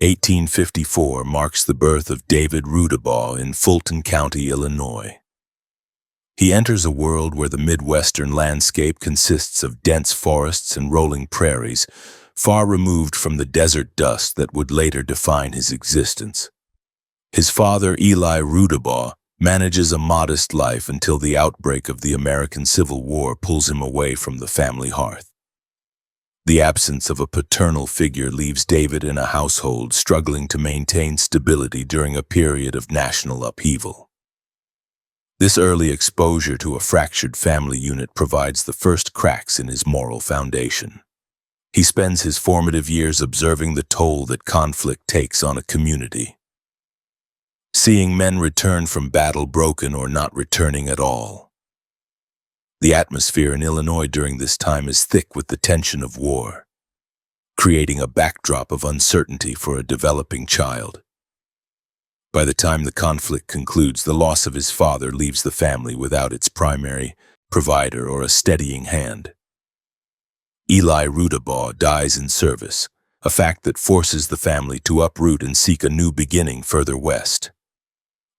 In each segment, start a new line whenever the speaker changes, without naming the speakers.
1854 marks the birth of David Rudabaugh in Fulton County, Illinois. He enters a world where the Midwestern landscape consists of dense forests and rolling prairies, far removed from the desert dust that would later define his existence. His father, Eli Rudabaugh, manages a modest life until the outbreak of the American Civil War pulls him away from the family hearth. The absence of a paternal figure leaves David in a household struggling to maintain stability during a period of national upheaval. This early exposure to a fractured family unit provides the first cracks in his moral foundation. He spends his formative years observing the toll that conflict takes on a community. Seeing men return from battle broken or not returning at all. The atmosphere in Illinois during this time is thick with the tension of war, creating a backdrop of uncertainty for a developing child. By the time the conflict concludes, the loss of his father leaves the family without its primary provider or a steadying hand. Eli Rudabaugh dies in service, a fact that forces the family to uproot and seek a new beginning further west.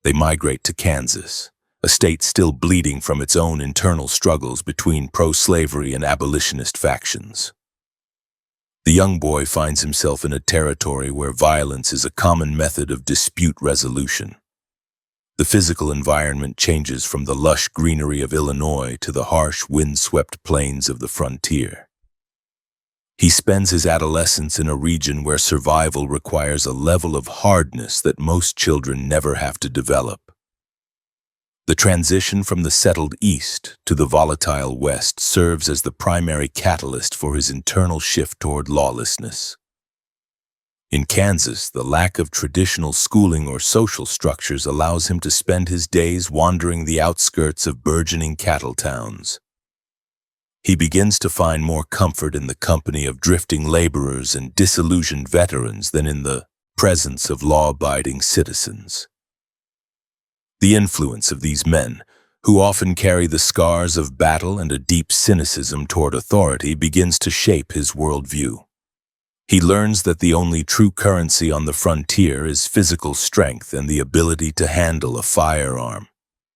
They migrate to Kansas, a state still bleeding from its own internal struggles between pro-slavery and abolitionist factions. The young boy finds himself in a territory where violence is a common method of dispute resolution. The physical environment changes from the lush greenery of Illinois to the harsh, wind-swept plains of the frontier. He spends his adolescence in a region where survival requires a level of hardness that most children never have to develop. The transition from the settled East to the volatile West serves as the primary catalyst for his internal shift toward lawlessness. In Kansas, the lack of traditional schooling or social structures allows him to spend his days wandering the outskirts of burgeoning cattle towns. He begins to find more comfort in the company of drifting laborers and disillusioned veterans than in the presence of law-abiding citizens. The influence of these men, who often carry the scars of battle and a deep cynicism toward authority, begins to shape his worldview. He learns that the only true currency on the frontier is physical strength and the ability to handle a firearm.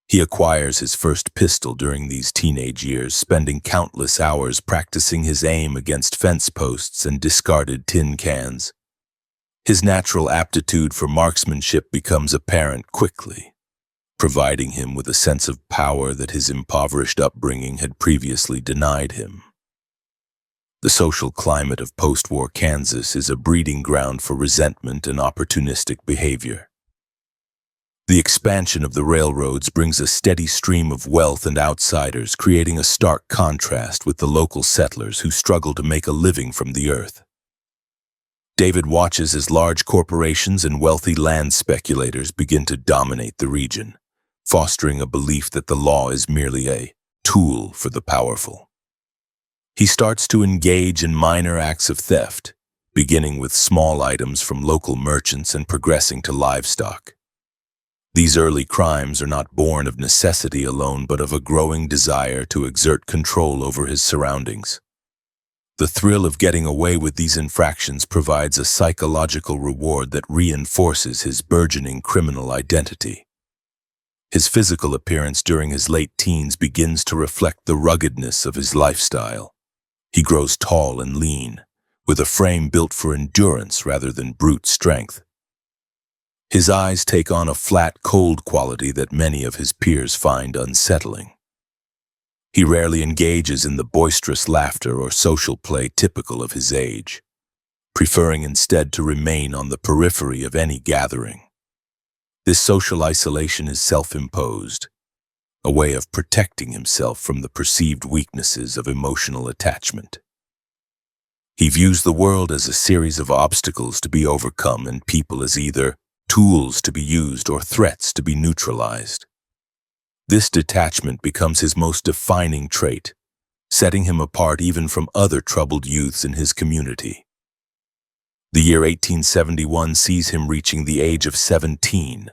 He acquires his first pistol during these teenage years, spending countless hours practicing his aim against fence posts and discarded tin cans. His natural aptitude for marksmanship becomes apparent quickly, providing him with a sense of power that his impoverished upbringing had previously denied him. The social climate of post-war Kansas is a breeding ground for resentment and opportunistic behavior. The expansion of the railroads brings a steady stream of wealth and outsiders, creating a stark contrast with the local settlers who struggle to make a living from the earth. David watches as large corporations and wealthy land speculators begin to dominate the region, fostering a belief that the law is merely a tool for the powerful. He starts to engage in minor acts of theft, beginning with small items from local merchants and progressing to livestock. These early crimes are not born of necessity alone, but of a growing desire to exert control over his surroundings. The thrill of getting away with these infractions provides a psychological reward that reinforces his burgeoning criminal identity. His physical appearance during his late teens begins to reflect the ruggedness of his lifestyle. He grows tall and lean, with a frame built for endurance rather than brute strength. His eyes take on a flat, cold quality that many of his peers find unsettling. He rarely engages in the boisterous laughter or social play typical of his age, preferring instead to remain on the periphery of any gathering. This social isolation is self-imposed, a way of protecting himself from the perceived weaknesses of emotional attachment. He views the world as a series of obstacles to be overcome and people as either tools to be used or threats to be neutralized. This detachment becomes his most defining trait, setting him apart even from other troubled youths in his community. The year 1871 sees him reaching the age of 17,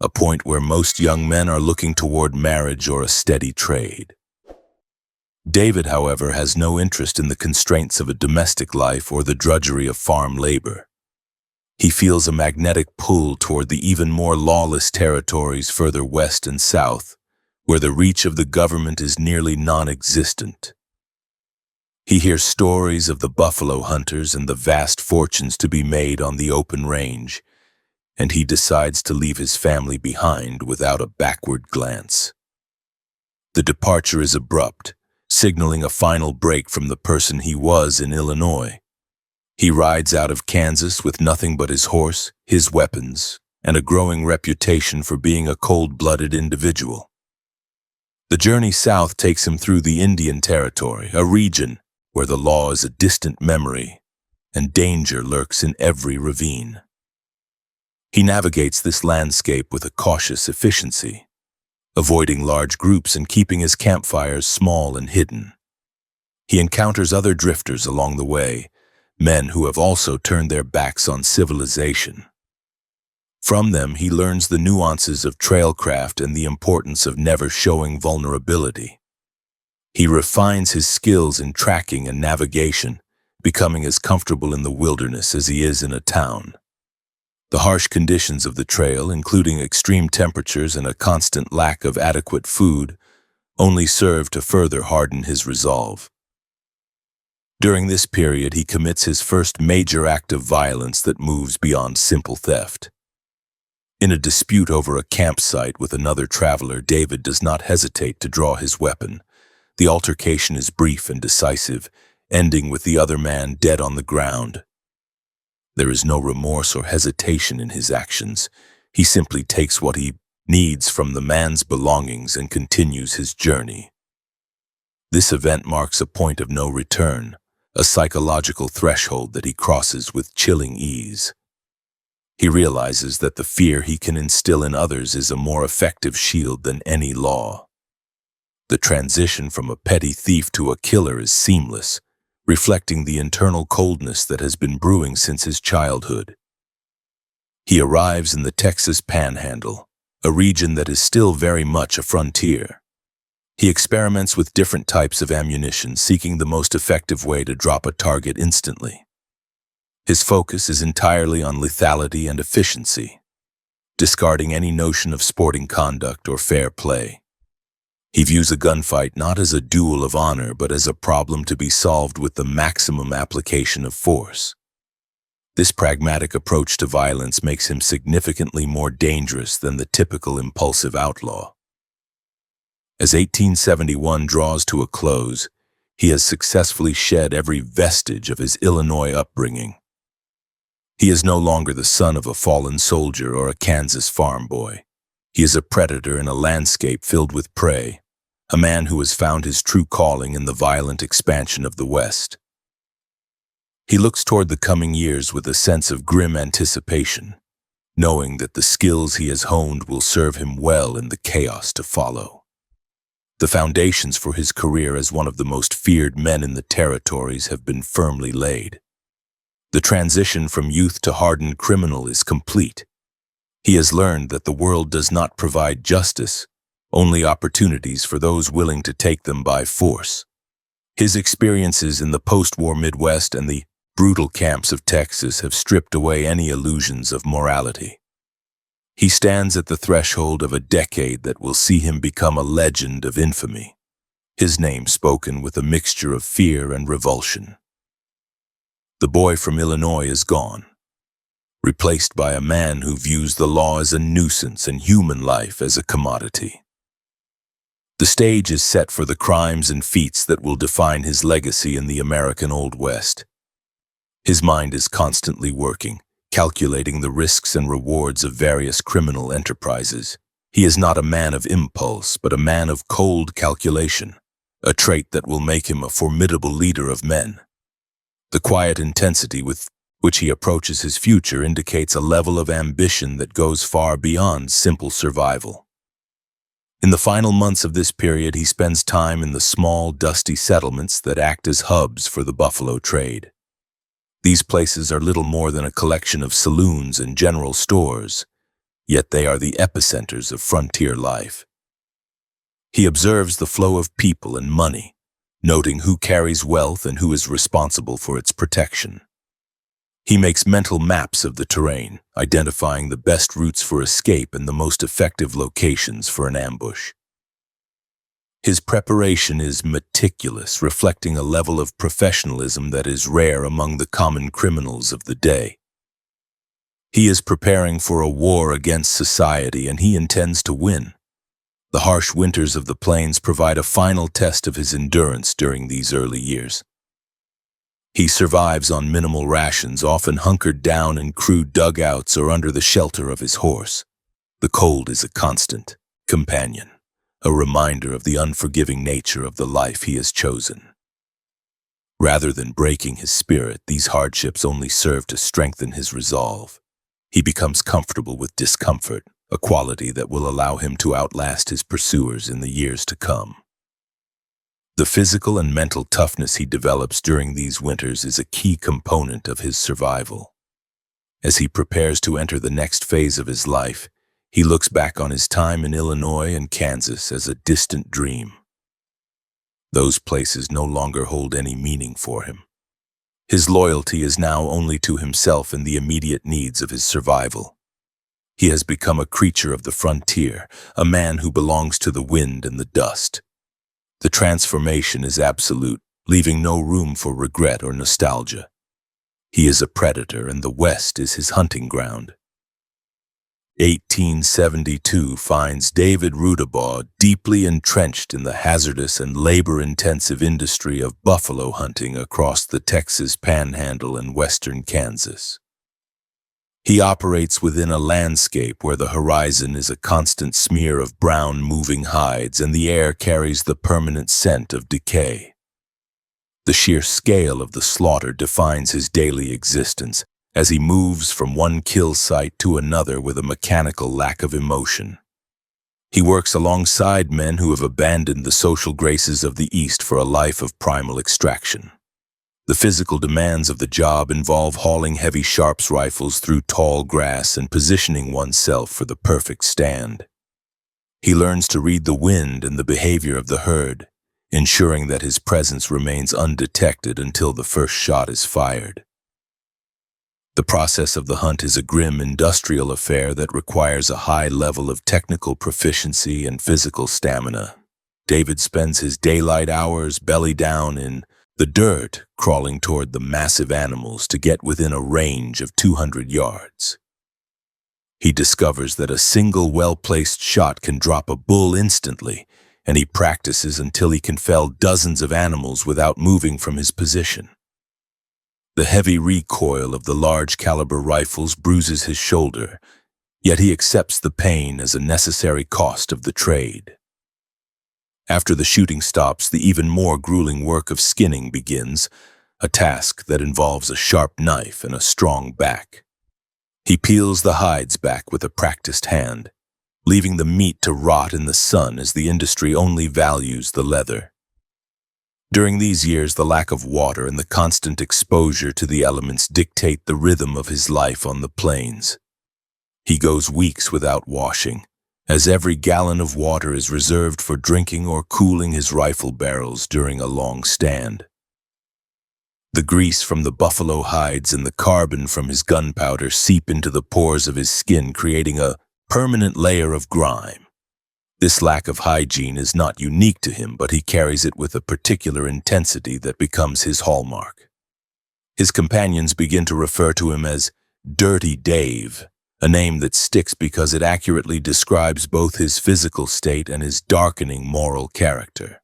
a point where most young men are looking toward marriage or a steady trade. David, however, has no interest in the constraints of a domestic life or the drudgery of farm labor. He feels a magnetic pull toward the even more lawless territories further west and south, where the reach of the government is nearly non-existent. He hears stories of the buffalo hunters and the vast fortunes to be made on the open range, and he decides to leave his family behind without a backward glance. The departure is abrupt, signaling a final break from the person he was in Illinois. He rides out of Kansas with nothing but his horse, his weapons, and a growing reputation for being a cold-blooded individual. The journey south takes him through the Indian Territory, a region where the law is a distant memory and danger lurks in every ravine. He navigates this landscape with a cautious efficiency, avoiding large groups and keeping his campfires small and hidden. He encounters other drifters along the way, men who have also turned their backs on civilization. From them, he learns the nuances of trailcraft and the importance of never showing vulnerability. He refines his skills in tracking and navigation, becoming as comfortable in the wilderness as he is in a town. The harsh conditions of the trail, including extreme temperatures and a constant lack of adequate food, only serve to further harden his resolve. During this period, he commits his first major act of violence that moves beyond simple theft. In a dispute over a campsite with another traveler, David does not hesitate to draw his weapon. The altercation is brief and decisive, ending with the other man dead on the ground. There is no remorse or hesitation in his actions. He simply takes what he needs from the man's belongings and continues his journey. This event marks a point of no return, a psychological threshold that he crosses with chilling ease. He realizes that the fear he can instill in others is a more effective shield than any law. The transition from a petty thief to a killer is seamless, reflecting the internal coldness that has been brewing since his childhood. He arrives in the Texas Panhandle, a region that is still very much a frontier. He experiments with different types of ammunition, seeking the most effective way to drop a target instantly. His focus is entirely on lethality and efficiency, discarding any notion of sporting conduct or fair play. He views a gunfight not as a duel of honor, but as a problem to be solved with the maximum application of force. This pragmatic approach to violence makes him significantly more dangerous than the typical impulsive outlaw. As 1871 draws to a close, he has successfully shed every vestige of his Illinois upbringing. He is no longer the son of a fallen soldier or a Kansas farm boy. He is a predator in a landscape filled with prey, a man who has found his true calling in the violent expansion of the West. He looks toward the coming years with a sense of grim anticipation, knowing that the skills he has honed will serve him well in the chaos to follow. The foundations for his career as one of the most feared men in the territories have been firmly laid. The transition from youth to hardened criminal is complete. He has learned that the world does not provide justice, only opportunities for those willing to take them by force. His experiences in the post-war Midwest and the brutal camps of Texas have stripped away any illusions of morality. He stands at the threshold of a decade that will see him become a legend of infamy, his name spoken with a mixture of fear and revulsion. The boy from Illinois is gone, replaced by a man who views the law as a nuisance and human life as a commodity. The stage is set for the crimes and feats that will define his legacy in the American Old West. His mind is constantly working, calculating the risks and rewards of various criminal enterprises. He is not a man of impulse, but a man of cold calculation, a trait that will make him a formidable leader of men. The quiet intensity with which he approaches his future indicates a level of ambition that goes far beyond simple survival. In the final months of this period, he spends time in the small, dusty settlements that act as hubs for the buffalo trade. These places are little more than a collection of saloons and general stores, yet they are the epicenters of frontier life. He observes the flow of people and money, noting who carries wealth and who is responsible for its protection. He makes mental maps of the terrain, identifying the best routes for escape and the most effective locations for an ambush. His preparation is meticulous, reflecting a level of professionalism that is rare among the common criminals of the day. He is preparing for a war against society, and he intends to win. The harsh winters of the plains provide a final test of his endurance during these early years. He survives on minimal rations, often hunkered down in crude dugouts or under the shelter of his horse. The cold is a constant companion, a reminder of the unforgiving nature of the life he has chosen. Rather than breaking his spirit, these hardships only serve to strengthen his resolve. He becomes comfortable with discomfort, a quality that will allow him to outlast his pursuers in the years to come. The physical and mental toughness he develops during these winters is a key component of his survival. As he prepares to enter the next phase of his life, he looks back on his time in Illinois and Kansas as a distant dream. Those places no longer hold any meaning for him. His loyalty is now only to himself and the immediate needs of his survival. He has become a creature of the frontier, a man who belongs to the wind and the dust. The transformation is absolute, leaving no room for regret or nostalgia. He is a predator, and the West is his hunting ground. 1872 finds David Rudabaugh deeply entrenched in the hazardous and labor-intensive industry of buffalo hunting across the Texas Panhandle and western Kansas. He operates within a landscape where the horizon is a constant smear of brown moving hides and the air carries the permanent scent of decay. The sheer scale of the slaughter defines his daily existence as he moves from one kill site to another with a mechanical lack of emotion. He works alongside men who have abandoned the social graces of the East for a life of primal extraction. The physical demands of the job involve hauling heavy sharps rifles through tall grass and positioning oneself for the perfect stand. He learns to read the wind and the behavior of the herd, ensuring that his presence remains undetected until the first shot is fired. The process of the hunt is a grim industrial affair that requires a high level of technical proficiency and physical stamina. David spends his daylight hours belly down in the dirt, crawling toward the massive animals to get within a range of 200 yards. He discovers that a single well-placed shot can drop a bull instantly, and he practices until he can fell dozens of animals without moving from his position. The heavy recoil of the large-caliber rifles bruises his shoulder, yet he accepts the pain as a necessary cost of the trade. After the shooting stops, the even more grueling work of skinning begins, a task that involves a sharp knife and a strong back. He peels the hides back with a practiced hand, leaving the meat to rot in the sun as the industry only values the leather. During these years, the lack of water and the constant exposure to the elements dictate the rhythm of his life on the plains. He goes weeks without washing, as every gallon of water is reserved for drinking or cooling his rifle barrels during a long stand. The grease from the buffalo hides and the carbon from his gunpowder seep into the pores of his skin, creating a permanent layer of grime. This lack of hygiene is not unique to him, but he carries it with a particular intensity that becomes his hallmark. His companions begin to refer to him as Dirty Dave, a name that sticks because it accurately describes both his physical state and his darkening moral character.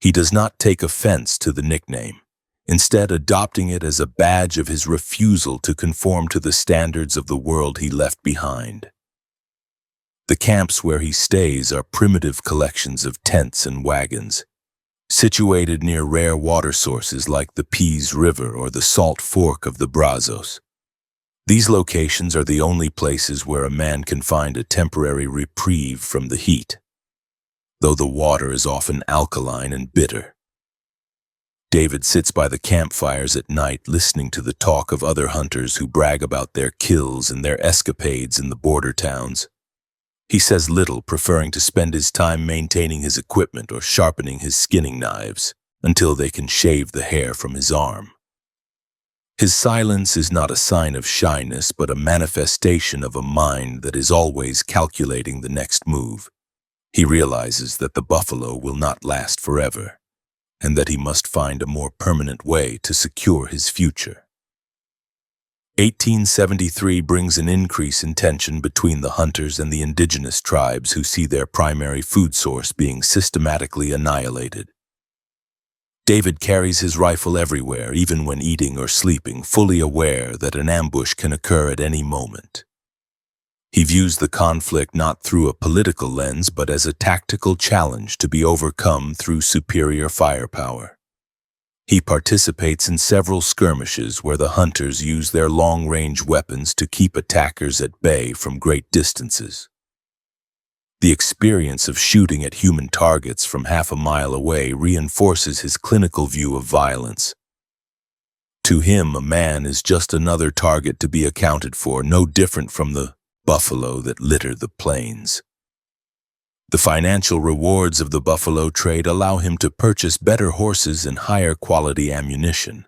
He does not take offense to the nickname, instead adopting it as a badge of his refusal to conform to the standards of the world he left behind. The camps where he stays are primitive collections of tents and wagons, situated near rare water sources like the Pease River or the Salt Fork of the Brazos. These locations are the only places where a man can find a temporary reprieve from the heat, though the water is often alkaline and bitter. David sits by the campfires at night, listening to the talk of other hunters who brag about their kills and their escapades in the border towns. He says little, preferring to spend his time maintaining his equipment or sharpening his skinning knives until they can shave the hair from his arm. His silence is not a sign of shyness, but a manifestation of a mind that is always calculating the next move. He realizes that the buffalo will not last forever, and that he must find a more permanent way to secure his future. 1873 brings an increase in tension between the hunters and the indigenous tribes who see their primary food source being systematically annihilated. David carries his rifle everywhere, even when eating or sleeping, fully aware that an ambush can occur at any moment. He views the conflict not through a political lens, but as a tactical challenge to be overcome through superior firepower. He participates in several skirmishes where the hunters use their long-range weapons to keep attackers at bay from great distances. The experience of shooting at human targets from half a mile away reinforces his clinical view of violence. To him, a man is just another target to be accounted for, no different from the buffalo that litter the plains. The financial rewards of the buffalo trade allow him to purchase better horses and higher quality ammunition,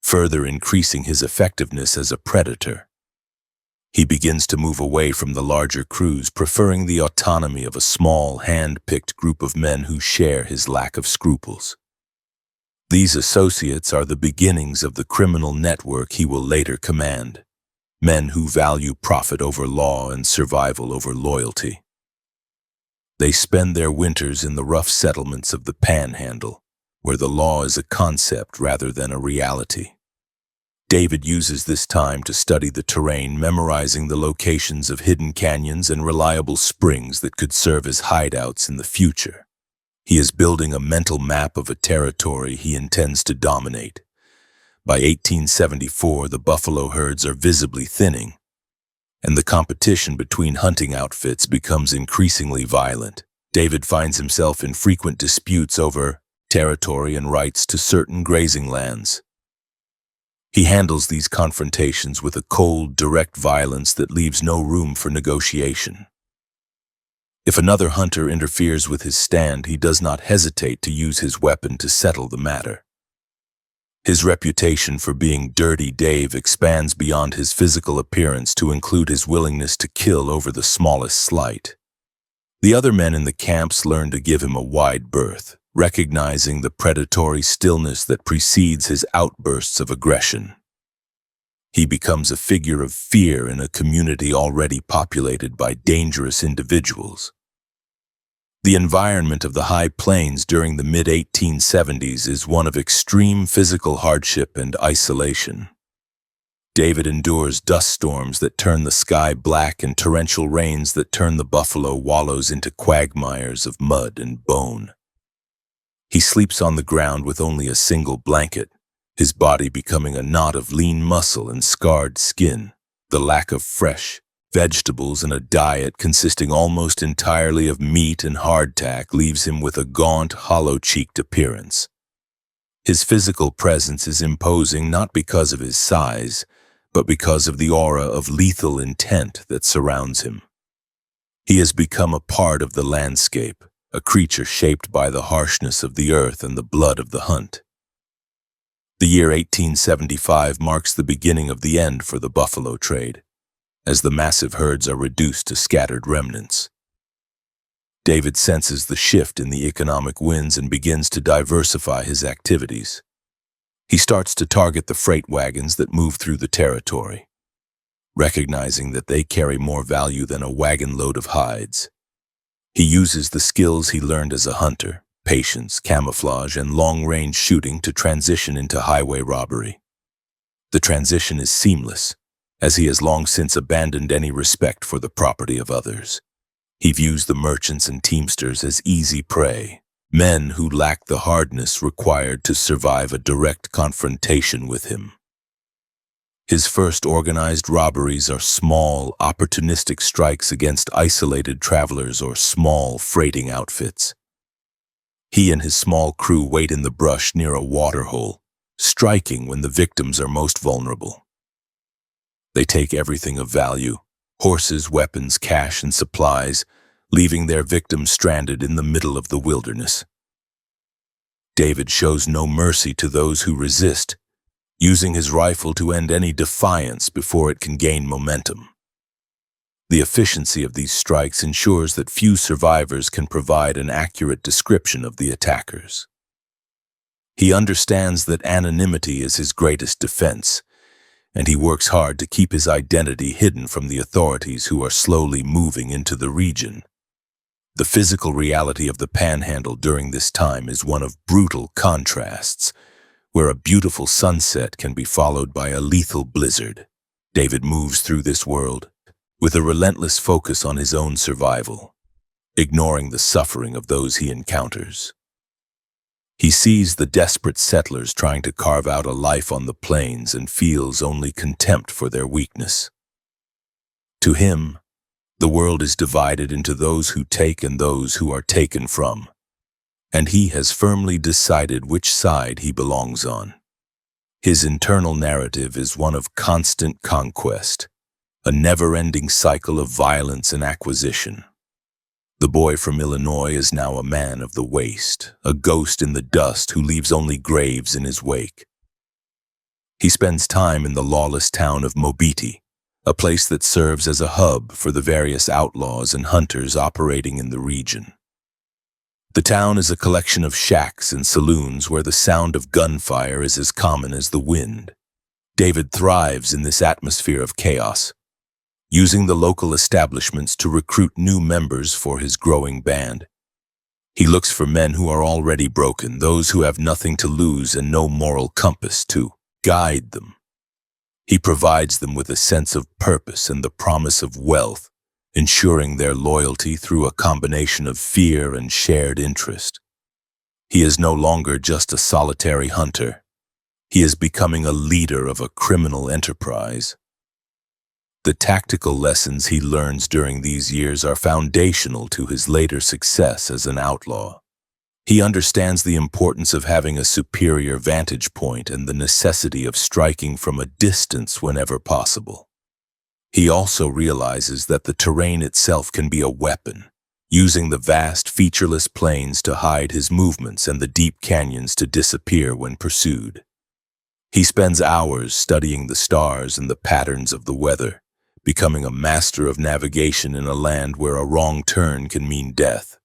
further increasing his effectiveness as a predator. He begins to move away from the larger crews, preferring the autonomy of a small, hand-picked group of men who share his lack of scruples. These associates are the beginnings of the criminal network he will later command, men who value profit over law and survival over loyalty. They spend their winters in the rough settlements of the Panhandle, where the law is a concept rather than a reality. David uses this time to study the terrain, memorizing the locations of hidden canyons and reliable springs that could serve as hideouts in the future. He is building a mental map of a territory he intends to dominate. By 1874, the buffalo herds are visibly thinning, and the competition between hunting outfits becomes increasingly violent. David finds himself in frequent disputes over territory and rights to certain grazing lands. He handles these confrontations with a cold, direct violence that leaves no room for negotiation. If another hunter interferes with his stand, he does not hesitate to use his weapon to settle the matter. His reputation for being Dirty Dave expands beyond his physical appearance to include his willingness to kill over the smallest slight. The other men in the camps learn to give him a wide berth, recognizing the predatory stillness that precedes his outbursts of aggression. He becomes a figure of fear in a community already populated by dangerous individuals. The environment of the High Plains during the mid-1870s is one of extreme physical hardship and isolation. David endures dust storms that turn the sky black and torrential rains that turn the buffalo wallows into quagmires of mud and bone. He sleeps on the ground with only a single blanket, his body becoming a knot of lean muscle and scarred skin. The lack of fresh vegetables and a diet consisting almost entirely of meat and hardtack leaves him with a gaunt, hollow-cheeked appearance. His physical presence is imposing not because of his size, but because of the aura of lethal intent that surrounds him. He has become a part of the landscape, a creature shaped by the harshness of the earth and the blood of the hunt. The year 1875 marks the beginning of the end for the buffalo trade, as the massive herds are reduced to scattered remnants. David senses the shift in the economic winds and begins to diversify his activities. He starts to target the freight wagons that move through the territory, recognizing that they carry more value than a wagon load of hides. He uses the skills he learned as a hunter, patience, camouflage, and long-range shooting to transition into highway robbery. The transition is seamless, as he has long since abandoned any respect for the property of others. He views the merchants and teamsters as easy prey, men who lack the hardness required to survive a direct confrontation with him. His first organized robberies are small, opportunistic strikes against isolated travelers or small freighting outfits. He and his small crew wait in the brush near a waterhole, striking when the victims are most vulnerable. They take everything of value, horses, weapons, cash, and supplies, leaving their victims stranded in the middle of the wilderness. David shows no mercy to those who resist, using his rifle to end any defiance before it can gain momentum. The efficiency of these strikes ensures that few survivors can provide an accurate description of the attackers. He understands that anonymity is his greatest defense, and he works hard to keep his identity hidden from the authorities who are slowly moving into the region. The physical reality of the Panhandle during this time is one of brutal contrasts, where a beautiful sunset can be followed by a lethal blizzard. David moves through this world with a relentless focus on his own survival, ignoring the suffering of those he encounters. He sees the desperate settlers trying to carve out a life on the plains and feels only contempt for their weakness. To him, the world is divided into those who take and those who are taken from, and he has firmly decided which side he belongs on. His internal narrative is one of constant conquest, a never-ending cycle of violence and acquisition. The boy from Illinois is now a man of the waste, a ghost in the dust who leaves only graves in his wake. He spends time in the lawless town of Mobiti, a place that serves as a hub for the various outlaws and hunters operating in the region. The town is a collection of shacks and saloons where the sound of gunfire is as common as the wind. David thrives in this atmosphere of chaos, using the local establishments to recruit new members for his growing band. He looks for men who are already broken, those who have nothing to lose and no moral compass to guide them. He provides them with a sense of purpose and the promise of wealth, ensuring their loyalty through a combination of fear and shared interest. He is no longer just a solitary hunter. He is becoming a leader of a criminal enterprise. The tactical lessons he learns during these years are foundational to his later success as an outlaw. He understands the importance of having a superior vantage point and the necessity of striking from a distance whenever possible. He also realizes that the terrain itself can be a weapon, using the vast, featureless plains to hide his movements and the deep canyons to disappear when pursued. He spends hours studying the stars and the patterns of the weather, becoming a master of navigation in a land where a wrong turn can mean death.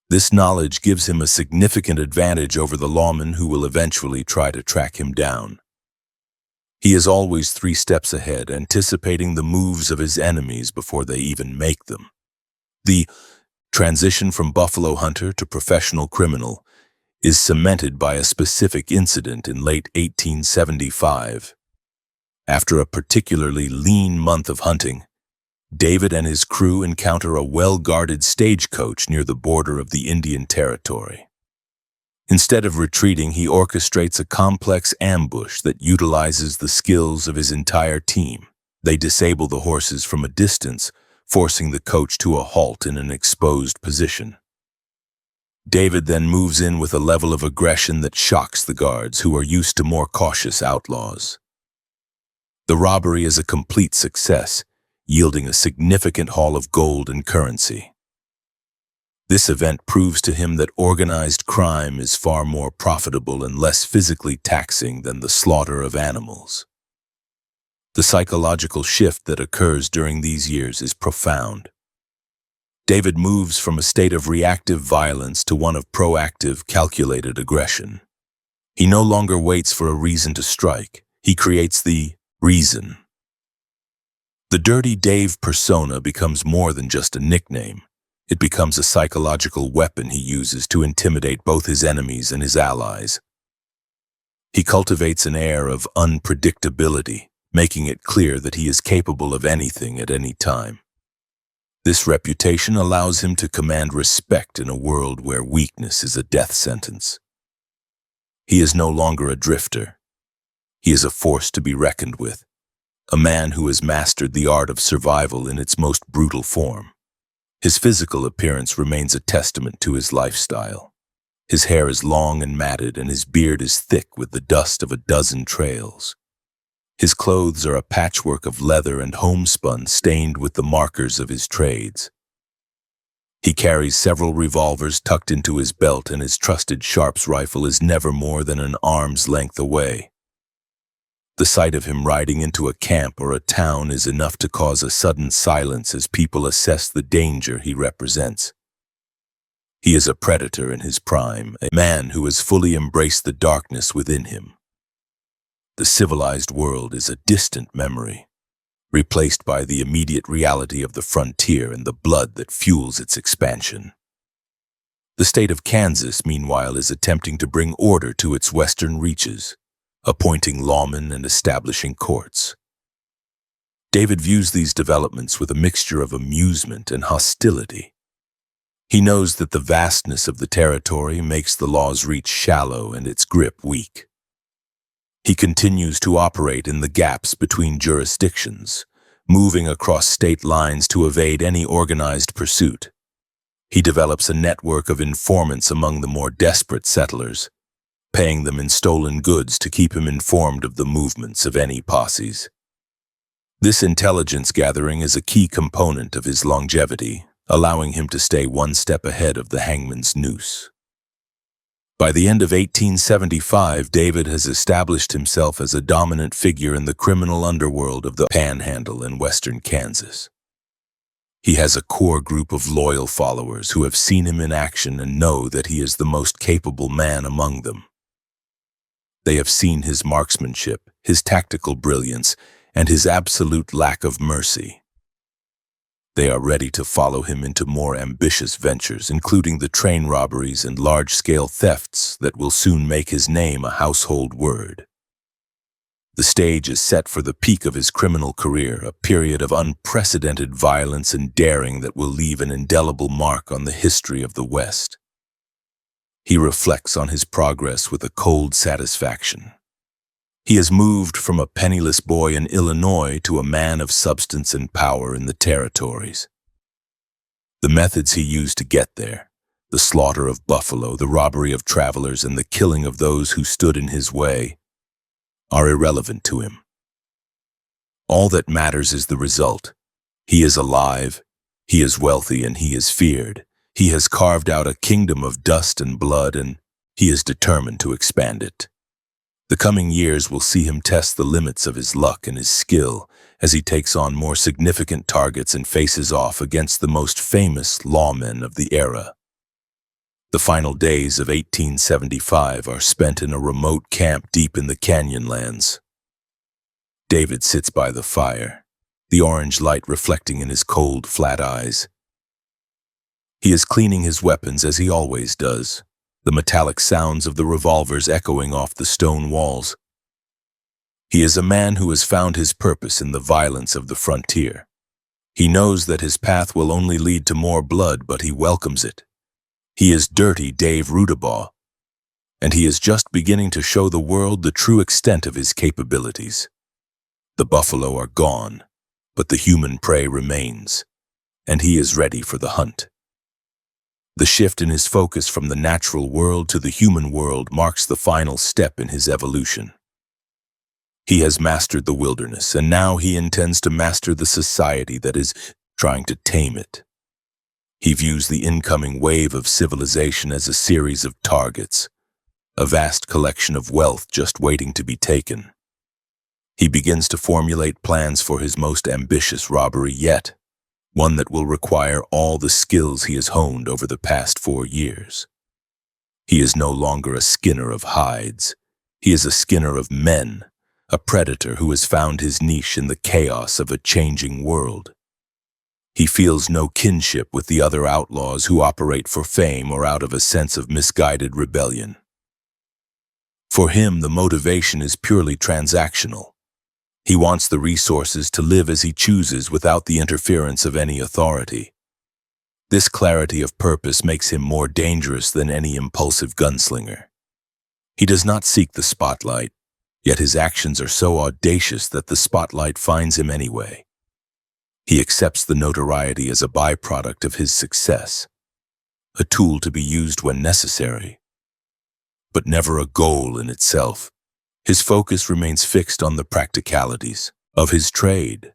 This knowledge gives him a significant advantage over the lawman who will eventually try to track him down. He is always 3 steps ahead, anticipating the moves of his enemies before they even make them. The transition from buffalo hunter to professional criminal is cemented by a specific incident in late 1875. After a particularly lean month of hunting, David and his crew encounter a well-guarded stagecoach near the border of the Indian Territory. Instead of retreating, he orchestrates a complex ambush that utilizes the skills of his entire team. They disable the horses from a distance, forcing the coach to a halt in an exposed position. David then moves in with a level of aggression that shocks the guards, who are used to more cautious outlaws. The robbery is a complete success, yielding a significant haul of gold and currency. This event proves to him that organized crime is far more profitable and less physically taxing than the slaughter of animals. The psychological shift that occurs during these years is profound. David moves from a state of reactive violence to one of proactive, calculated aggression. He no longer waits for a reason to strike. He creates the reason. The Dirty Dave persona becomes more than just a nickname. It becomes a psychological weapon he uses to intimidate both his enemies and his allies. He cultivates an air of unpredictability, making it clear that he is capable of anything at any time. This reputation allows him to command respect in a world where weakness is a death sentence. He is no longer a drifter. He is a force to be reckoned with, a man who has mastered the art of survival in its most brutal form. His physical appearance remains a testament to his lifestyle. His hair is long and matted, and his beard is thick with the dust of a dozen trails. His clothes are a patchwork of leather and homespun stained with the markers of his trades. He carries several revolvers tucked into his belt, and his trusted Sharps rifle is never more than an arm's length away. The sight of him riding into a camp or a town is enough to cause a sudden silence as people assess the danger he represents. He is a predator in his prime, a man who has fully embraced the darkness within him. The civilized world is a distant memory, replaced by the immediate reality of the frontier and the blood that fuels its expansion. The state of Kansas, meanwhile, is attempting to bring order to its western reaches, appointing lawmen and establishing courts. David views these developments with a mixture of amusement and hostility. He knows that the vastness of the territory makes the law's reach shallow and its grip weak. He continues to operate in the gaps between jurisdictions, moving across state lines to evade any organized pursuit. He develops a network of informants among the more desperate settlers, paying them in stolen goods to keep him informed of the movements of any posses. This intelligence gathering is a key component of his longevity, allowing him to stay one step ahead of the hangman's noose. By the end of 1875, David has established himself as a dominant figure in the criminal underworld of the Panhandle in western Kansas. He has a core group of loyal followers who have seen him in action and know that he is the most capable man among them. They have seen his marksmanship, his tactical brilliance, and his absolute lack of mercy. They are ready to follow him into more ambitious ventures, including the train robberies and large-scale thefts that will soon make his name a household word. The stage is set for the peak of his criminal career, a period of unprecedented violence and daring that will leave an indelible mark on the history of the West. He reflects on his progress with a cold satisfaction. He has moved from a penniless boy in Illinois to a man of substance and power in the territories. The methods he used to get there, the slaughter of buffalo, the robbery of travelers, and the killing of those who stood in his way, are irrelevant to him. All that matters is the result. He is alive, he is wealthy, and he is feared. He has carved out a kingdom of dust and blood, and he is determined to expand it. The coming years will see him test the limits of his luck and his skill as he takes on more significant targets and faces off against the most famous lawmen of the era. The final days of 1875 are spent in a remote camp deep in the Canyonlands. David sits by the fire, the orange light reflecting in his cold, flat eyes. He is cleaning his weapons as he always does, the metallic sounds of the revolvers echoing off the stone walls. He is a man who has found his purpose in the violence of the frontier. He knows that his path will only lead to more blood, but he welcomes it. He is Dirty Dave Rudabaugh, and he is just beginning to show the world the true extent of his capabilities. The buffalo are gone, but the human prey remains, and he is ready for the hunt. The shift in his focus from the natural world to the human world marks the final step in his evolution. He has mastered the wilderness, and now he intends to master the society that is trying to tame it. He views the incoming wave of civilization as a series of targets, a vast collection of wealth just waiting to be taken. He begins to formulate plans for his most ambitious robbery yet, one that will require all the skills he has honed over the past 4 years. He is no longer a skinner of hides. He is a skinner of men, a predator who has found his niche in the chaos of a changing world. He feels no kinship with the other outlaws who operate for fame or out of a sense of misguided rebellion. For him, the motivation is purely transactional. He wants the resources to live as he chooses without the interference of any authority. This clarity of purpose makes him more dangerous than any impulsive gunslinger. He does not seek the spotlight, yet his actions are so audacious that the spotlight finds him anyway. He accepts the notoriety as a byproduct of his success, a tool to be used when necessary, but never a goal in itself. His focus remains fixed on the practicalities of his trade,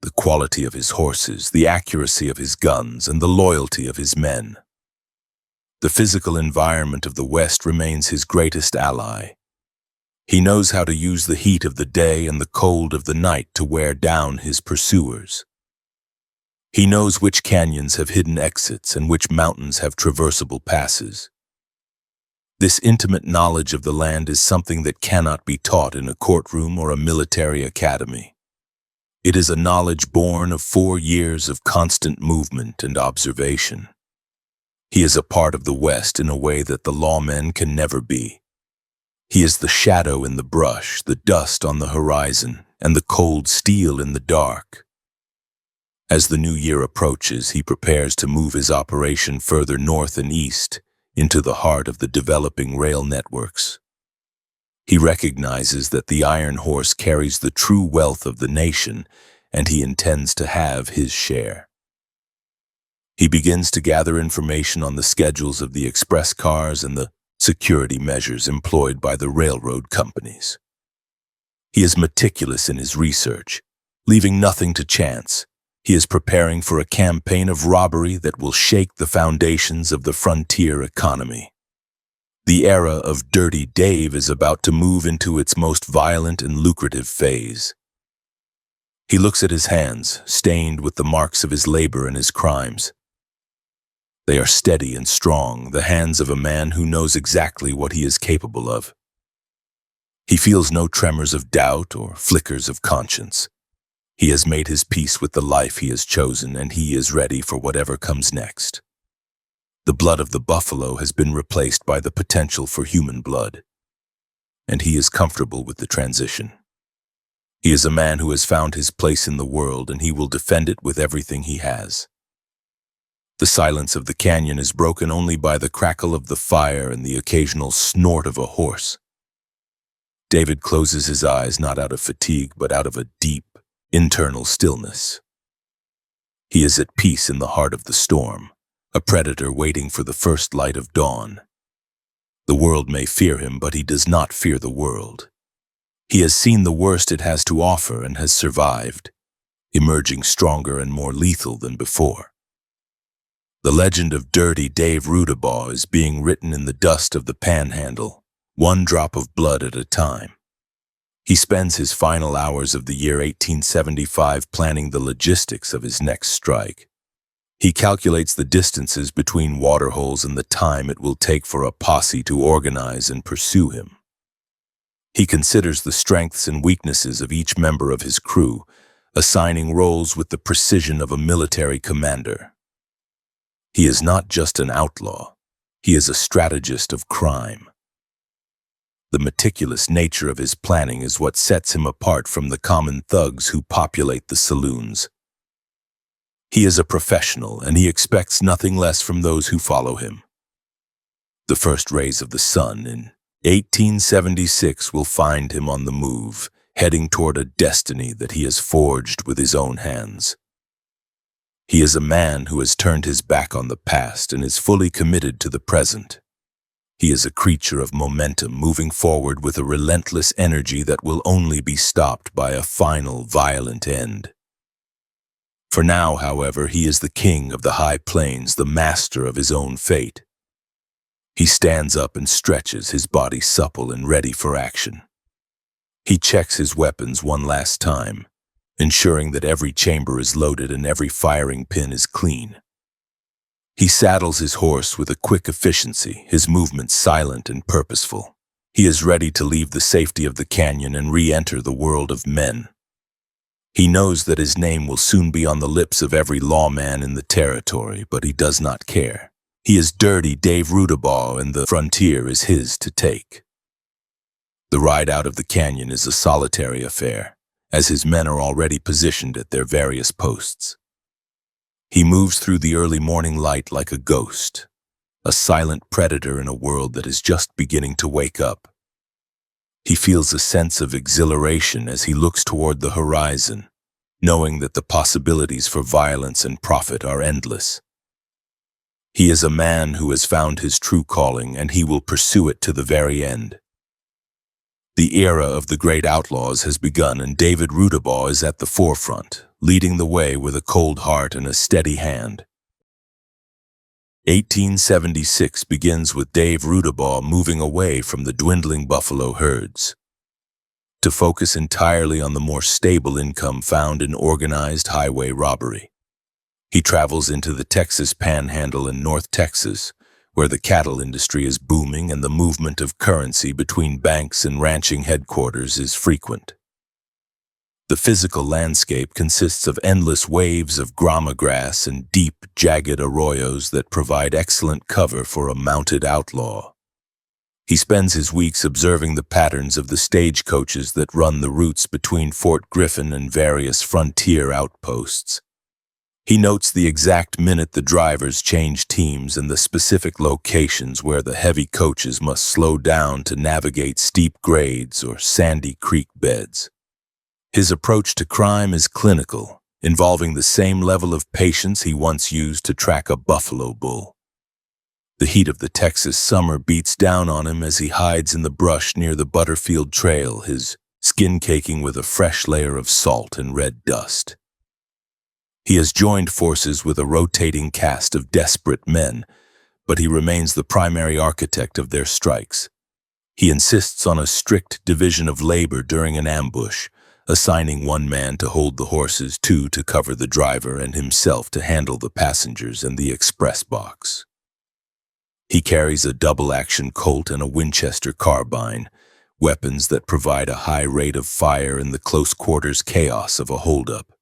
the quality of his horses, the accuracy of his guns, and the loyalty of his men. The physical environment of the West remains his greatest ally. He knows how to use the heat of the day and the cold of the night to wear down his pursuers. He knows which canyons have hidden exits and which mountains have traversable passes. This intimate knowledge of the land is something that cannot be taught in a courtroom or a military academy. It is a knowledge born of 4 years of constant movement and observation. He is a part of the West in a way that the lawmen can never be. He is the shadow in the brush, the dust on the horizon, and the cold steel in the dark. As the new year approaches, he prepares to move his operation further north and east, into the heart of the developing rail networks. He recognizes that the Iron Horse carries the true wealth of the nation, and he intends to have his share. He begins to gather information on the schedules of the express cars and the security measures employed by the railroad companies. He is meticulous in his research, leaving nothing to chance. He is preparing for a campaign of robbery that will shake the foundations of the frontier economy. The era of Dirty Dave is about to move into its most violent and lucrative phase. He looks at his hands, stained with the marks of his labor and his crimes. They are steady and strong, the hands of a man who knows exactly what he is capable of. He feels no tremors of doubt or flickers of conscience. He has made his peace with the life he has chosen, and he is ready for whatever comes next. The blood of the buffalo has been replaced by the potential for human blood, and he is comfortable with the transition. He is a man who has found his place in the world, and he will defend it with everything he has. The silence of the canyon is broken only by the crackle of the fire and the occasional snort of a horse. David closes his eyes not out of fatigue, but out of a deep, internal stillness. He is at peace in the heart of the storm, a predator waiting for the first light of dawn. The world may fear him, but he does not fear the world. He has seen the worst it has to offer and has survived, emerging stronger and more lethal than before. The legend of Dirty Dave Rudabaugh is being written in the dust of the Panhandle, one drop of blood at a time. He spends his final hours of the year 1875 planning the logistics of his next strike. He calculates the distances between waterholes and the time it will take for a posse to organize and pursue him. He considers the strengths and weaknesses of each member of his crew, assigning roles with the precision of a military commander. He is not just an outlaw, he is a strategist of crime. The meticulous nature of his planning is what sets him apart from the common thugs who populate the saloons. He is a professional, and he expects nothing less from those who follow him. The first rays of the sun in 1876 will find him on the move, heading toward a destiny that he has forged with his own hands. He is a man who has turned his back on the past and is fully committed to the present. He is a creature of momentum, moving forward with a relentless energy that will only be stopped by a final, violent end. For now, however, he is the king of the high plains, the master of his own fate. He stands up and stretches, his body supple and ready for action. He checks his weapons one last time, ensuring that every chamber is loaded and every firing pin is clean. He saddles his horse with a quick efficiency, his movements silent and purposeful. He is ready to leave the safety of the canyon and re-enter the world of men. He knows that his name will soon be on the lips of every lawman in the territory, but he does not care. He is Dirty Dave Rudabaugh, and the frontier is his to take. The ride out of the canyon is a solitary affair, as his men are already positioned at their various posts. He moves through the early morning light like a ghost, a silent predator in a world that is just beginning to wake up. He feels a sense of exhilaration as he looks toward the horizon, knowing that the possibilities for violence and profit are endless. He is a man who has found his true calling, and he will pursue it to the very end. The era of the great outlaws has begun, and David Rudabaugh is at the forefront, leading the way with a cold heart and a steady hand. 1876 begins with Dave Rudabaugh moving away from the dwindling buffalo herds. to focus entirely on the more stable income found in organized highway robbery. He travels into the Texas Panhandle in North Texas, where the cattle industry is booming and the movement of currency between banks and ranching headquarters is frequent. The physical landscape consists of endless waves of grama grass and deep, jagged arroyos that provide excellent cover for a mounted outlaw. He spends his weeks observing the patterns of the stagecoaches that run the routes between Fort Griffin and various frontier outposts. He notes the exact minute the drivers change teams and the specific locations where the heavy coaches must slow down to navigate steep grades or sandy creek beds. His approach to crime is clinical, involving the same level of patience he once used to track a buffalo bull. The heat of the Texas summer beats down on him as he hides in the brush near the Butterfield Trail, his skin caking with a fresh layer of salt and red dust. He has joined forces with a rotating cast of desperate men, but he remains the primary architect of their strikes. He insists on a strict division of labor during an ambush, assigning one man to hold the horses, two to cover the driver, and himself to handle the passengers and the express box. He carries a double-action Colt and a Winchester carbine, weapons that provide a high rate of fire in the close-quarters chaos of a holdup.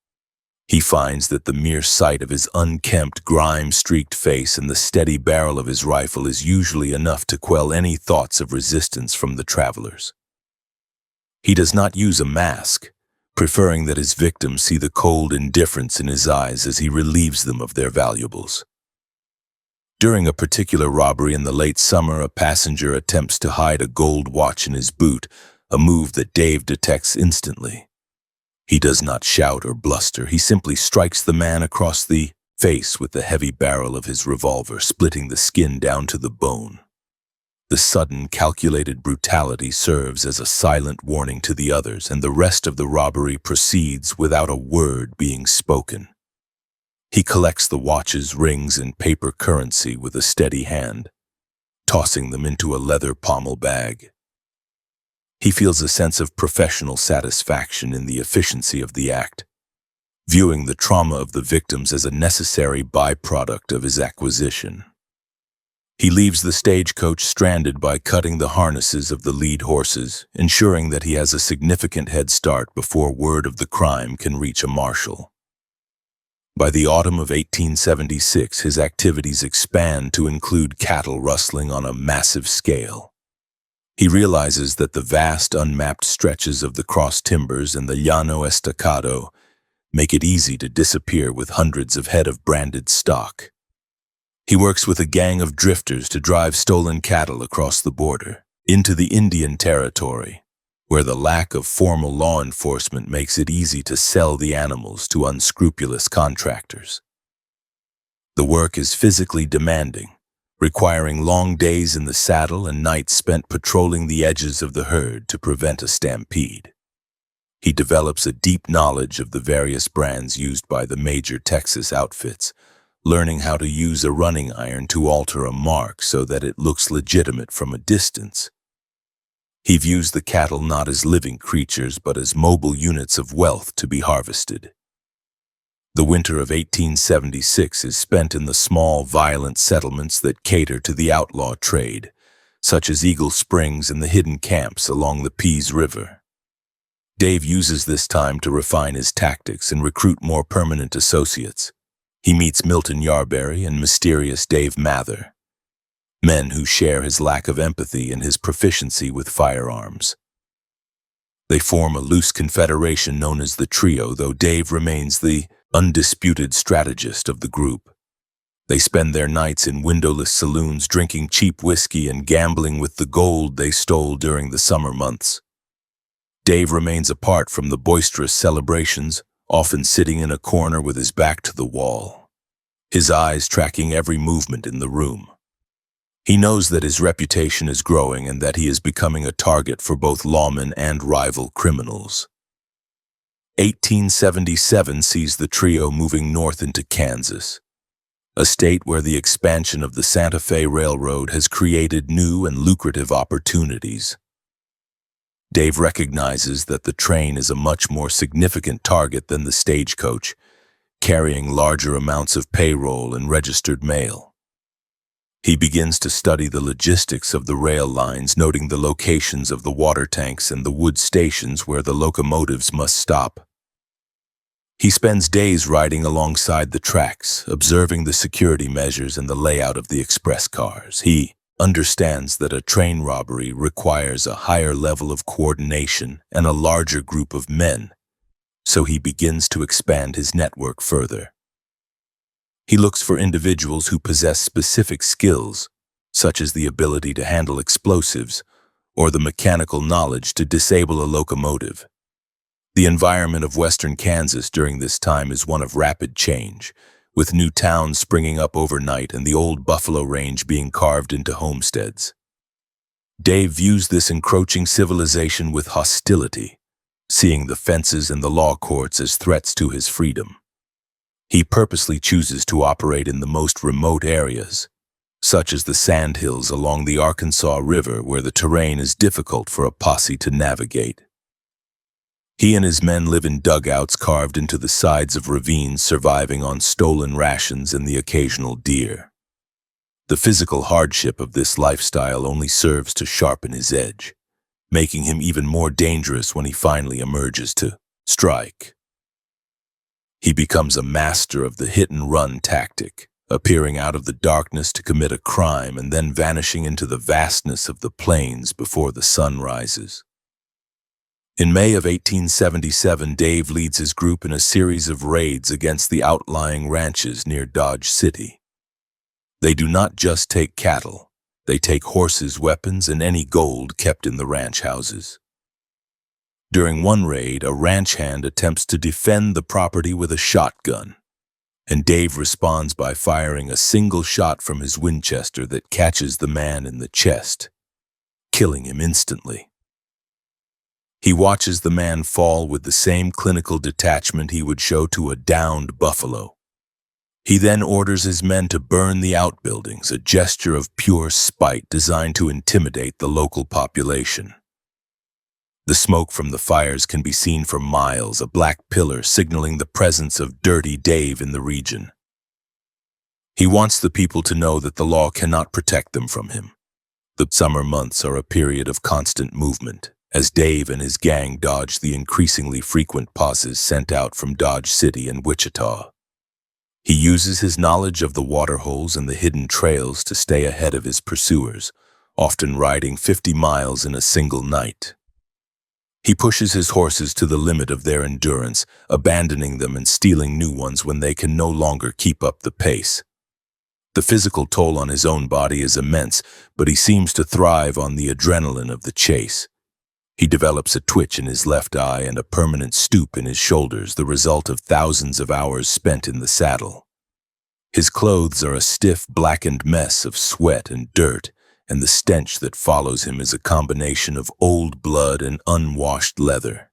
He finds that the mere sight of his unkempt, grime-streaked face and the steady barrel of his rifle is usually enough to quell any thoughts of resistance from the travelers. He does not use a mask, preferring that his victims see the cold indifference in his eyes as he relieves them of their valuables. During a particular robbery in the late summer, a passenger attempts to hide a gold watch in his boot, a move that Dave detects instantly. He does not shout or bluster. He simply strikes the man across the face with the heavy barrel of his revolver, splitting the skin down to the bone. The sudden, calculated brutality serves as a silent warning to the others, and the rest of the robbery proceeds without a word being spoken. He collects the watches, rings, and paper currency with a steady hand, tossing them into a leather pommel bag. He feels a sense of professional satisfaction in the efficiency of the act, viewing the trauma of the victims as a necessary byproduct of his acquisition. He leaves the stagecoach stranded by cutting the harnesses of the lead horses, ensuring that he has a significant head start before word of the crime can reach a marshal. By the autumn of 1876, his activities expand to include cattle rustling on a massive scale. He realizes that the vast unmapped stretches of the cross timbers and the Llano Estacado make it easy to disappear with hundreds of head of branded stock. He works with a gang of drifters to drive stolen cattle across the border, into the Indian Territory, where the lack of formal law enforcement makes it easy to sell the animals to unscrupulous contractors. The work is physically demanding, requiring long days in the saddle and nights spent patrolling the edges of the herd to prevent a stampede. He develops a deep knowledge of the various brands used by the major Texas outfits, learning how to use a running iron to alter a mark so that it looks legitimate from a distance. He views the cattle not as living creatures but as mobile units of wealth to be harvested. The winter of 1876 is spent in the small, violent settlements that cater to the outlaw trade, such as Eagle Springs and the hidden camps along the Pease River. Dave uses this time to refine his tactics and recruit more permanent associates. He meets Milton Yarberry and mysterious Dave Mather, men who share his lack of empathy and his proficiency with firearms. They form a loose confederation known as the Trio, though Dave remains the undisputed strategist of the group. They spend their nights in windowless saloons drinking cheap whiskey and gambling with the gold they stole during the summer months. Dave remains apart from the boisterous celebrations, often sitting in a corner with his back to the wall, his eyes tracking every movement in the room. He knows that his reputation is growing and that he is becoming a target for both lawmen and rival criminals. 1877 sees the trio moving north into Kansas, a state where the expansion of the Santa Fe Railroad has created new and lucrative opportunities. Dave recognizes that the train is a much more significant target than the stagecoach, carrying larger amounts of payroll and registered mail. He begins to study the logistics of the rail lines, noting the locations of the water tanks and the wood stations where the locomotives must stop. He spends days riding alongside the tracks, observing the security measures and the layout of the express cars. He understands that a train robbery requires a higher level of coordination and a larger group of men, so he begins to expand his network further. He looks for individuals who possess specific skills, such as the ability to handle explosives or the mechanical knowledge to disable a locomotive. The environment of western Kansas during this time is one of rapid change, with new towns springing up overnight and the old buffalo range being carved into homesteads. Dave views this encroaching civilization with hostility, seeing the fences and the law courts as threats to his freedom. He purposely chooses to operate in the most remote areas, such as the sandhills along the Arkansas River, where the terrain is difficult for a posse to navigate. He and his men live in dugouts carved into the sides of ravines, surviving on stolen rations and the occasional deer. The physical hardship of this lifestyle only serves to sharpen his edge, making him even more dangerous when he finally emerges to strike. He becomes a master of the hit-and-run tactic, appearing out of the darkness to commit a crime and then vanishing into the vastness of the plains before the sun rises. In May of 1877, Dave leads his group in a series of raids against the outlying ranches near Dodge City. They do not just take cattle, they take horses, weapons, and any gold kept in the ranch houses. During one raid, a ranch hand attempts to defend the property with a shotgun, and Dave responds by firing a single shot from his Winchester that catches the man in the chest, killing him instantly. He watches the man fall with the same clinical detachment he would show to a downed buffalo. He then orders his men to burn the outbuildings, a gesture of pure spite designed to intimidate the local population. The smoke from the fires can be seen for miles, a black pillar signaling the presence of Dirty Dave in the region. He wants the people to know that the law cannot protect them from him. The summer months are a period of constant movement, as Dave and his gang dodge the increasingly frequent posses sent out from Dodge City and Wichita. He uses his knowledge of the water holes and the hidden trails to stay ahead of his pursuers, often riding 50 miles in a single night. He pushes his horses to the limit of their endurance, abandoning them and stealing new ones when they can no longer keep up the pace. The physical toll on his own body is immense, but he seems to thrive on the adrenaline of the chase. He develops a twitch in his left eye and a permanent stoop in his shoulders, the result of thousands of hours spent in the saddle. His clothes are a stiff, blackened mess of sweat and dirt, and the stench that follows him is a combination of old blood and unwashed leather.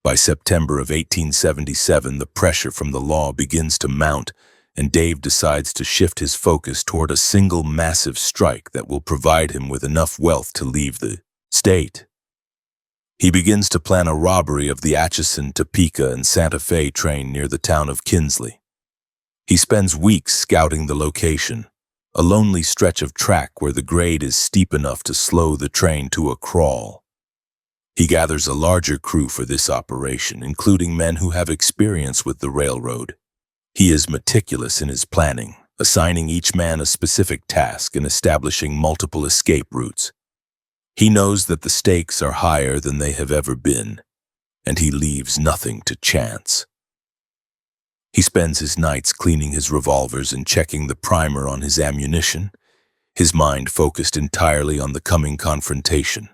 By September of 1877, the pressure from the law begins to mount, and Dave decides to shift his focus toward a single massive strike that will provide him with enough wealth to leave the state. He begins to plan a robbery of the Atchison, Topeka, and Santa Fe train near the town of Kinsley. He spends weeks scouting the location, a lonely stretch of track where the grade is steep enough to slow the train to a crawl. He gathers a larger crew for this operation, including men who have experience with the railroad. He is meticulous in his planning, assigning each man a specific task and establishing multiple escape routes. He knows that the stakes are higher than they have ever been, and he leaves nothing to chance. He spends his nights cleaning his revolvers and checking the primer on his ammunition, his mind focused entirely on the coming confrontation.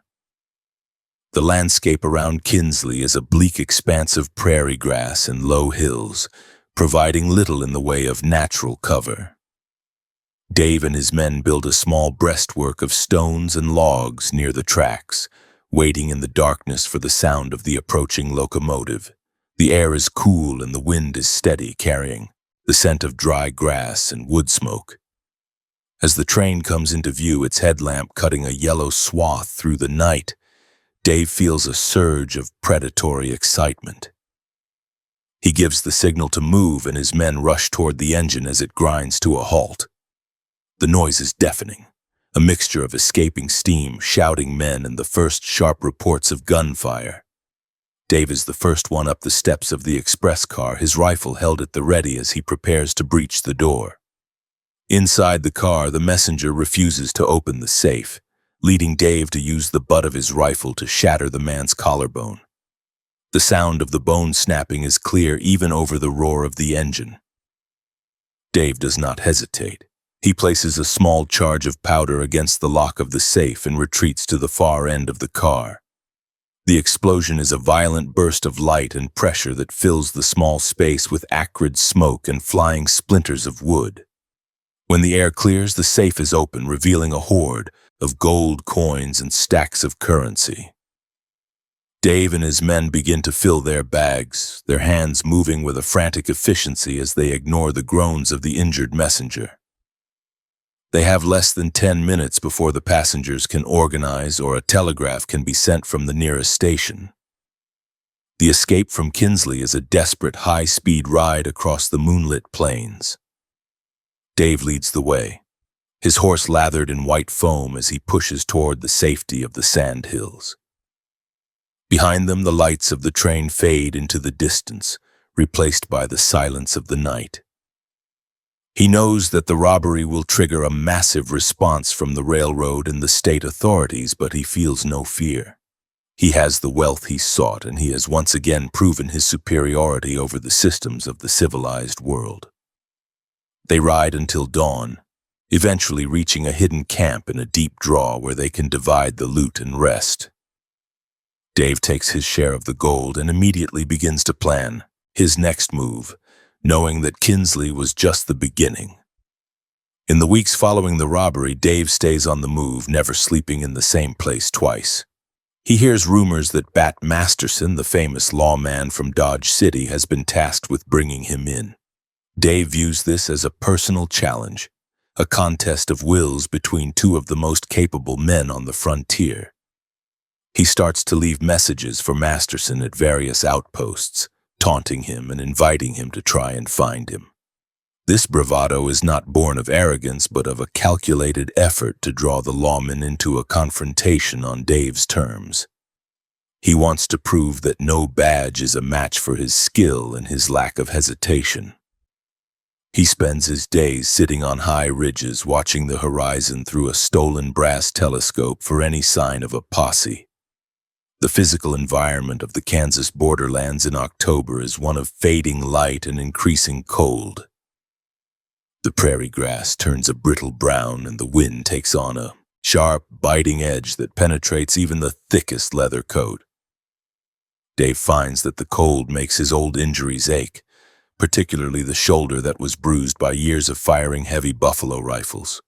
The landscape around Kinsley is a bleak expanse of prairie grass and low hills, providing little in the way of natural cover. Dave and his men build a small breastwork of stones and logs near the tracks, waiting in the darkness for the sound of the approaching locomotive. The air is cool and the wind is steady, carrying the scent of dry grass and wood smoke. As the train comes into view, its headlamp cutting a yellow swath through the night, Dave feels a surge of predatory excitement. He gives the signal to move, and his men rush toward the engine as it grinds to a halt. The noise is deafening, a mixture of escaping steam, shouting men, and the first sharp reports of gunfire. Dave is the first one up the steps of the express car, his rifle held at the ready as he prepares to breach the door. Inside the car, the messenger refuses to open the safe, leading Dave to use the butt of his rifle to shatter the man's collarbone. The sound of the bone snapping is clear even over the roar of the engine. Dave does not hesitate. He places a small charge of powder against the lock of the safe and retreats to the far end of the car. The explosion is a violent burst of light and pressure that fills the small space with acrid smoke and flying splinters of wood. When the air clears, the safe is open, revealing a hoard of gold coins and stacks of currency. Dave and his men begin to fill their bags, their hands moving with a frantic efficiency as they ignore the groans of the injured messenger. They have less than 10 minutes before the passengers can organize or a telegraph can be sent from the nearest station. The escape from Kinsley is a desperate high-speed ride across the moonlit plains. Dave leads the way, his horse lathered in white foam as he pushes toward the safety of the sand hills. Behind them, the lights of the train fade into the distance, replaced by the silence of the night. He knows that the robbery will trigger a massive response from the railroad and the state authorities, but he feels no fear. He has the wealth he sought, and he has once again proven his superiority over the systems of the civilized world. They ride until dawn, eventually reaching a hidden camp in a deep draw where they can divide the loot and rest. Dave takes his share of the gold and immediately begins to plan his next move, knowing that Kinsley was just the beginning. In the weeks following the robbery, Dave stays on the move, never sleeping in the same place twice. He hears rumors that Bat Masterson, the famous lawman from Dodge City, has been tasked with bringing him in. Dave views this as a personal challenge, a contest of wills between two of the most capable men on the frontier. He starts to leave messages for Masterson at various outposts, taunting him and inviting him to try and find him. This bravado is not born of arrogance, but of a calculated effort to draw the lawman into a confrontation on Dave's terms. He wants to prove that no badge is a match for his skill and his lack of hesitation. He spends his days sitting on high ridges, watching the horizon through a stolen brass telescope for any sign of a posse. The physical environment of the Kansas borderlands in October is one of fading light and increasing cold. The prairie grass turns a brittle brown and the wind takes on a sharp, biting edge that penetrates even the thickest leather coat. Dave finds that the cold makes his old injuries ache, particularly the shoulder that was bruised by years of firing heavy buffalo rifles.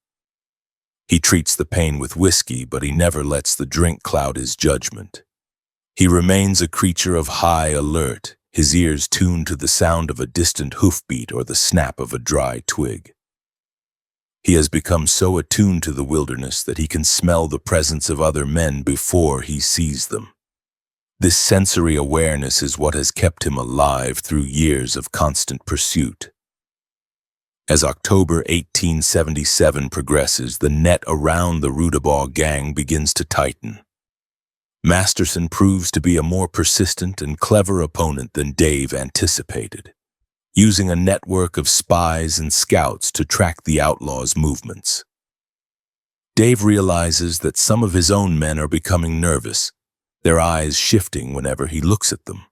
He treats the pain with whiskey, but he never lets the drink cloud his judgment. He remains a creature of high alert, his ears tuned to the sound of a distant hoofbeat or the snap of a dry twig. He has become so attuned to the wilderness that he can smell the presence of other men before he sees them. This sensory awareness is what has kept him alive through years of constant pursuit. As October 1877 progresses, the net around the Rudabaugh gang begins to tighten. Masterson proves to be a more persistent and clever opponent than Dave anticipated, using a network of spies and scouts to track the outlaws' movements. Dave realizes that some of his own men are becoming nervous, their eyes shifting whenever he looks at them.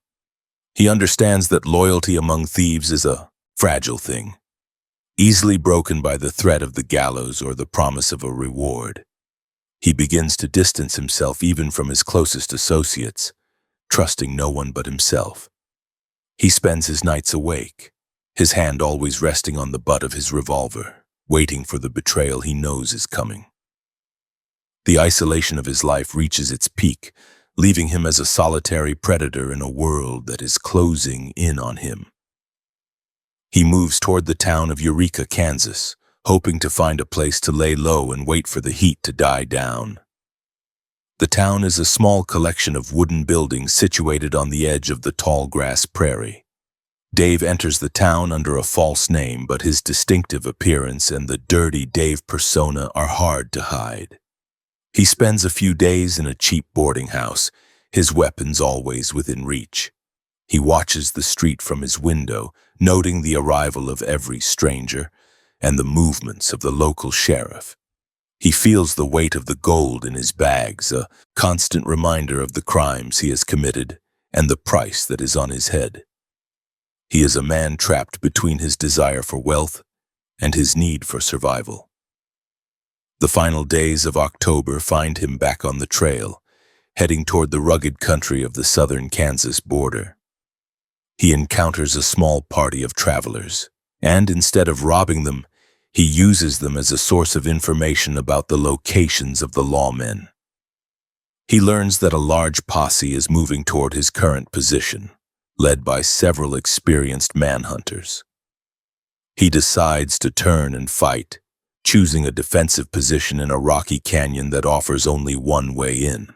He understands that loyalty among thieves is a fragile thing, easily broken by the threat of the gallows or the promise of a reward. He begins to distance himself even from his closest associates, trusting no one but himself. He spends his nights awake, his hand always resting on the butt of his revolver, waiting for the betrayal he knows is coming. The isolation of his life reaches its peak, leaving him as a solitary predator in a world that is closing in on him. He moves toward the town of Eureka, Kansas, hoping to find a place to lay low and wait for the heat to die down. The town is a small collection of wooden buildings situated on the edge of the tall grass prairie. Dave enters the town under a false name, but his distinctive appearance and the dirty Dave persona are hard to hide. He spends a few days in a cheap boarding house, his weapons always within reach. He watches the street from his window, noting the arrival of every stranger and the movements of the local sheriff. He feels the weight of the gold in his bags, a constant reminder of the crimes he has committed and the price that is on his head. He is a man trapped between his desire for wealth and his need for survival. The final days of October find him back on the trail, heading toward the rugged country of the southern Kansas border. He encounters a small party of travelers, and instead of robbing them, he uses them as a source of information about the locations of the lawmen. He learns that a large posse is moving toward his current position, led by several experienced manhunters. He decides to turn and fight, choosing a defensive position in a rocky canyon that offers only one way in.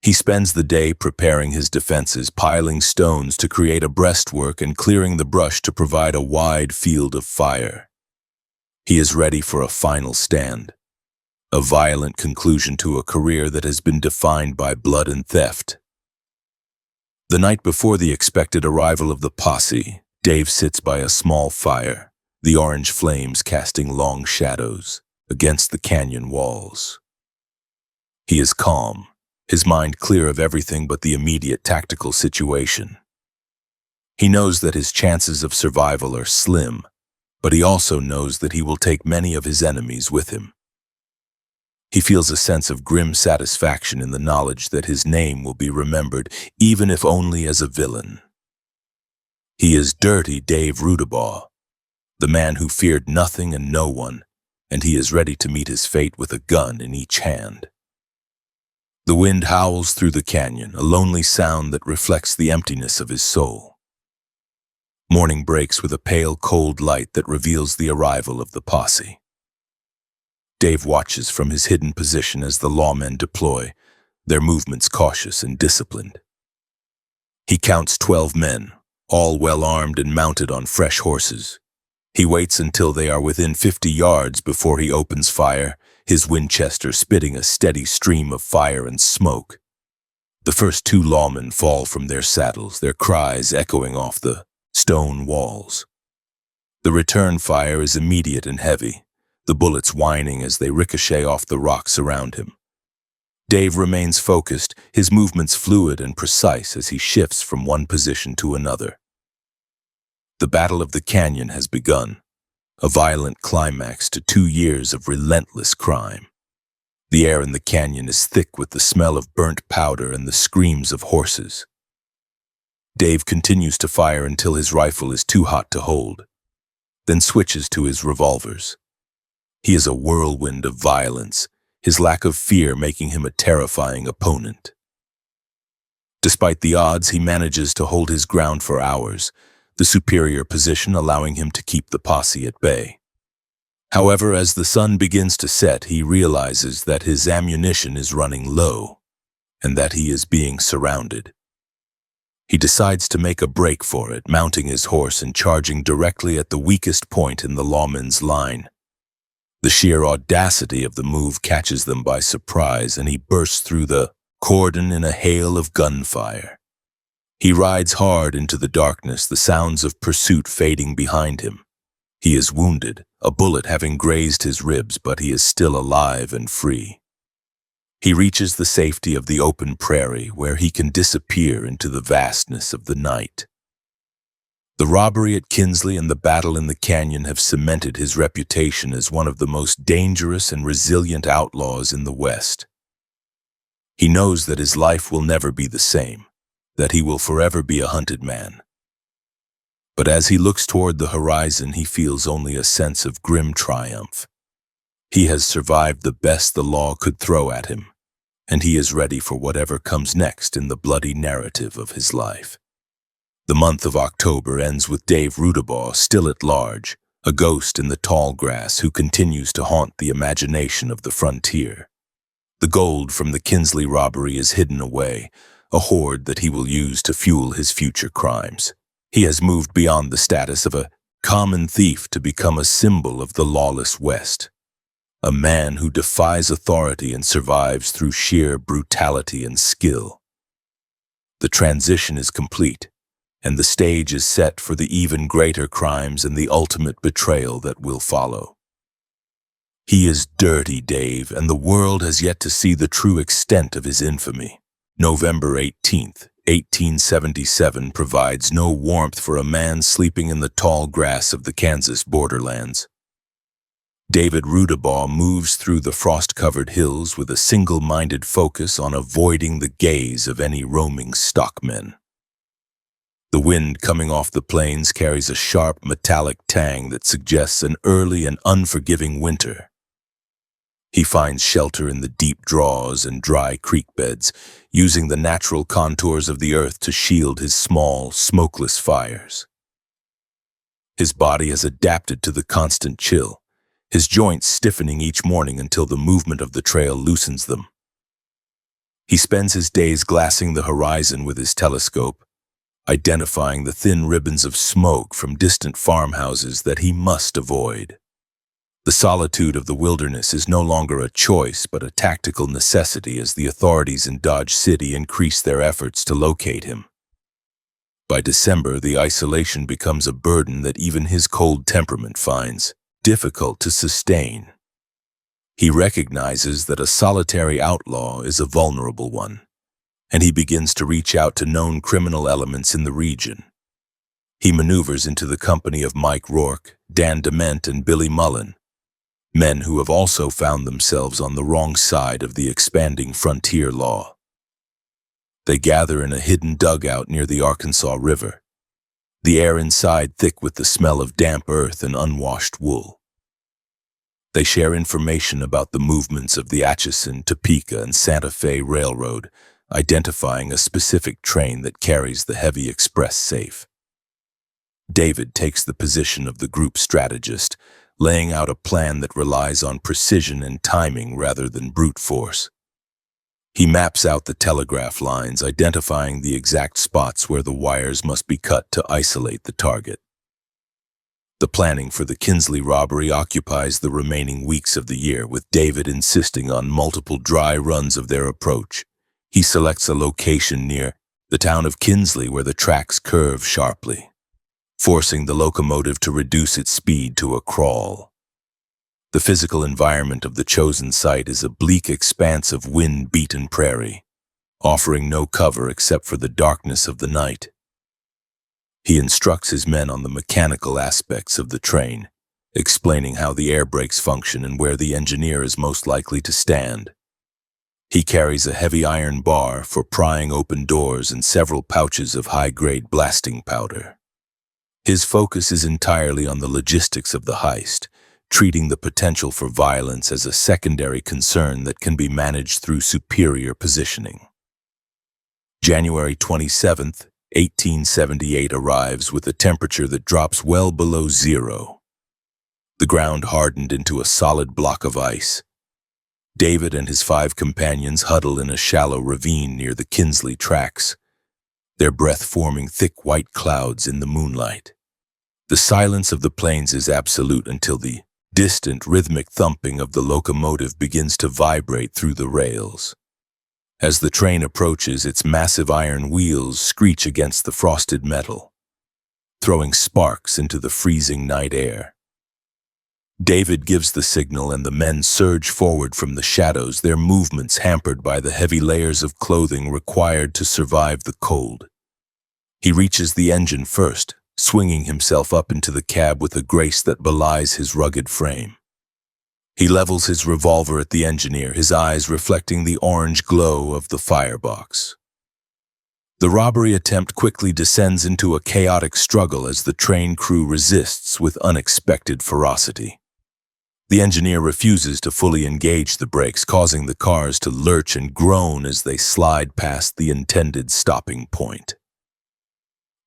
He spends the day preparing his defenses, piling stones to create a breastwork and clearing the brush to provide a wide field of fire. He is ready for a final stand, a violent conclusion to a career that has been defined by blood and theft. The night before the expected arrival of the posse, Dave sits by a small fire, the orange flames casting long shadows against the canyon walls. He is calm, his mind clear of everything but the immediate tactical situation. He knows that his chances of survival are slim, but he also knows that he will take many of his enemies with him. He feels a sense of grim satisfaction in the knowledge that his name will be remembered, even if only as a villain. He is Dirty Dave Rudabaugh, the man who feared nothing and no one, and he is ready to meet his fate with a gun in each hand. The wind howls through the canyon, a lonely sound that reflects the emptiness of his soul. Morning breaks with a pale, cold light that reveals the arrival of the posse. Dave watches from his hidden position as the lawmen deploy, their movements cautious and disciplined. He counts 12 men, all well-armed and mounted on fresh horses. He waits until they are within 50 yards before he opens fire, his Winchester spitting a steady stream of fire and smoke. The first 2 lawmen fall from their saddles, their cries echoing off the stone walls. The return fire is immediate and heavy, the bullets whining as they ricochet off the rocks around him. Dave remains focused, his movements fluid and precise as he shifts from one position to another. The Battle of the Canyon has begun, a violent climax to 2 years of relentless crime. The air in the canyon is thick with the smell of burnt powder and the screams of horses. Dave continues to fire until his rifle is too hot to hold, then switches to his revolvers. He is a whirlwind of violence, his lack of fear making him a terrifying opponent. Despite the odds, he manages to hold his ground for hours, the superior position allowing him to keep the posse at bay. However, as the sun begins to set, he realizes that his ammunition is running low and that he is being surrounded. He decides to make a break for it, mounting his horse and charging directly at the weakest point in the lawman's line. The sheer audacity of the move catches them by surprise, and he bursts through the cordon in a hail of gunfire. He rides hard into the darkness, the sounds of pursuit fading behind him. He is wounded, a bullet having grazed his ribs, but he is still alive and free. He reaches the safety of the open prairie, where he can disappear into the vastness of the night. The robbery at Kinsley and the battle in the canyon have cemented his reputation as one of the most dangerous and resilient outlaws in the West. He knows that his life will never be the same, that he will forever be a hunted man. But as he looks toward the horizon, he feels only a sense of grim triumph. He has survived the best the law could throw at him, and he is ready for whatever comes next in the bloody narrative of his life. The month of October ends with Dave Rudabaugh still at large, a ghost in the tall grass who continues to haunt the imagination of the frontier. The gold from the Grisly robbery is hidden away, a hoard that he will use to fuel his future crimes. He has moved beyond the status of a common thief to become a symbol of the lawless West. A man who defies authority and survives through sheer brutality and skill. The transition is complete, and the stage is set for the even greater crimes and the ultimate betrayal that will follow. He is Dirty Dave, and the world has yet to see the true extent of his infamy. November 18th, 1877 provides no warmth for a man sleeping in the tall grass of the Kansas borderlands. David Rudabaugh moves through the frost-covered hills with a single-minded focus on avoiding the gaze of any roaming stockmen. The wind coming off the plains carries a sharp metallic tang that suggests an early and unforgiving winter. He finds shelter in the deep draws and dry creek beds, using the natural contours of the earth to shield his small, smokeless fires. His body has adapted to the constant chill, his joints stiffening each morning until the movement of the trail loosens them. He spends his days glassing the horizon with his telescope, identifying the thin ribbons of smoke from distant farmhouses that he must avoid. The solitude of the wilderness is no longer a choice but a tactical necessity as the authorities in Dodge City increase their efforts to locate him. By December, the isolation becomes a burden that even his cold temperament finds difficult to sustain. He recognizes that a solitary outlaw is a vulnerable one, and he begins to reach out to known criminal elements in the region. He maneuvers into the company of Mike Rourke, Dan Dement, and Billy Mullen, men who have also found themselves on the wrong side of the expanding frontier law. They gather in a hidden dugout near the Arkansas River, the air inside thick with the smell of damp earth and unwashed wool. They share information about the movements of the Atchison, Topeka, and Santa Fe Railroad, identifying a specific train that carries the heavy express safe. David takes the position of the group strategist, laying out a plan that relies on precision and timing rather than brute force. He maps out the telegraph lines, identifying the exact spots where the wires must be cut to isolate the target. The planning for the Grisly robbery occupies the remaining weeks of the year, with David insisting on multiple dry runs of their approach. He selects a location near the town of Grisly where the tracks curve sharply, forcing the locomotive to reduce its speed to a crawl. The physical environment of the chosen site is a bleak expanse of wind-beaten prairie, offering no cover except for the darkness of the night. He instructs his men on the mechanical aspects of the train, explaining how the air brakes function and where the engineer is most likely to stand. He carries a heavy iron bar for prying open doors and several pouches of high-grade blasting powder. His focus is entirely on the logistics of the heist, treating the potential for violence as a secondary concern that can be managed through superior positioning. January 27th, 1878 arrives with a temperature that drops well below zero. The ground hardened into a solid block of ice. David and his 5 companions huddle in a shallow ravine near the Grisly tracks, their breath forming thick white clouds in the moonlight. The silence of the plains is absolute until the distant rhythmic thumping of the locomotive begins to vibrate through the rails. As the train approaches, its massive iron wheels screech against the frosted metal, throwing sparks into the freezing night air. David gives the signal and the men surge forward from the shadows, their movements hampered by the heavy layers of clothing required to survive the cold. He reaches the engine first, swinging himself up into the cab with a grace that belies his rugged frame. He levels his revolver at the engineer, his eyes reflecting the orange glow of the firebox. The robbery attempt quickly descends into a chaotic struggle as the train crew resists with unexpected ferocity. The engineer refuses to fully engage the brakes, causing the cars to lurch and groan as they slide past the intended stopping point.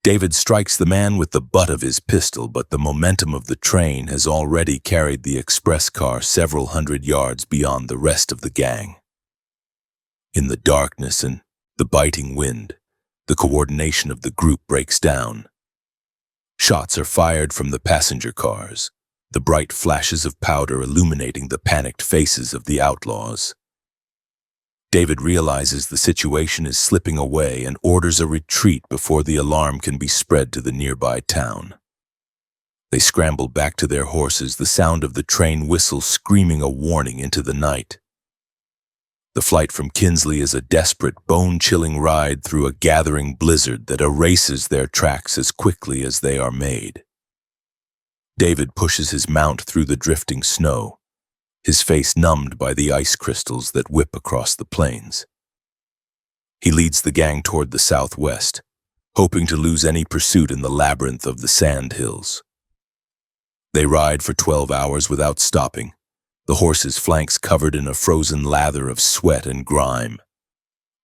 David strikes the man with the butt of his pistol, but the momentum of the train has already carried the express car several hundred yards beyond the rest of the gang. In the darkness and the biting wind, the coordination of the group breaks down. Shots are fired from the passenger cars, the bright flashes of powder illuminating the panicked faces of the outlaws. David realizes the situation is slipping away and orders a retreat before the alarm can be spread to the nearby town. They scramble back to their horses, the sound of the train whistle screaming a warning into the night. The flight from Kinsley is a desperate, bone-chilling ride through a gathering blizzard that erases their tracks as quickly as they are made. David pushes his mount through the drifting snow, his face numbed by the ice crystals that whip across the plains. He leads the gang toward the southwest, hoping to lose any pursuit in the labyrinth of the sand hills. They ride for 12 hours without stopping, the horses' flanks covered in a frozen lather of sweat and grime.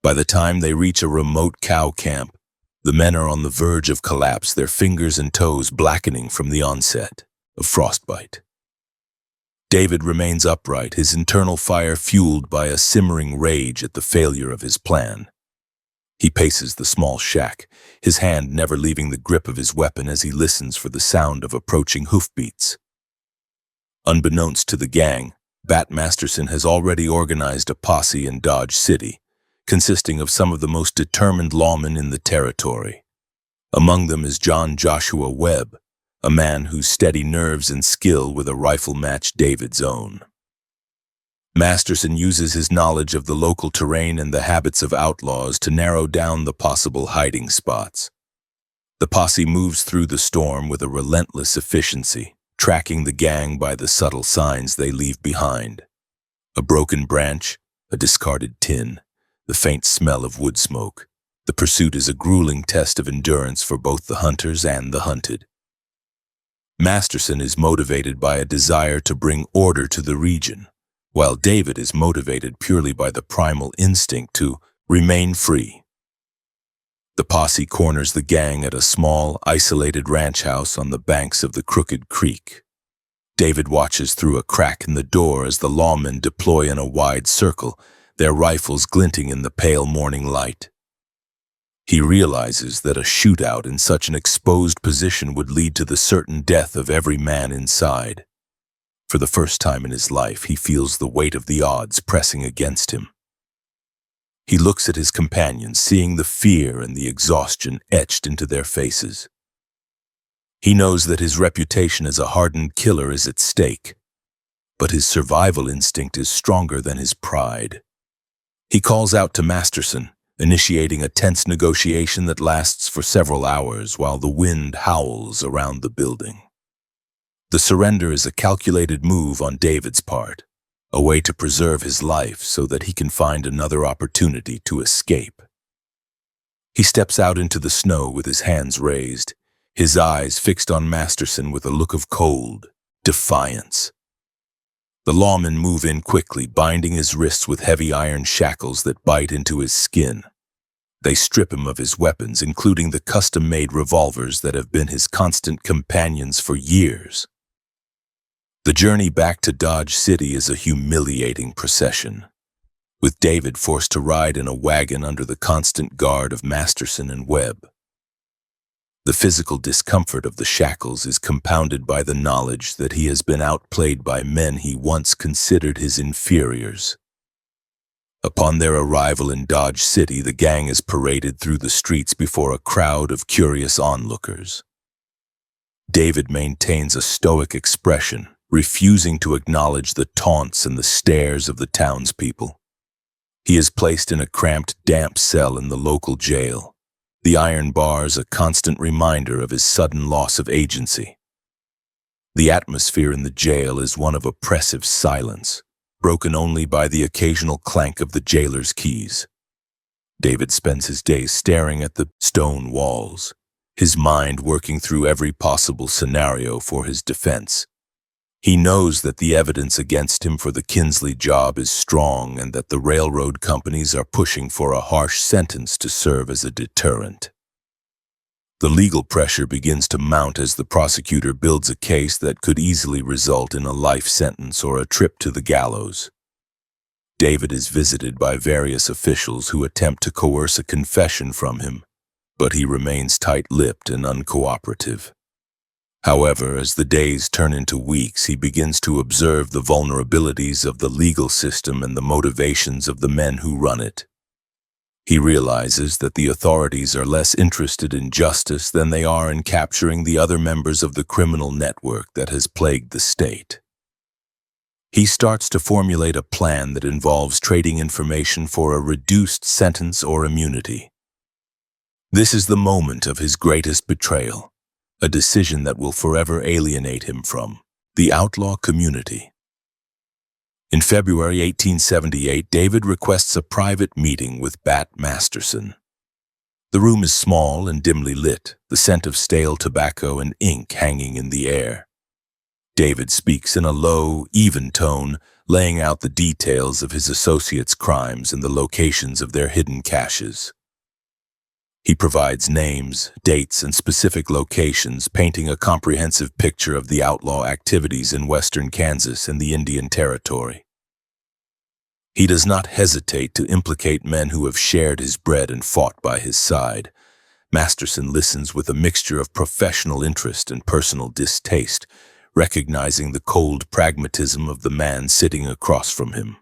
By the time they reach a remote cow camp, the men are on the verge of collapse, their fingers and toes blackening from the onset of frostbite. David remains upright, his internal fire fueled by a simmering rage at the failure of his plan. He paces the small shack, his hand never leaving the grip of his weapon as he listens for the sound of approaching hoofbeats. Unbeknownst to the gang, Bat Masterson has already organized a posse in Dodge City, consisting of some of the most determined lawmen in the territory. Among them is John Joshua Webb, a man whose steady nerves and skill with a rifle match David's own. Masterson uses his knowledge of the local terrain and the habits of outlaws to narrow down the possible hiding spots. The posse moves through the storm with a relentless efficiency, tracking the gang by the subtle signs they leave behind. A broken branch, a discarded tin, the faint smell of wood smoke. The pursuit is a grueling test of endurance for both the hunters and the hunted. Masterson is motivated by a desire to bring order to the region, while David is motivated purely by the primal instinct to remain free. The posse corners the gang at a small, isolated ranch house on the banks of the Crooked Creek. David watches through a crack in the door as the lawmen deploy in a wide circle, their rifles glinting in the pale morning light. He realizes that a shootout in such an exposed position would lead to the certain death of every man inside. For the first time in his life, he feels the weight of the odds pressing against him. He looks at his companions, seeing the fear and the exhaustion etched into their faces. He knows that his reputation as a hardened killer is at stake, but his survival instinct is stronger than his pride. He calls out to Masterson, initiating a tense negotiation that lasts for several hours while the wind howls around the building. The surrender is a calculated move on David's part, a way to preserve his life so that he can find another opportunity to escape. He steps out into the snow with his hands raised, his eyes fixed on Masterson with a look of cold defiance. The lawmen move in quickly, binding his wrists with heavy iron shackles that bite into his skin. They strip him of his weapons, including the custom-made revolvers that have been his constant companions for years. The journey back to Dodge City is a humiliating procession, with David forced to ride in a wagon under the constant guard of Masterson and Webb. The physical discomfort of the shackles is compounded by the knowledge that he has been outplayed by men he once considered his inferiors. Upon their arrival in Dodge City, the gang is paraded through the streets before a crowd of curious onlookers. David maintains a stoic expression, refusing to acknowledge the taunts and the stares of the townspeople. He is placed in a cramped, damp cell in the local jail, the iron bars a constant reminder of his sudden loss of agency. The atmosphere in the jail is one of oppressive silence, broken only by the occasional clank of the jailer's keys. David spends his days staring at the stone walls, his mind working through every possible scenario for his defense. He knows that the evidence against him for the Kinsley job is strong and that the railroad companies are pushing for a harsh sentence to serve as a deterrent. The legal pressure begins to mount as the prosecutor builds a case that could easily result in a life sentence or a trip to the gallows. David is visited by various officials who attempt to coerce a confession from him, but he remains tight-lipped and uncooperative. However, as the days turn into weeks, he begins to observe the vulnerabilities of the legal system and the motivations of the men who run it. He realizes that the authorities are less interested in justice than they are in capturing the other members of the criminal network that has plagued the state. He starts to formulate a plan that involves trading information for a reduced sentence or immunity. This is the moment of his greatest betrayal, a decision that will forever alienate him from the outlaw community. In February 1878, David requests a private meeting with Bat Masterson. The room is small and dimly lit, the scent of stale tobacco and ink hanging in the air. David speaks in a low, even tone, laying out the details of his associates' crimes and the locations of their hidden caches. He provides names, dates, and specific locations, painting a comprehensive picture of the outlaw activities in western Kansas and the Indian Territory. He does not hesitate to implicate men who have shared his bread and fought by his side. Masterson listens with a mixture of professional interest and personal distaste, recognizing the cold pragmatism of the man sitting across from him.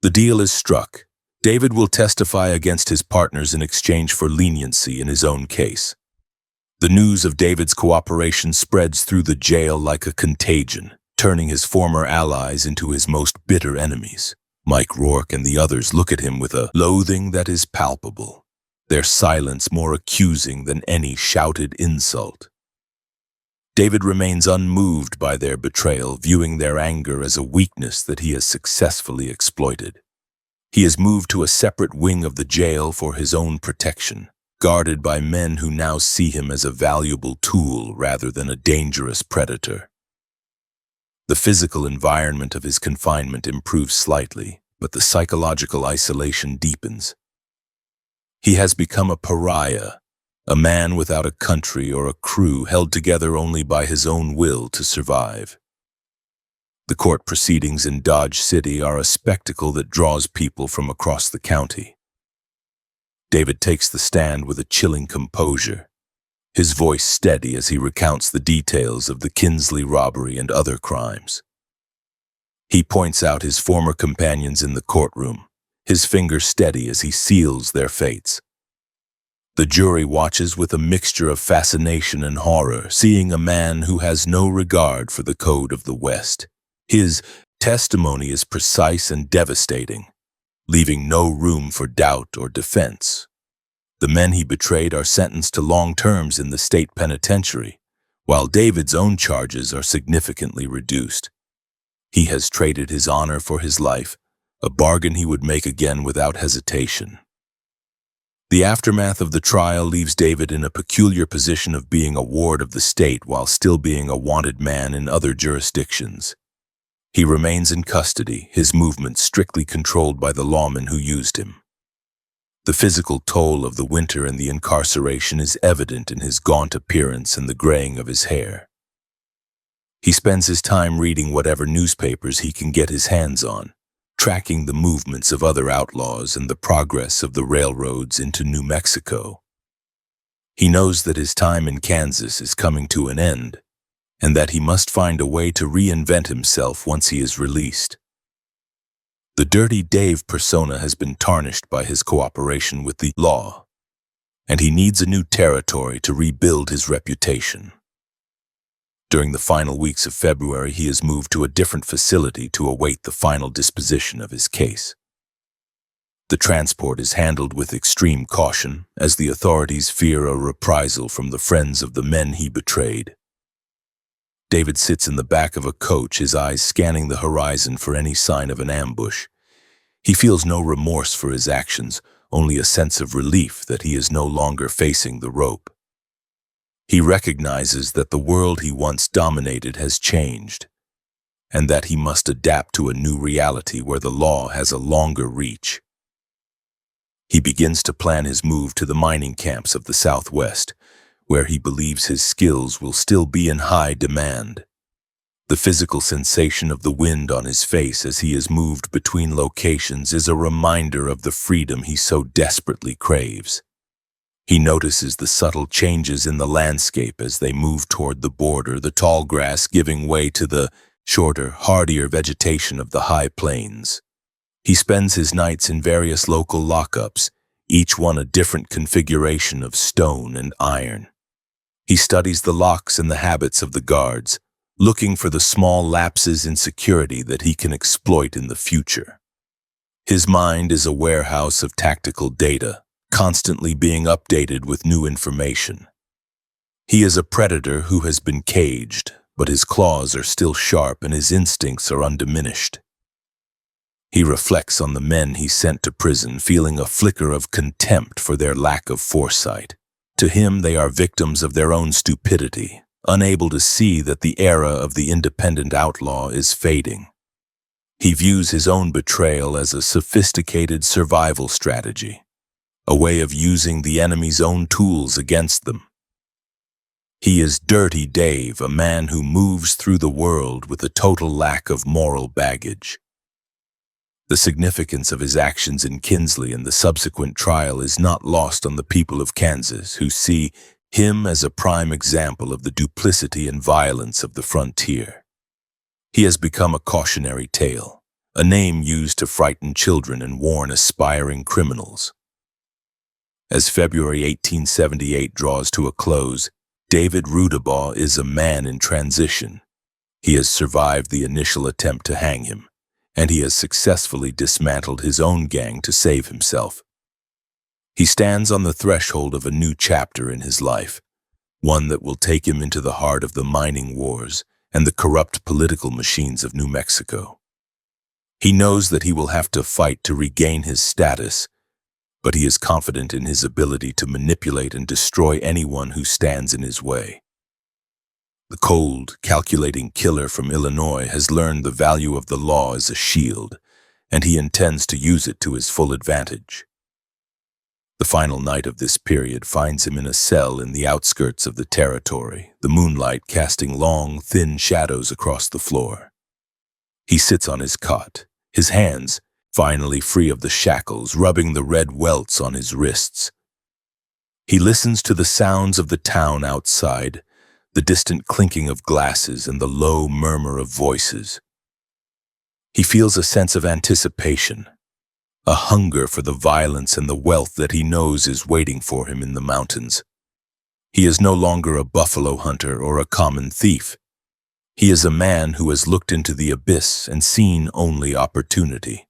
The deal is struck. David will testify against his partners in exchange for leniency in his own case. The news of David's cooperation spreads through the jail like a contagion, turning his former allies into his most bitter enemies. Mike Rourke and the others look at him with a loathing that is palpable, their silence more accusing than any shouted insult. David remains unmoved by their betrayal, viewing their anger as a weakness that he has successfully exploited. He is moved to a separate wing of the jail for his own protection, guarded by men who now see him as a valuable tool rather than a dangerous predator. The physical environment of his confinement improves slightly, but the psychological isolation deepens. He has become a pariah, a man without a country or a crew, held together only by his own will to survive. The court proceedings in Dodge City are a spectacle that draws people from across the county. David takes the stand with a chilling composure, his voice steady as he recounts the details of the Grisly robbery and other crimes. He points out his former companions in the courtroom, his finger steady as he seals their fates. The jury watches with a mixture of fascination and horror, seeing a man who has no regard for the code of the West. His testimony is precise and devastating, leaving no room for doubt or defense. The men he betrayed are sentenced to long terms in the state penitentiary, while David's own charges are significantly reduced. He has traded his honor for his life, a bargain he would make again without hesitation. The aftermath of the trial leaves David in a peculiar position of being a ward of the state while still being a wanted man in other jurisdictions. He remains in custody, his movements strictly controlled by the lawman who used him. The physical toll of the winter and the incarceration is evident in his gaunt appearance and the graying of his hair. He spends his time reading whatever newspapers he can get his hands on, tracking the movements of other outlaws and the progress of the railroads into New Mexico. He knows that his time in Kansas is coming to an end, and that he must find a way to reinvent himself once he is released. The Dirty Dave persona has been tarnished by his cooperation with the law, and he needs a new territory to rebuild his reputation. During the final weeks of February, he is moved to a different facility to await the final disposition of his case. The transport is handled with extreme caution, as the authorities fear a reprisal from the friends of the men he betrayed. David sits in the back of a coach, his eyes scanning the horizon for any sign of an ambush. He feels no remorse for his actions, only a sense of relief that he is no longer facing the rope. He recognizes that the world he once dominated has changed, and that he must adapt to a new reality where the law has a longer reach. He begins to plan his move to the mining camps of the Southwest, where he believes his skills will still be in high demand. The physical sensation of the wind on his face as he is moved between locations is a reminder of the freedom he so desperately craves. He notices the subtle changes in the landscape as they move toward the border, the tall grass giving way to the shorter, hardier vegetation of the high plains. He spends his nights in various local lockups, each one a different configuration of stone and iron. He studies the locks and the habits of the guards, looking for the small lapses in security that he can exploit in the future. His mind is a warehouse of tactical data, constantly being updated with new information. He is a predator who has been caged, but his claws are still sharp and his instincts are undiminished. He reflects on the men he sent to prison, feeling a flicker of contempt for their lack of foresight. To him, they are victims of their own stupidity, unable to see that the era of the independent outlaw is fading. He views his own betrayal as a sophisticated survival strategy, a way of using the enemy's own tools against them. He is Dirty Dave, a man who moves through the world with a total lack of moral baggage. The significance of his actions in Kinsley and the subsequent trial is not lost on the people of Kansas, who see him as a prime example of the duplicity and violence of the frontier. He has become a cautionary tale, a name used to frighten children and warn aspiring criminals. As February 1878 draws to a close, David Rudabaugh is a man in transition. He has survived the initial attempt to hang him, and he has successfully dismantled his own gang to save himself. He stands on the threshold of a new chapter in his life, one that will take him into the heart of the mining wars and the corrupt political machines of New Mexico. He knows that he will have to fight to regain his status, but he is confident in his ability to manipulate and destroy anyone who stands in his way. The cold, calculating killer from Illinois has learned the value of the law as a shield, and he intends to use it to his full advantage. The final night of this period finds him in a cell in the outskirts of the territory, the moonlight casting long, thin shadows across the floor. He sits on his cot, his hands, finally free of the shackles, rubbing the red welts on his wrists. He listens to the sounds of the town outside, the distant clinking of glasses and the low murmur of voices. He feels a sense of anticipation, a hunger for the violence and the wealth that he knows is waiting for him in the mountains. He is no longer a buffalo hunter or a common thief. He is a man who has looked into the abyss and seen only opportunity.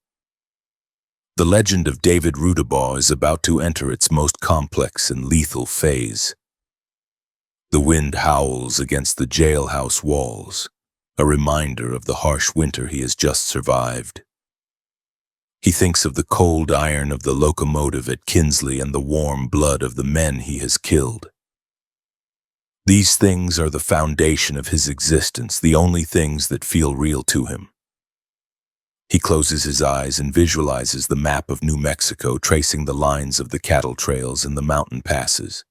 The legend of David Rudabaugh is about to enter its most complex and lethal phase. The wind howls against the jailhouse walls, a reminder of the harsh winter he has just survived. He thinks of the cold iron of the locomotive at Kinsley and the warm blood of the men he has killed. These things are the foundation of his existence, the only things that feel real to him. He closes his eyes and visualizes the map of New Mexico, tracing the lines of the cattle trails and the mountain passes.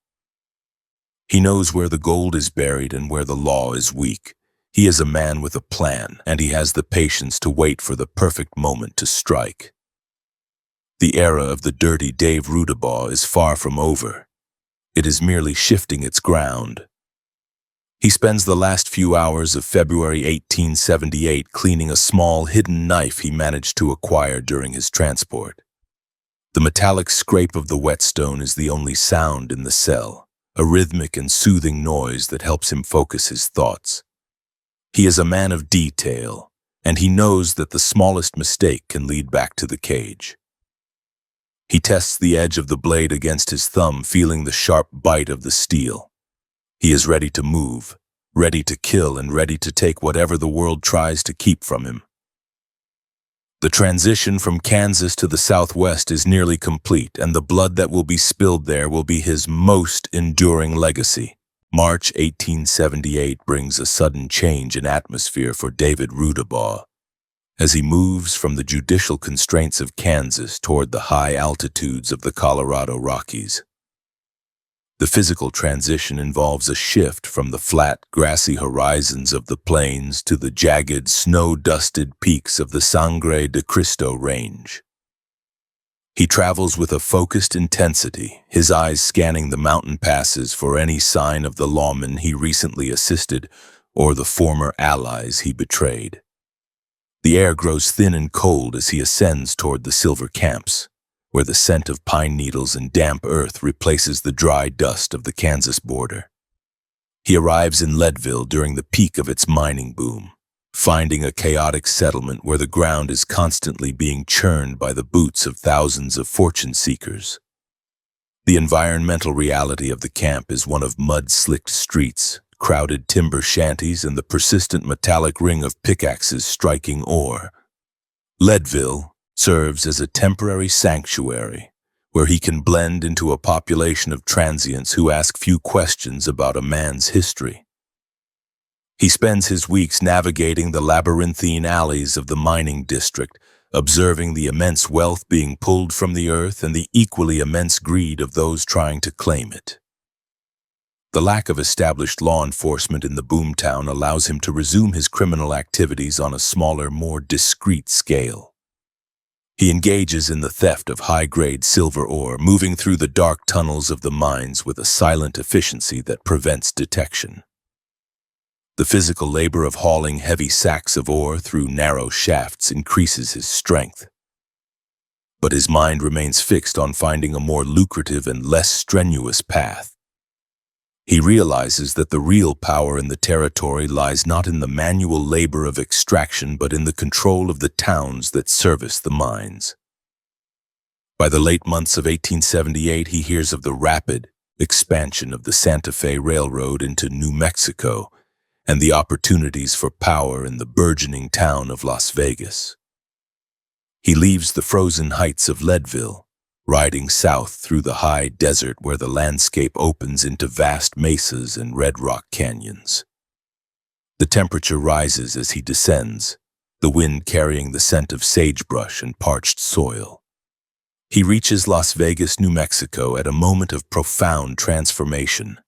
He knows where the gold is buried and where the law is weak. He is a man with a plan, and he has the patience to wait for the perfect moment to strike. The era of the Dirty Dave Rudabaugh is far from over. It is merely shifting its ground. He spends the last few hours of February 1878 cleaning a small hidden knife he managed to acquire during his transport. The metallic scrape of the whetstone is the only sound in the cell, a rhythmic and soothing noise that helps him focus his thoughts. He is a man of detail, and he knows that the smallest mistake can lead back to the cage. He tests the edge of the blade against his thumb, feeling the sharp bite of the steel. He is ready to move, ready to kill, and ready to take whatever the world tries to keep from him. The transition from Kansas to the Southwest is nearly complete, and the blood that will be spilled there will be his most enduring legacy. March 1878 brings a sudden change in atmosphere for David Rudabaugh, as he moves from the judicial constraints of Kansas toward the high altitudes of the Colorado Rockies. The physical transition involves a shift from the flat, grassy horizons of the plains to the jagged, snow-dusted peaks of the Sangre de Cristo range. He travels with a focused intensity, his eyes scanning the mountain passes for any sign of the lawman he recently assisted or the former allies he betrayed. The air grows thin and cold as he ascends toward the silver camps, where the scent of pine needles and damp earth replaces the dry dust of the Kansas border. He arrives in Leadville during the peak of its mining boom, finding a chaotic settlement where the ground is constantly being churned by the boots of thousands of fortune seekers. The environmental reality of the camp is one of mud-slicked streets, crowded timber shanties, and the persistent metallic ring of pickaxes striking ore. Leadville serves as a temporary sanctuary where he can blend into a population of transients who ask few questions about a man's history. He spends his weeks navigating the labyrinthine alleys of the mining district, observing the immense wealth being pulled from the earth and the equally immense greed of those trying to claim it. The lack of established law enforcement in the boomtown allows him to resume his criminal activities on a smaller, more discreet scale. He engages in the theft of high-grade silver ore, moving through the dark tunnels of the mines with a silent efficiency that prevents detection. The physical labor of hauling heavy sacks of ore through narrow shafts increases his strength. But his mind remains fixed on finding a more lucrative and less strenuous path. He realizes that the real power in the territory lies not in the manual labor of extraction but in the control of the towns that service the mines. By the late months of 1878, he hears of the rapid expansion of the Santa Fe Railroad into New Mexico and the opportunities for power in the burgeoning town of Las Vegas. He leaves the frozen heights of Leadville, riding south through the high desert where the landscape opens into vast mesas and red rock canyons. The temperature rises as he descends, the wind carrying the scent of sagebrush and parched soil. He reaches Las Vegas, New Mexico at a moment of profound transformation,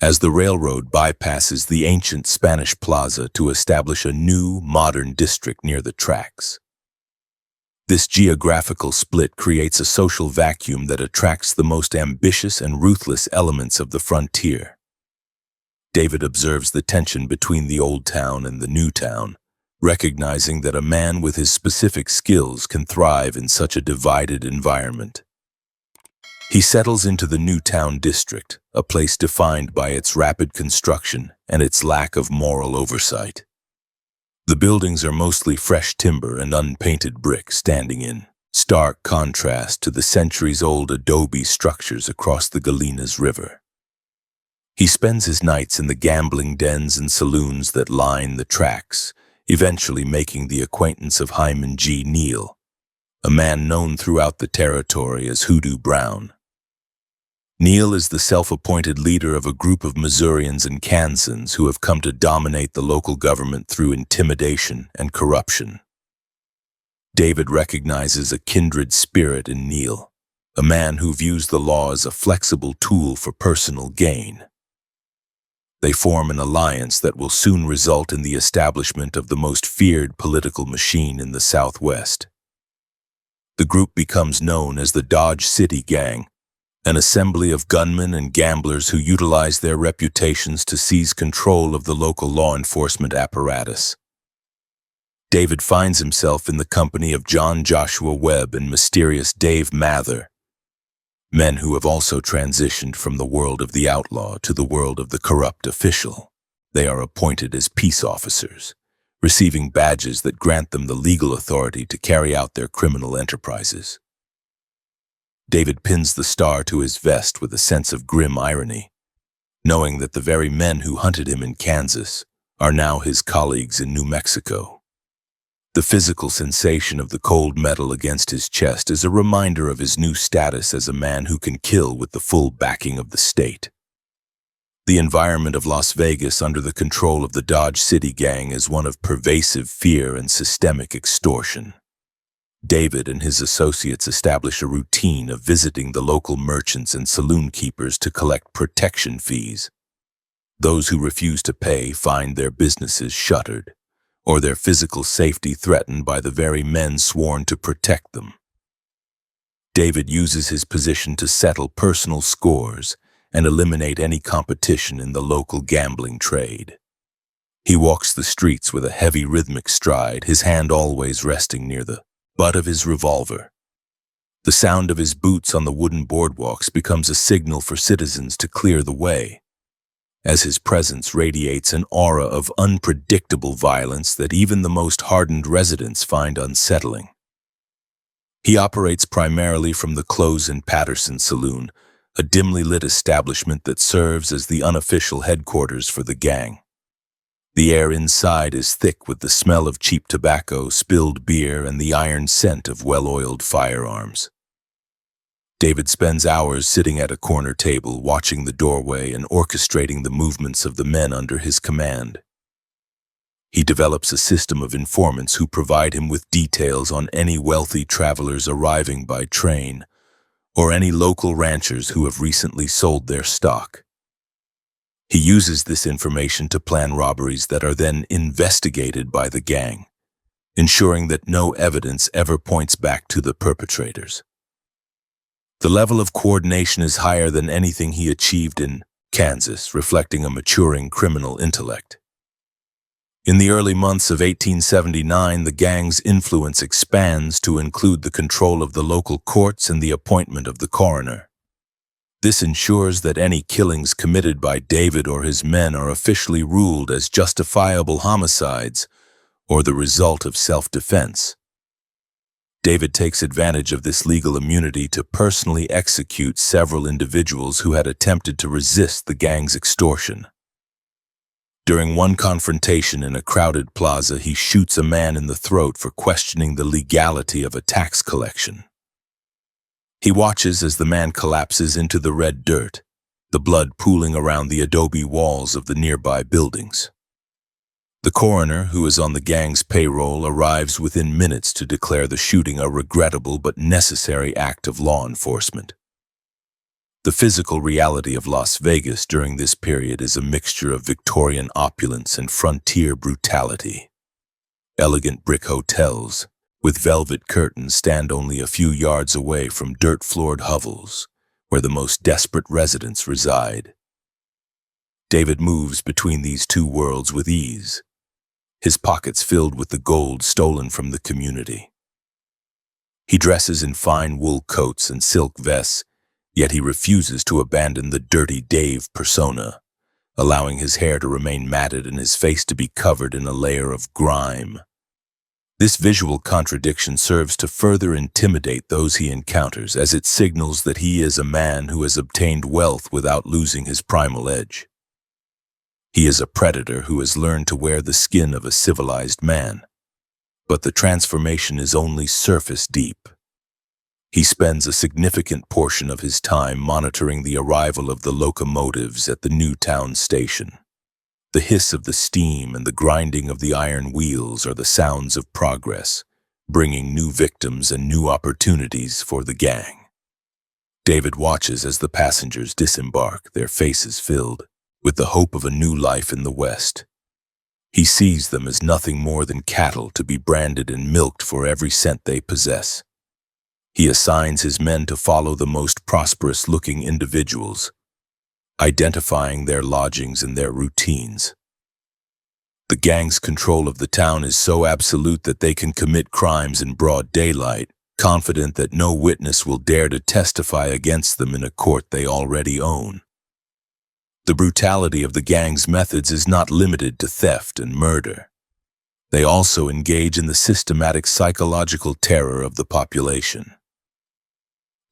as the railroad bypasses the ancient Spanish plaza to establish a new, modern district near the tracks. This geographical split creates a social vacuum that attracts the most ambitious and ruthless elements of the frontier. David observes the tension between the old town and the new town, recognizing that a man with his specific skills can thrive in such a divided environment. He settles into the new town district, a place defined by its rapid construction and its lack of moral oversight. The buildings are mostly fresh timber and unpainted brick, standing in stark contrast to the centuries-old adobe structures across the Galenas River. He spends his nights in the gambling dens and saloons that line the tracks, eventually making the acquaintance of Hyman G. Neal, a man known throughout the territory as Hoodoo Brown. Neal is the self-appointed leader of a group of Missourians and Kansans who have come to dominate the local government through intimidation and corruption. David recognizes a kindred spirit in Neal, a man who views the law as a flexible tool for personal gain. They form an alliance that will soon result in the establishment of the most feared political machine in the Southwest. The group becomes known as the Dodge City Gang, an assembly of gunmen and gamblers who utilize their reputations to seize control of the local law enforcement apparatus. David finds himself in the company of John Joshua Webb and mysterious Dave Mather, men who have also transitioned from the world of the outlaw to the world of the corrupt official. They are appointed as peace officers, receiving badges that grant them the legal authority to carry out their criminal enterprises. David pins the star to his vest with a sense of grim irony, knowing that the very men who hunted him in Kansas are now his colleagues in New Mexico. The physical sensation of the cold metal against his chest is a reminder of his new status as a man who can kill with the full backing of the state. The environment of Las Vegas under the control of the Dodge City Gang is one of pervasive fear and systemic extortion. David and his associates establish a routine of visiting the local merchants and saloon keepers to collect protection fees. Those who refuse to pay find their businesses shuttered, or their physical safety threatened by the very men sworn to protect them. David uses his position to settle personal scores and eliminate any competition in the local gambling trade. He walks the streets with a heavy rhythmic stride, his hand always resting near the butt of his revolver. The sound of his boots on the wooden boardwalks becomes a signal for citizens to clear the way, as his presence radiates an aura of unpredictable violence that even the most hardened residents find unsettling. He operates primarily from the Close and Patterson Saloon, a dimly lit establishment that serves as the unofficial headquarters for the gang. The air inside is thick with the smell of cheap tobacco, spilled beer, and the iron scent of well-oiled firearms. David spends hours sitting at a corner table, watching the doorway and orchestrating the movements of the men under his command. He develops a system of informants who provide him with details on any wealthy travelers arriving by train, or any local ranchers who have recently sold their stock. He uses this information to plan robberies that are then investigated by the gang, ensuring that no evidence ever points back to the perpetrators. The level of coordination is higher than anything he achieved in Kansas, reflecting a maturing criminal intellect. In the early months of 1879, the gang's influence expands to include the control of the local courts and the appointment of the coroner. This ensures that any killings committed by David or his men are officially ruled as justifiable homicides or the result of self-defense. David takes advantage of this legal immunity to personally execute several individuals who had attempted to resist the gang's extortion. During one confrontation in a crowded plaza, he shoots a man in the throat for questioning the legality of a tax collection. He watches as the man collapses into the red dirt, the blood pooling around the adobe walls of the nearby buildings. The coroner, who is on the gang's payroll, arrives within minutes to declare the shooting a regrettable but necessary act of law enforcement. The physical reality of Las Vegas during this period is a mixture of Victorian opulence and frontier brutality. Elegant brick hotels with velvet curtains stand only a few yards away from dirt-floored hovels, where the most desperate residents reside. David moves between these two worlds with ease, his pockets filled with the gold stolen from the community. He dresses in fine wool coats and silk vests, yet he refuses to abandon the Dirty Dave persona, allowing his hair to remain matted and his face to be covered in a layer of grime. This visual contradiction serves to further intimidate those he encounters, as it signals that he is a man who has obtained wealth without losing his primal edge. He is a predator who has learned to wear the skin of a civilized man, but the transformation is only surface deep. He spends a significant portion of his time monitoring the arrival of the locomotives at the new town station. The hiss of the steam and the grinding of the iron wheels are the sounds of progress, bringing new victims and new opportunities for the gang. David watches as the passengers disembark, their faces filled with the hope of a new life in the West. He sees them as nothing more than cattle to be branded and milked for every cent they possess. He assigns his men to follow the most prosperous-looking individuals, identifying their lodgings and their routines. The gang's control of the town is so absolute that they can commit crimes in broad daylight, confident that no witness will dare to testify against them in a court they already own. The brutality of the gang's methods is not limited to theft and murder. They also engage in the systematic psychological terror of the population.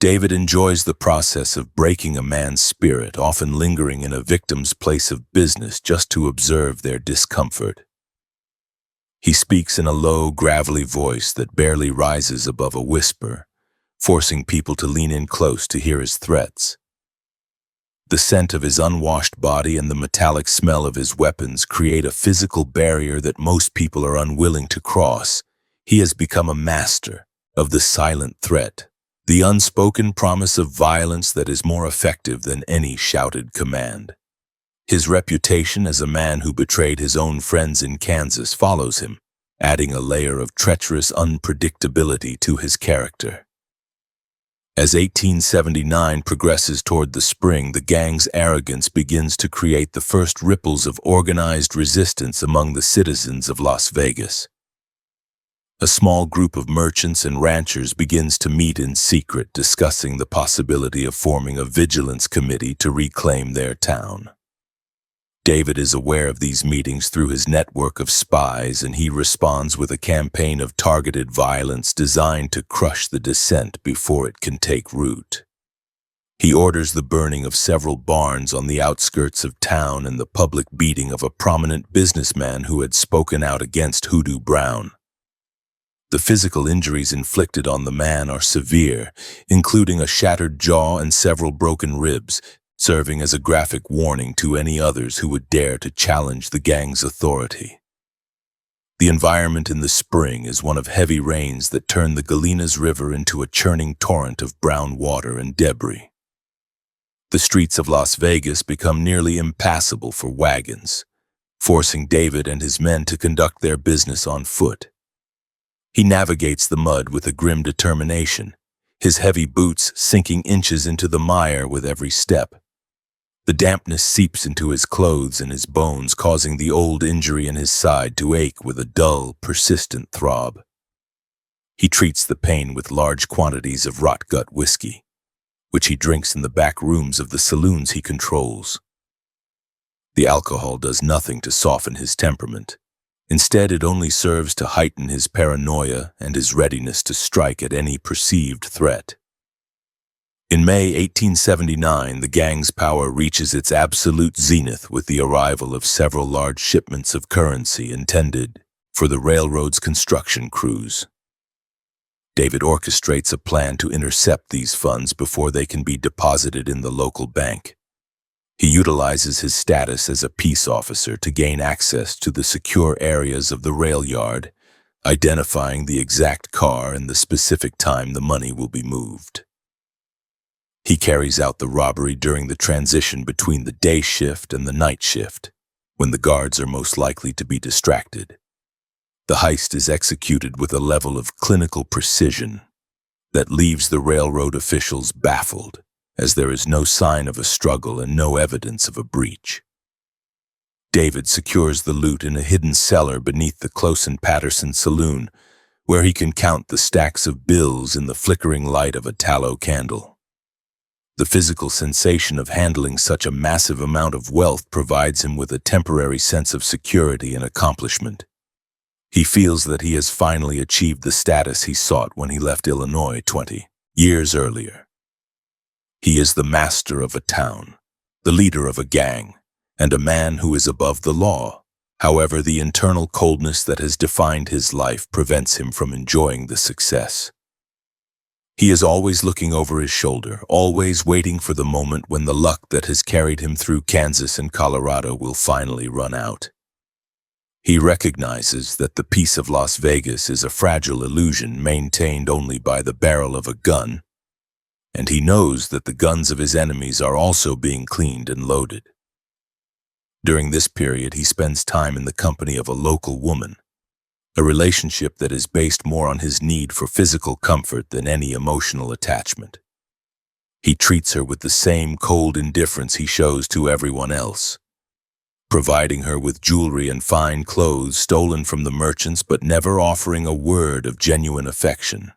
David enjoys the process of breaking a man's spirit, often lingering in a victim's place of business just to observe their discomfort. He speaks in a low, gravelly voice that barely rises above a whisper, forcing people to lean in close to hear his threats. The scent of his unwashed body and the metallic smell of his weapons create a physical barrier that most people are unwilling to cross. He has become a master, of the silent threat, the unspoken promise of violence that is more effective than any shouted command. His reputation as a man who betrayed his own friends in Kansas follows him, adding a layer of treacherous unpredictability to his character. As 1879 progresses toward the spring, the gang's arrogance begins to create the first ripples of organized resistance among the citizens of Las Vegas. A small group of merchants and ranchers begins to meet in secret, discussing the possibility of forming a vigilance committee to reclaim their town. David is aware of these meetings through his network of spies, and he responds with a campaign of targeted violence designed to crush the dissent before it can take root. He orders the burning of several barns on the outskirts of town and the public beating of a prominent businessman who had spoken out against Hoodoo Brown. The physical injuries inflicted on the man are severe, including a shattered jaw and several broken ribs, serving as a graphic warning to any others who would dare to challenge the gang's authority. The environment in the spring is one of heavy rains that turn the Galenas River into a churning torrent of brown water and debris. The streets of Las Vegas become nearly impassable for wagons, forcing David and his men to conduct their business on foot. He navigates the mud with a grim determination, his heavy boots sinking inches into the mire with every step. The dampness seeps into his clothes and his bones, causing the old injury in his side to ache with a dull, persistent throb. He treats the pain with large quantities of rot-gut whiskey, which he drinks in the back rooms of the saloons he controls. The alcohol does nothing to soften his temperament. Instead, it only serves to heighten his paranoia and his readiness to strike at any perceived threat. In May 1879, the gang's power reaches its absolute zenith with the arrival of several large shipments of currency intended for the railroad's construction crews. David orchestrates a plan to intercept these funds before they can be deposited in the local bank. He utilizes his status as a peace officer to gain access to the secure areas of the rail yard, identifying the exact car and the specific time the money will be moved. He carries out the robbery during the transition between the day shift and the night shift, when the guards are most likely to be distracted. The heist is executed with a level of clinical precision that leaves the railroad officials baffled, as there is no sign of a struggle and no evidence of a breach. David secures the loot in a hidden cellar beneath the Close & Patterson saloon, where he can count the stacks of bills in the flickering light of a tallow candle. The physical sensation of handling such a massive amount of wealth provides him with a temporary sense of security and accomplishment. He feels that he has finally achieved the status he sought when he left Illinois 20 years earlier. He is the master of a town, the leader of a gang, and a man who is above the law. However, the internal coldness that has defined his life prevents him from enjoying the success. He is always looking over his shoulder, always waiting for the moment when the luck that has carried him through Kansas and Colorado will finally run out. He recognizes that the peace of Las Vegas is a fragile illusion maintained only by the barrel of a gun, and he knows that the guns of his enemies are also being cleaned and loaded. During this period, he spends time in the company of a local woman, a relationship that is based more on his need for physical comfort than any emotional attachment. He treats her with the same cold indifference he shows to everyone else, providing her with jewelry and fine clothes stolen from the merchants but never offering a word of genuine affection.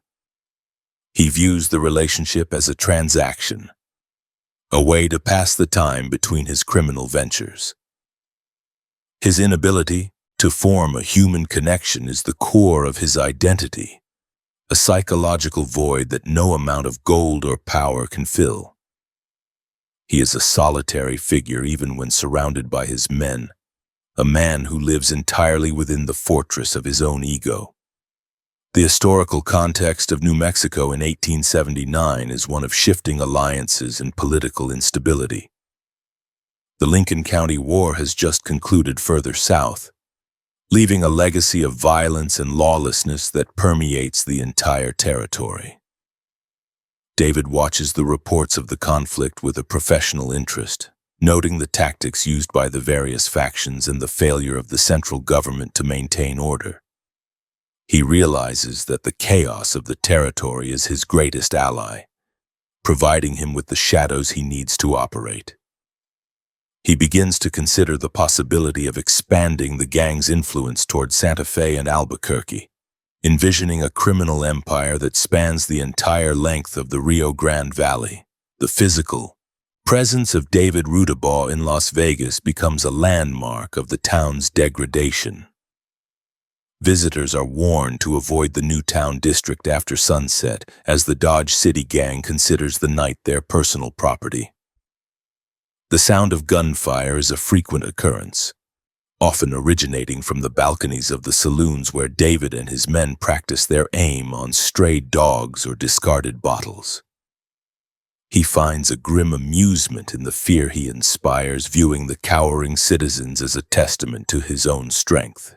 He views the relationship as a transaction, a way to pass the time between his criminal ventures. His inability to form a human connection is the core of his identity, a psychological void that no amount of gold or power can fill. He is a solitary figure even when surrounded by his men, a man who lives entirely within the fortress of his own ego. The historical context of New Mexico in 1879 is one of shifting alliances and political instability. The Lincoln County War has just concluded further south, leaving a legacy of violence and lawlessness that permeates the entire territory. David watches the reports of the conflict with a professional interest, noting the tactics used by the various factions and the failure of the central government to maintain order. He realizes that the chaos of the territory is his greatest ally, providing him with the shadows he needs to operate. He begins to consider the possibility of expanding the gang's influence toward Santa Fe and Albuquerque, envisioning a criminal empire that spans the entire length of the Rio Grande Valley. The physical presence of David Rudabaugh in Las Vegas becomes a landmark of the town's degradation. Visitors are warned to avoid the Newtown district after sunset, as the Dodge City gang considers the night their personal property. The sound of gunfire is a frequent occurrence, often originating from the balconies of the saloons where David and his men practice their aim on stray dogs or discarded bottles. He finds a grim amusement in the fear he inspires, viewing the cowering citizens as a testament to his own strength.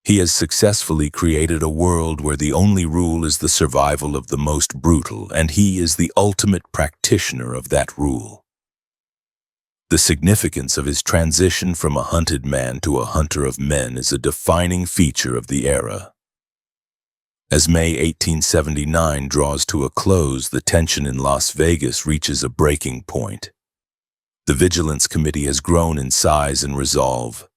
He has successfully created a world where the only rule is the survival of the most brutal, and he is the ultimate practitioner of that rule. The significance of his transition from a hunted man to a hunter of men is a defining feature of the era. As May 1879 draws to a close, the tension in Las Vegas reaches a breaking point. The Vigilance Committee has grown in size and resolve,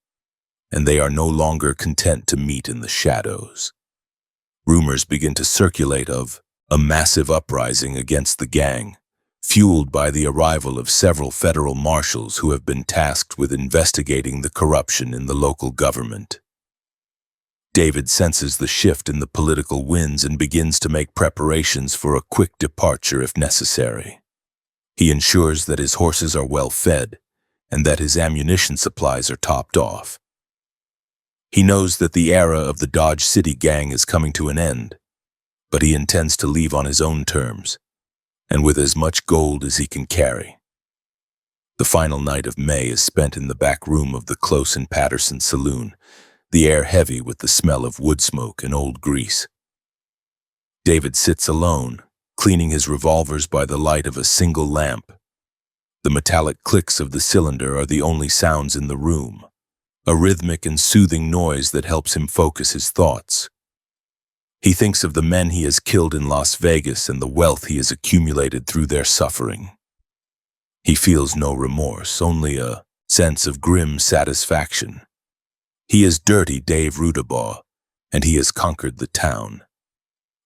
and they are no longer content to meet in the shadows. Rumors begin to circulate of a massive uprising against the gang, fueled by the arrival of several federal marshals who have been tasked with investigating the corruption in the local government. David senses the shift in the political winds and begins to make preparations for a quick departure if necessary. He ensures that his horses are well fed and that his ammunition supplies are topped off. He knows that the era of the Dodge City gang is coming to an end, but he intends to leave on his own terms, and with as much gold as he can carry. The final night of May is spent in the back room of the Close and Patterson saloon, the air heavy with the smell of wood smoke and old grease. David sits alone, cleaning his revolvers by the light of a single lamp. The metallic clicks of the cylinder are the only sounds in the room, a rhythmic and soothing noise that helps him focus his thoughts. He thinks of the men he has killed in Las Vegas and the wealth he has accumulated through their suffering. He feels no remorse, only a sense of grim satisfaction. He is Dirty Dave Rudabaugh, and he has conquered the town.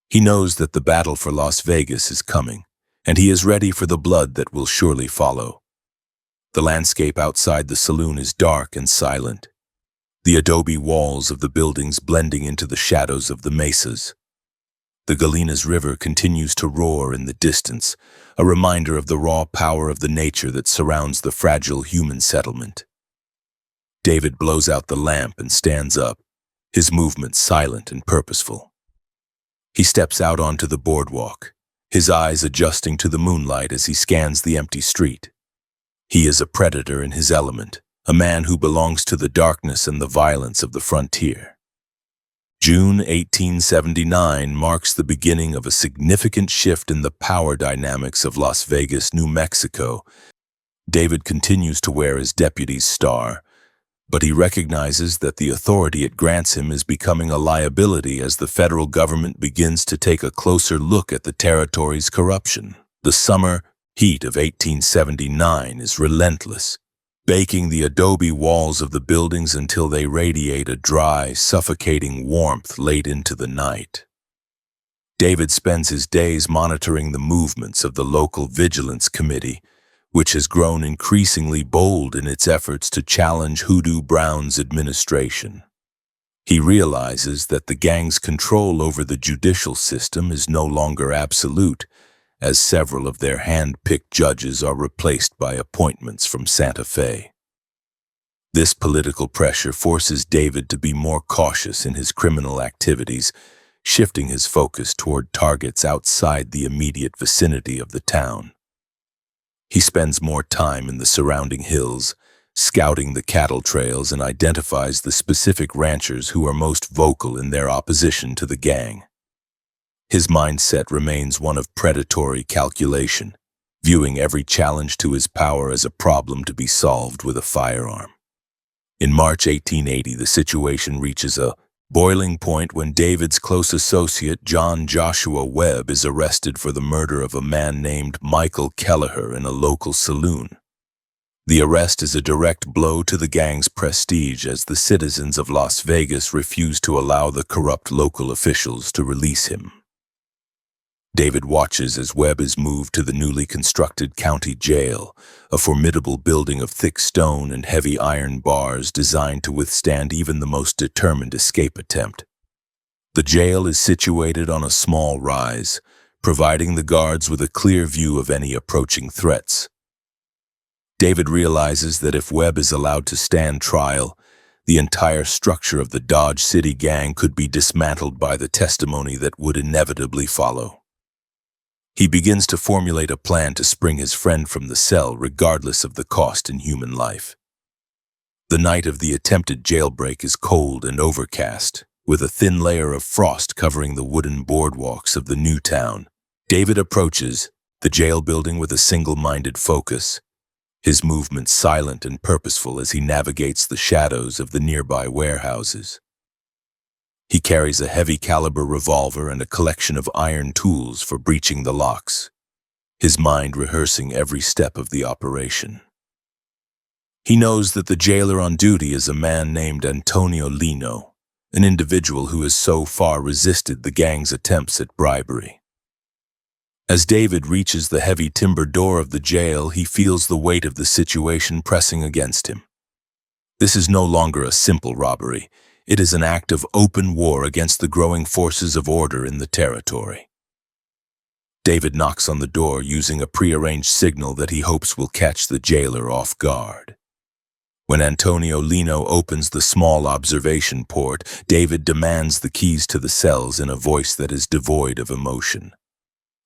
He knows that the battle for Las Vegas is coming, and he is ready for the blood that will surely follow. The landscape outside the saloon is dark and silent, the adobe walls of the buildings blending into the shadows of the mesas. The Galenas River continues to roar in the distance, a reminder of the raw power of the nature that surrounds the fragile human settlement. David blows out the lamp and stands up, his movements silent and purposeful. He steps out onto the boardwalk, his eyes adjusting to the moonlight as he scans the empty street. He is a predator in his element, a man who belongs to the darkness and the violence of the frontier. June 1879 marks the beginning of a significant shift in the power dynamics of Las Vegas, New Mexico. David continues to wear his deputy's star, but he recognizes that the authority it grants him is becoming a liability as the federal government begins to take a closer look at the territory's corruption. The summer heat of 1879 is relentless, baking the adobe walls of the buildings until they radiate a dry, suffocating warmth late into the night. David spends his days monitoring the movements of the local Vigilance Committee, which has grown increasingly bold in its efforts to challenge Hoodoo Brown's administration. He realizes that the gang's control over the judicial system is no longer absolute, as several of their hand-picked judges are replaced by appointments from Santa Fe. This political pressure forces David to be more cautious in his criminal activities, shifting his focus toward targets outside the immediate vicinity of the town. He spends more time in the surrounding hills, scouting the cattle trails, and identifies the specific ranchers who are most vocal in their opposition to the gang. His mindset remains one of predatory calculation, viewing every challenge to his power as a problem to be solved with a firearm. In March 1880, the situation reaches a boiling point when David's close associate, John Joshua Webb, is arrested for the murder of a man named Michael Kelleher in a local saloon. The arrest is a direct blow to the gang's prestige, as the citizens of Las Vegas refuse to allow the corrupt local officials to release him. David watches as Webb is moved to the newly constructed county jail, a formidable building of thick stone and heavy iron bars designed to withstand even the most determined escape attempt. The jail is situated on a small rise, providing the guards with a clear view of any approaching threats. David realizes that if Webb is allowed to stand trial, the entire structure of the Dodge City gang could be dismantled by the testimony that would inevitably follow. He begins to formulate a plan to spring his friend from the cell, regardless of the cost in human life. The night of the attempted jailbreak is cold and overcast, with a thin layer of frost covering the wooden boardwalks of the new town. David approaches the jail building with a single-minded focus, his movements silent and purposeful as he navigates the shadows of the nearby warehouses. He carries a heavy-caliber revolver and a collection of iron tools for breaching the locks, his mind rehearsing every step of the operation. He knows that the jailer on duty is a man named Antonio Lino, an individual who has so far resisted the gang's attempts at bribery. As David reaches the heavy timber door of the jail, he feels the weight of the situation pressing against him. This is no longer a simple robbery. It is an act of open war against the growing forces of order in the territory. David knocks on the door using a prearranged signal that he hopes will catch the jailer off guard. When Antonio Lino opens the small observation port, David demands the keys to the cells in a voice that is devoid of emotion.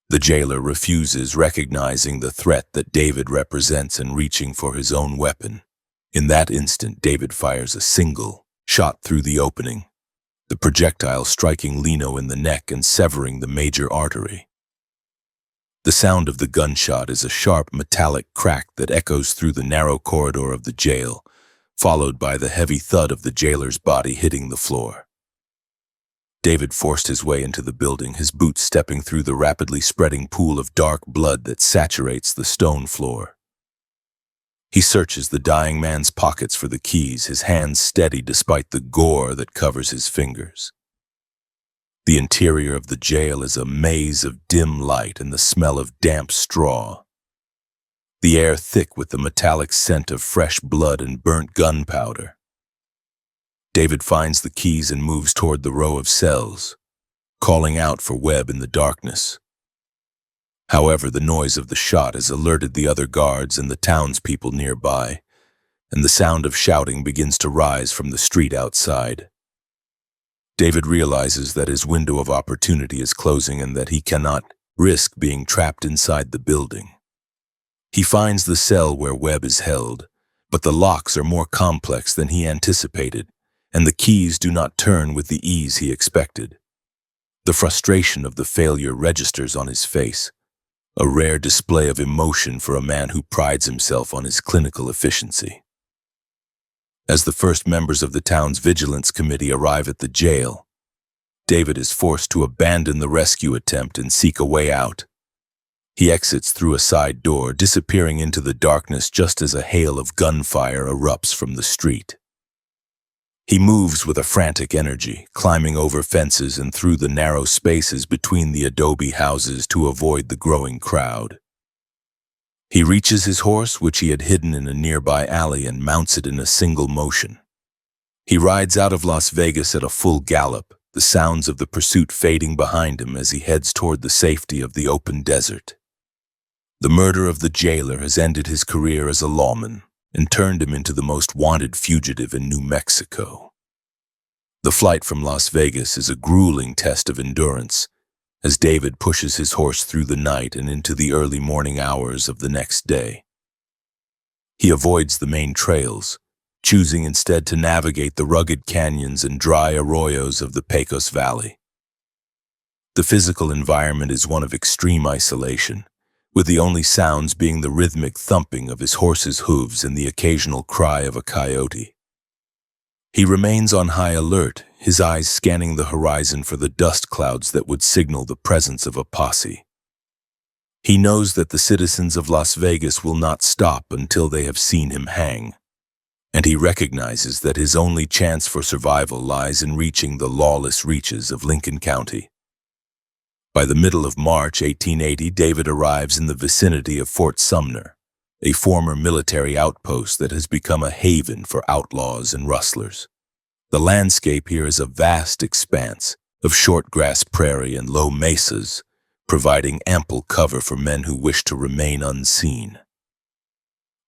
The jailer refuses, recognizing the threat that David represents and reaching for his own weapon. In that instant, David fires a single shot through the opening, the projectile striking Lino in the neck and severing the major artery. The sound of the gunshot is a sharp metallic crack that echoes through the narrow corridor of the jail, followed by the heavy thud of the jailer's body hitting the floor. David forced his way into the building, his boots stepping through the rapidly spreading pool of dark blood that saturates the stone floor. He searches the dying man's pockets for the keys, his hands steady despite the gore that covers his fingers. The interior of the jail is a maze of dim light and the smell of damp straw, the air thick with the metallic scent of fresh blood and burnt gunpowder. David finds the keys and moves toward the row of cells, calling out for Webb in the darkness. However, the noise of the shot has alerted the other guards and the townspeople nearby, and the sound of shouting begins to rise from the street outside. David realizes that his window of opportunity is closing and that he cannot risk being trapped inside the building. He finds the cell where Webb is held, but the locks are more complex than he anticipated, and the keys do not turn with the ease he expected. The frustration of the failure registers on his face, a rare display of emotion for a man who prides himself on his clinical efficiency. As the first members of the town's vigilance committee arrive at the jail, David is forced to abandon the rescue attempt and seek a way out. He exits through a side door, disappearing into the darkness just as a hail of gunfire erupts from the street. He moves with a frantic energy, climbing over fences and through the narrow spaces between the adobe houses to avoid the growing crowd. He reaches his horse, which he had hidden in a nearby alley, and mounts it in a single motion. He rides out of Las Vegas at a full gallop, the sounds of the pursuit fading behind him as he heads toward the safety of the open desert. The murder of the jailer has ended his career as a lawman and turned him into the most wanted fugitive in New Mexico. The flight from Las Vegas is a grueling test of endurance, as David pushes his horse through the night and into the early morning hours of the next day. He avoids the main trails, choosing instead to navigate the rugged canyons and dry arroyos of the Pecos Valley. The physical environment is one of extreme isolation, with the only sounds being the rhythmic thumping of his horse's hooves and the occasional cry of a coyote. He remains on high alert, his eyes scanning the horizon for the dust clouds that would signal the presence of a posse. He knows that the citizens of Las Vegas will not stop until they have seen him hang, and he recognizes that his only chance for survival lies in reaching the lawless reaches of Lincoln County. By the middle of March 1880, David arrives in the vicinity of Fort Sumner, a former military outpost that has become a haven for outlaws and rustlers. The landscape here is a vast expanse of short grass prairie and low mesas, providing ample cover for men who wish to remain unseen.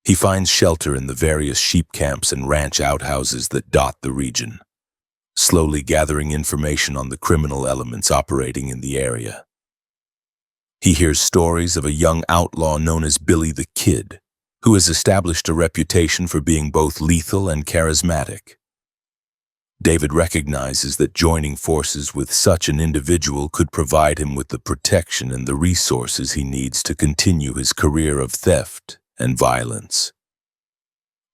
He finds shelter in the various sheep camps and ranch outhouses that dot the region, slowly gathering information on the criminal elements operating in the area. He hears stories of a young outlaw known as Billy the Kid, who has established a reputation for being both lethal and charismatic. David recognizes that joining forces with such an individual could provide him with the protection and the resources he needs to continue his career of theft and violence.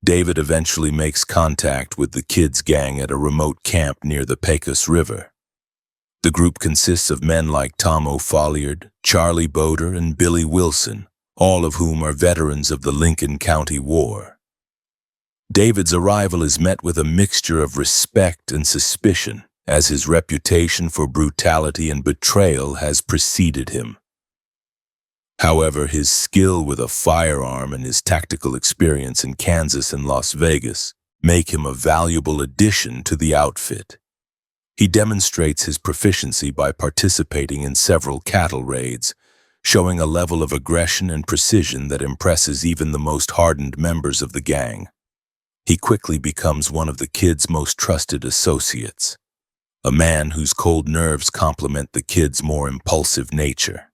David eventually makes contact with the Kid's gang at a remote camp near the Pecos River. The group consists of men like Tom O'Folliard, Charlie Boder, and Billy Wilson, all of whom are veterans of the Lincoln County War. David's arrival is met with a mixture of respect and suspicion, as his reputation for brutality and betrayal has preceded him. However, his skill with a firearm and his tactical experience in Kansas and Las Vegas make him a valuable addition to the outfit. He demonstrates his proficiency by participating in several cattle raids, showing a level of aggression and precision that impresses even the most hardened members of the gang. He quickly becomes one of the Kid's most trusted associates, a man whose cold nerves complement the Kid's more impulsive nature.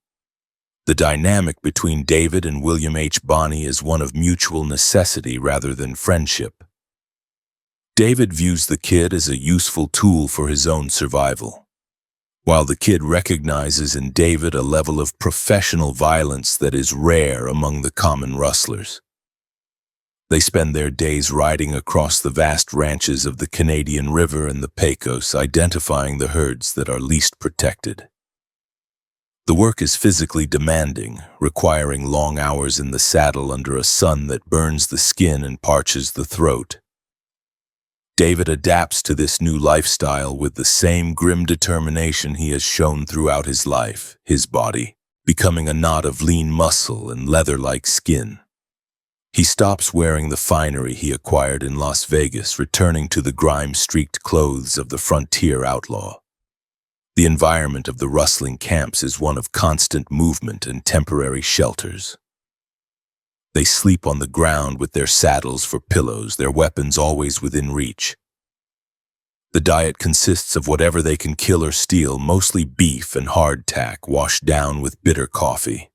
The dynamic between David and William H. Bonney is one of mutual necessity rather than friendship. David views the Kid as a useful tool for his own survival, while the Kid recognizes in David a level of professional violence that is rare among the common rustlers. They spend their days riding across the vast ranches of the Canadian River and the Pecos, identifying the herds that are least protected. The work is physically demanding, requiring long hours in the saddle under a sun that burns the skin and parches the throat. David adapts to this new lifestyle with the same grim determination he has shown throughout his life, his body becoming a knot of lean muscle and leather-like skin. He stops wearing the finery he acquired in Las Vegas, returning to the grime-streaked clothes of the frontier outlaw. The environment of the rustling camps is one of constant movement and temporary shelters. They sleep on the ground with their saddles for pillows, their weapons always within reach. The diet consists of whatever they can kill or steal, mostly beef and hardtack washed down with bitter coffee.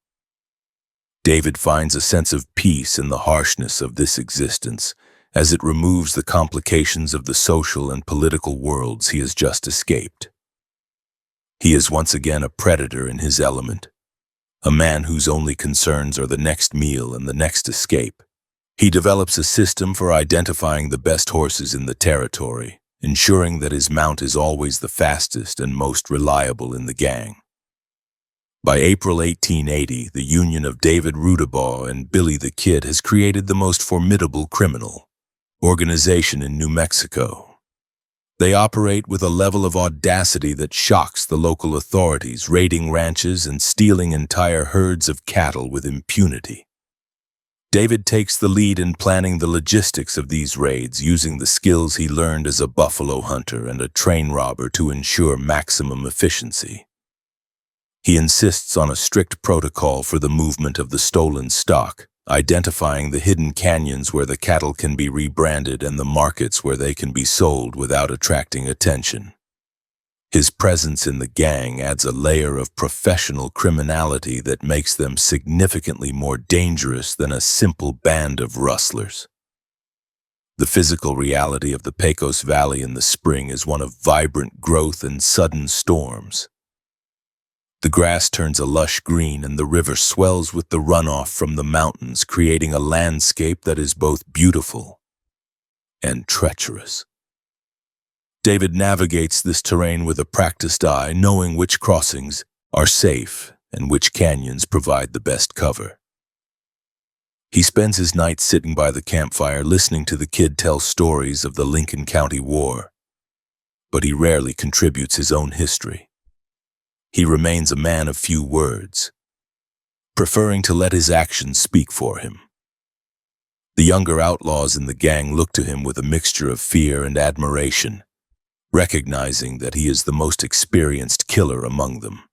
David finds a sense of peace in the harshness of this existence, as it removes the complications of the social and political worlds he has just escaped. He is once again a predator in his element, a man whose only concerns are the next meal and the next escape. He develops a system for identifying the best horses in the territory, ensuring that his mount is always the fastest and most reliable in the gang. By April 1880, the union of David Rudabaugh and Billy the Kid has created the most formidable criminal organization in New Mexico. They operate with a level of audacity that shocks the local authorities, raiding ranches and stealing entire herds of cattle with impunity. David takes the lead in planning the logistics of these raids, using the skills he learned as a buffalo hunter and a train robber to ensure maximum efficiency. He insists on a strict protocol for the movement of the stolen stock, identifying the hidden canyons where the cattle can be rebranded and the markets where they can be sold without attracting attention. His presence in the gang adds a layer of professional criminality that makes them significantly more dangerous than a simple band of rustlers. The physical reality of the Pecos Valley in the spring is one of vibrant growth and sudden storms. The grass turns a lush green and the river swells with the runoff from the mountains, creating a landscape that is both beautiful and treacherous. David navigates this terrain with a practiced eye, knowing which crossings are safe and which canyons provide the best cover. He spends his nights sitting by the campfire listening to the kid tell stories of the Lincoln County War, but he rarely contributes his own history. He remains a man of few words, preferring to let his actions speak for him. The younger outlaws in the gang look to him with a mixture of fear and admiration, recognizing that he is the most experienced killer among them.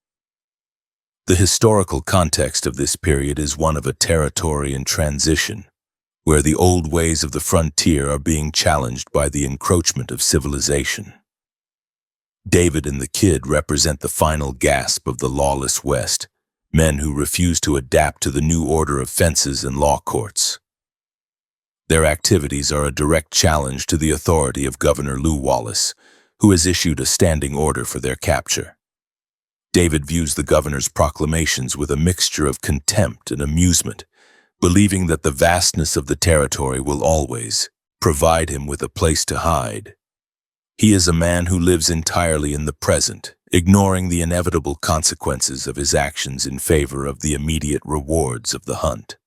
The historical context of this period is one of a territory in transition, where the old ways of the frontier are being challenged by the encroachment of civilization. David and the kid represent the final gasp of the lawless West, men who refuse to adapt to the new order of fences and law courts. Their activities are a direct challenge to the authority of Governor Lew Wallace, who has issued a standing order for their capture. David views the governor's proclamations with a mixture of contempt and amusement, believing that the vastness of the territory will always provide him with a place to hide. He is a man who lives entirely in the present, ignoring the inevitable consequences of his actions in favor of the immediate rewards of the hunt.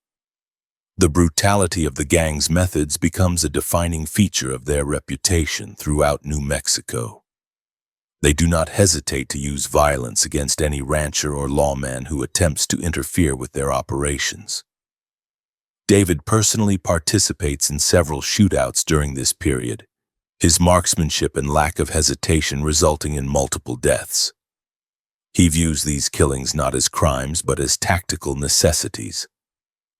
The brutality of the gang's methods becomes a defining feature of their reputation throughout New Mexico. They do not hesitate to use violence against any rancher or lawman who attempts to interfere with their operations. David personally participates in several shootouts during this period, his marksmanship and lack of hesitation resulting in multiple deaths. He views these killings not as crimes but as tactical necessities,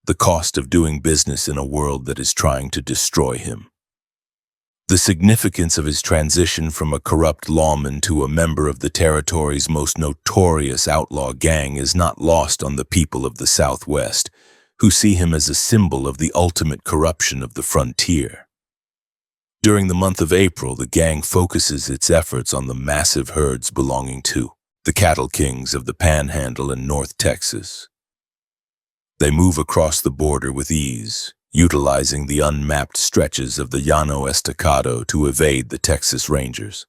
the cost of doing business in a world that is trying to destroy him. The significance of his transition from a corrupt lawman to a member of the territory's most notorious outlaw gang is not lost on the people of the Southwest, who see him as a symbol of the ultimate corruption of the frontier. During the month of April, the gang focuses its efforts on the massive herds belonging to the cattle kings of the Panhandle and North Texas. They move across the border with ease, utilizing the unmapped stretches of the Llano Estacado to evade the Texas Rangers.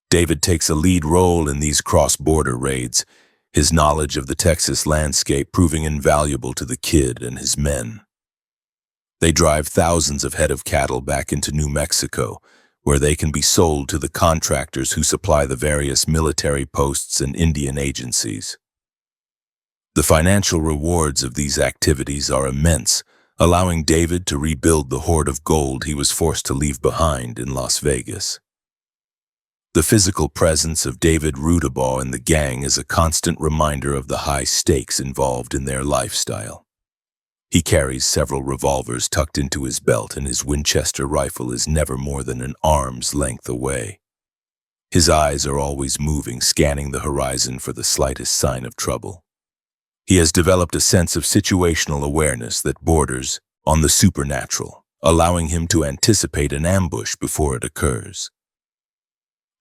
David takes a lead role in these cross-border raids, his knowledge of the Texas landscape proving invaluable to the kid and his men. They drive thousands of head of cattle back into New Mexico, where they can be sold to the contractors who supply the various military posts and Indian agencies. The financial rewards of these activities are immense, allowing David to rebuild the hoard of gold he was forced to leave behind in Las Vegas. The physical presence of David Rudabaugh and the gang is a constant reminder of the high stakes involved in their lifestyle. He carries several revolvers tucked into his belt, and his Winchester rifle is never more than an arm's length away. His eyes are always moving, scanning the horizon for the slightest sign of trouble. He has developed a sense of situational awareness that borders on the supernatural, allowing him to anticipate an ambush before it occurs.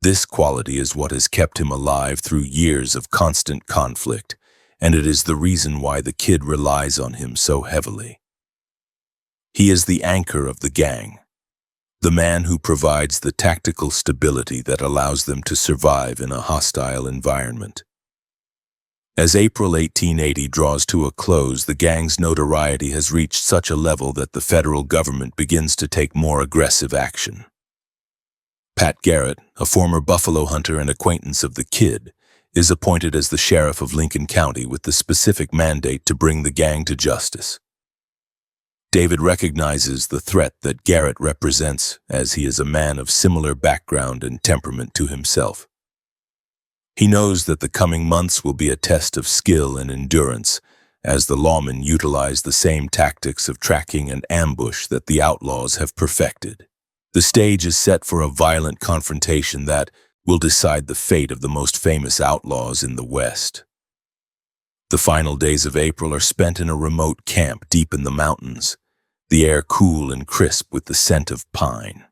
This quality is what has kept him alive through years of constant conflict, and it is the reason why the kid relies on him so heavily. He is the anchor of the gang, the man who provides the tactical stability that allows them to survive in a hostile environment. As April 1880 draws to a close, the gang's notoriety has reached such a level that the federal government begins to take more aggressive action. Pat Garrett, a former buffalo hunter and acquaintance of the kid, is appointed as the sheriff of Lincoln County with the specific mandate to bring the gang to justice. David recognizes the threat that Garrett represents, as he is a man of similar background and temperament to himself. He knows that the coming months will be a test of skill and endurance, as the lawmen utilize the same tactics of tracking and ambush that the outlaws have perfected. The stage is set for a violent confrontation that, will decide the fate of the most famous outlaws in the West. The final days of April are spent in a remote camp deep in the mountains, the air cool and crisp with the scent of pine.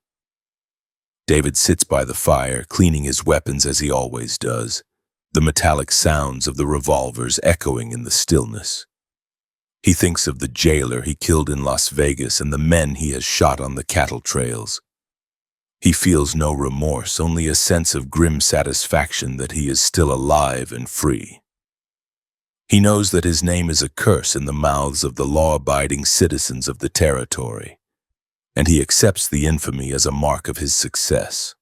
David sits by the fire, cleaning his weapons as he always does, the metallic sounds of the revolvers echoing in the stillness. He thinks of the jailer he killed in Las Vegas and the men he has shot on the cattle trails. He feels no remorse, only a sense of grim satisfaction that he is still alive and free. He knows that his name is a curse in the mouths of the law-abiding citizens of the territory, and he accepts the infamy as a mark of his success.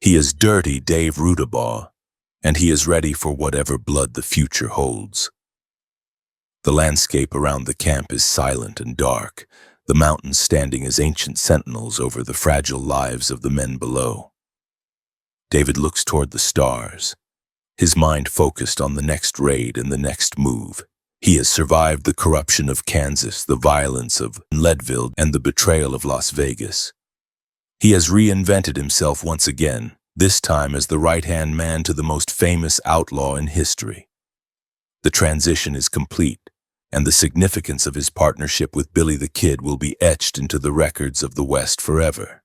He is Dirty Dave Rudabaugh, and he is ready for whatever blood the future holds. The landscape around the camp is silent and dark, the mountains standing as ancient sentinels over the fragile lives of the men below. David looks toward the stars, his mind focused on the next raid and the next move. He has survived the corruption of Kansas, the violence of Leadville, and the betrayal of Las Vegas. He has reinvented himself once again, this time as the right-hand man to the most famous outlaw in history. The transition is complete, and the significance of his partnership with Billy the Kid will be etched into the records of the West forever.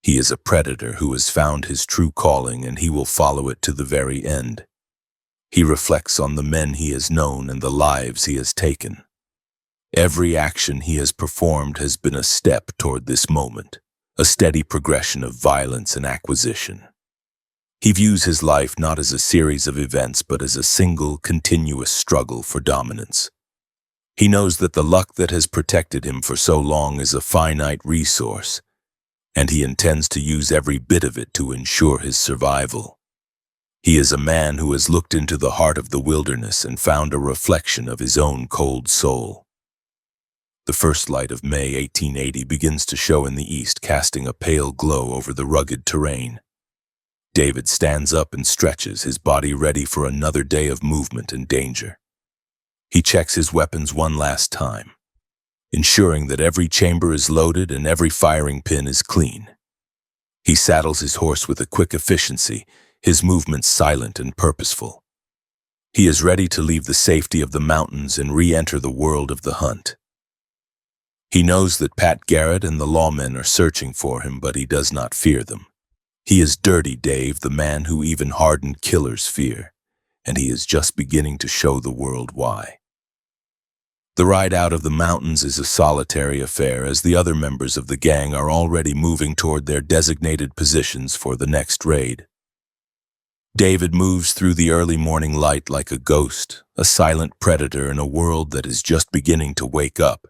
He is a predator who has found his true calling, and he will follow it to the very end. He reflects on the men he has known and the lives he has taken. Every action he has performed has been a step toward this moment, a steady progression of violence and acquisition. He views his life not as a series of events, but as a single, continuous struggle for dominance. He knows that the luck that has protected him for so long is a finite resource, and he intends to use every bit of it to ensure his survival. He is a man who has looked into the heart of the wilderness and found a reflection of his own cold soul. The first light of May 1880 begins to show in the east, casting a pale glow over the rugged terrain. David stands up and stretches, his body ready for another day of movement and danger. He checks his weapons one last time, ensuring that every chamber is loaded and every firing pin is clean. He saddles his horse with a quick efficiency, his movements silent and purposeful. He is ready to leave the safety of the mountains and re-enter the world of the hunt. He knows that Pat Garrett and the lawmen are searching for him, but he does not fear them. He is Dirty Dave, the man who even hardened killers fear, and he is just beginning to show the world why. The ride out of the mountains is a solitary affair, as the other members of the gang are already moving toward their designated positions for the next raid. David moves through the early morning light like a ghost, a silent predator in a world that is just beginning to wake up.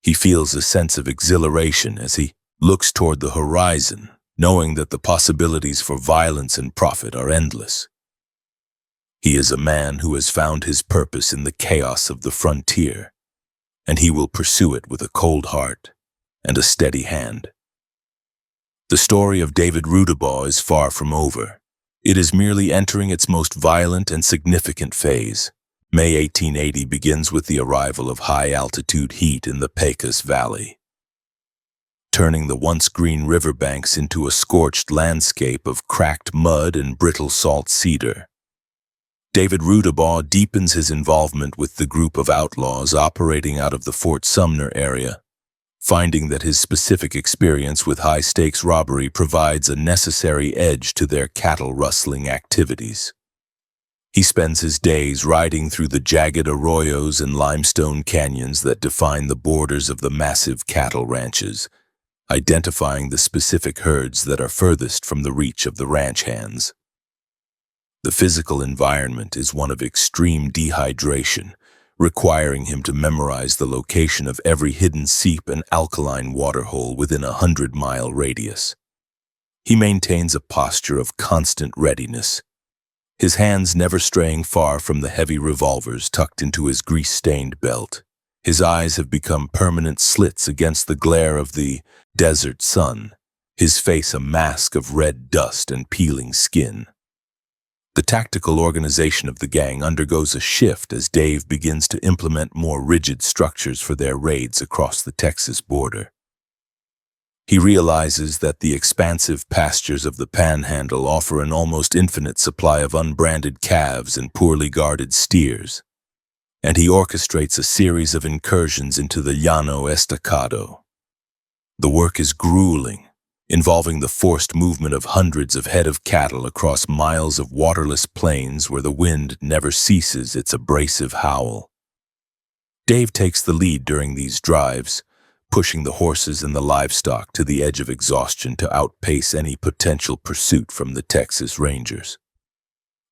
He feels a sense of exhilaration as he looks toward the horizon, knowing that the possibilities for violence and profit are endless. He is a man who has found his purpose in the chaos of the frontier, and he will pursue it with a cold heart and a steady hand. The story of David Rudabaugh is far from over. It is merely entering its most violent and significant phase. May 1880 begins with the arrival of high-altitude heat in the Pecos Valley, turning the once green riverbanks into a scorched landscape of cracked mud and brittle salt cedar. David Rudabaugh deepens his involvement with the group of outlaws operating out of the Fort Sumner area, finding that his specific experience with high-stakes robbery provides a necessary edge to their cattle-rustling activities. He spends his days riding through the jagged arroyos and limestone canyons that define the borders of the massive cattle ranches, identifying the specific herds that are furthest from the reach of the ranch hands. The physical environment is one of extreme dehydration, requiring him to memorize the location of every hidden seep and alkaline waterhole within a 100-mile radius. He maintains a posture of constant readiness, his hands never straying far from the heavy revolvers tucked into his grease-stained belt. His eyes have become permanent slits against the glare of the desert sun, his face a mask of red dust and peeling skin. The tactical organization of the gang undergoes a shift as Dave begins to implement more rigid structures for their raids across the Texas border. He realizes that the expansive pastures of the Panhandle offer an almost infinite supply of unbranded calves and poorly guarded steers, and he orchestrates a series of incursions into the Llano Estacado. The work is grueling, involving the forced movement of hundreds of head of cattle across miles of waterless plains where the wind never ceases its abrasive howl. Dave takes the lead during these drives, pushing the horses and the livestock to the edge of exhaustion to outpace any potential pursuit from the Texas Rangers.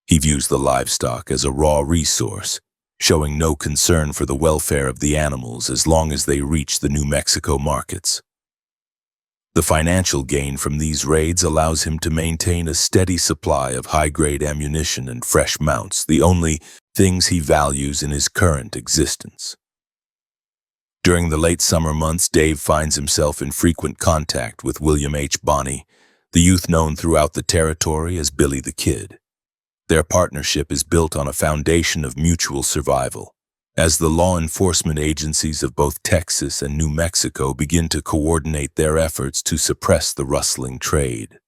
He views the livestock as a raw resource, showing no concern for the welfare of the animals as long as they reach the New Mexico markets. The financial gain from these raids allows him to maintain a steady supply of high-grade ammunition and fresh mounts, the only things he values in his current existence. During the late summer months, Dave finds himself in frequent contact with William H. Bonney, the youth known throughout the territory as Billy the Kid. Their partnership is built on a foundation of mutual survival, as the law enforcement agencies of both Texas and New Mexico begin to coordinate their efforts to suppress the rustling trade.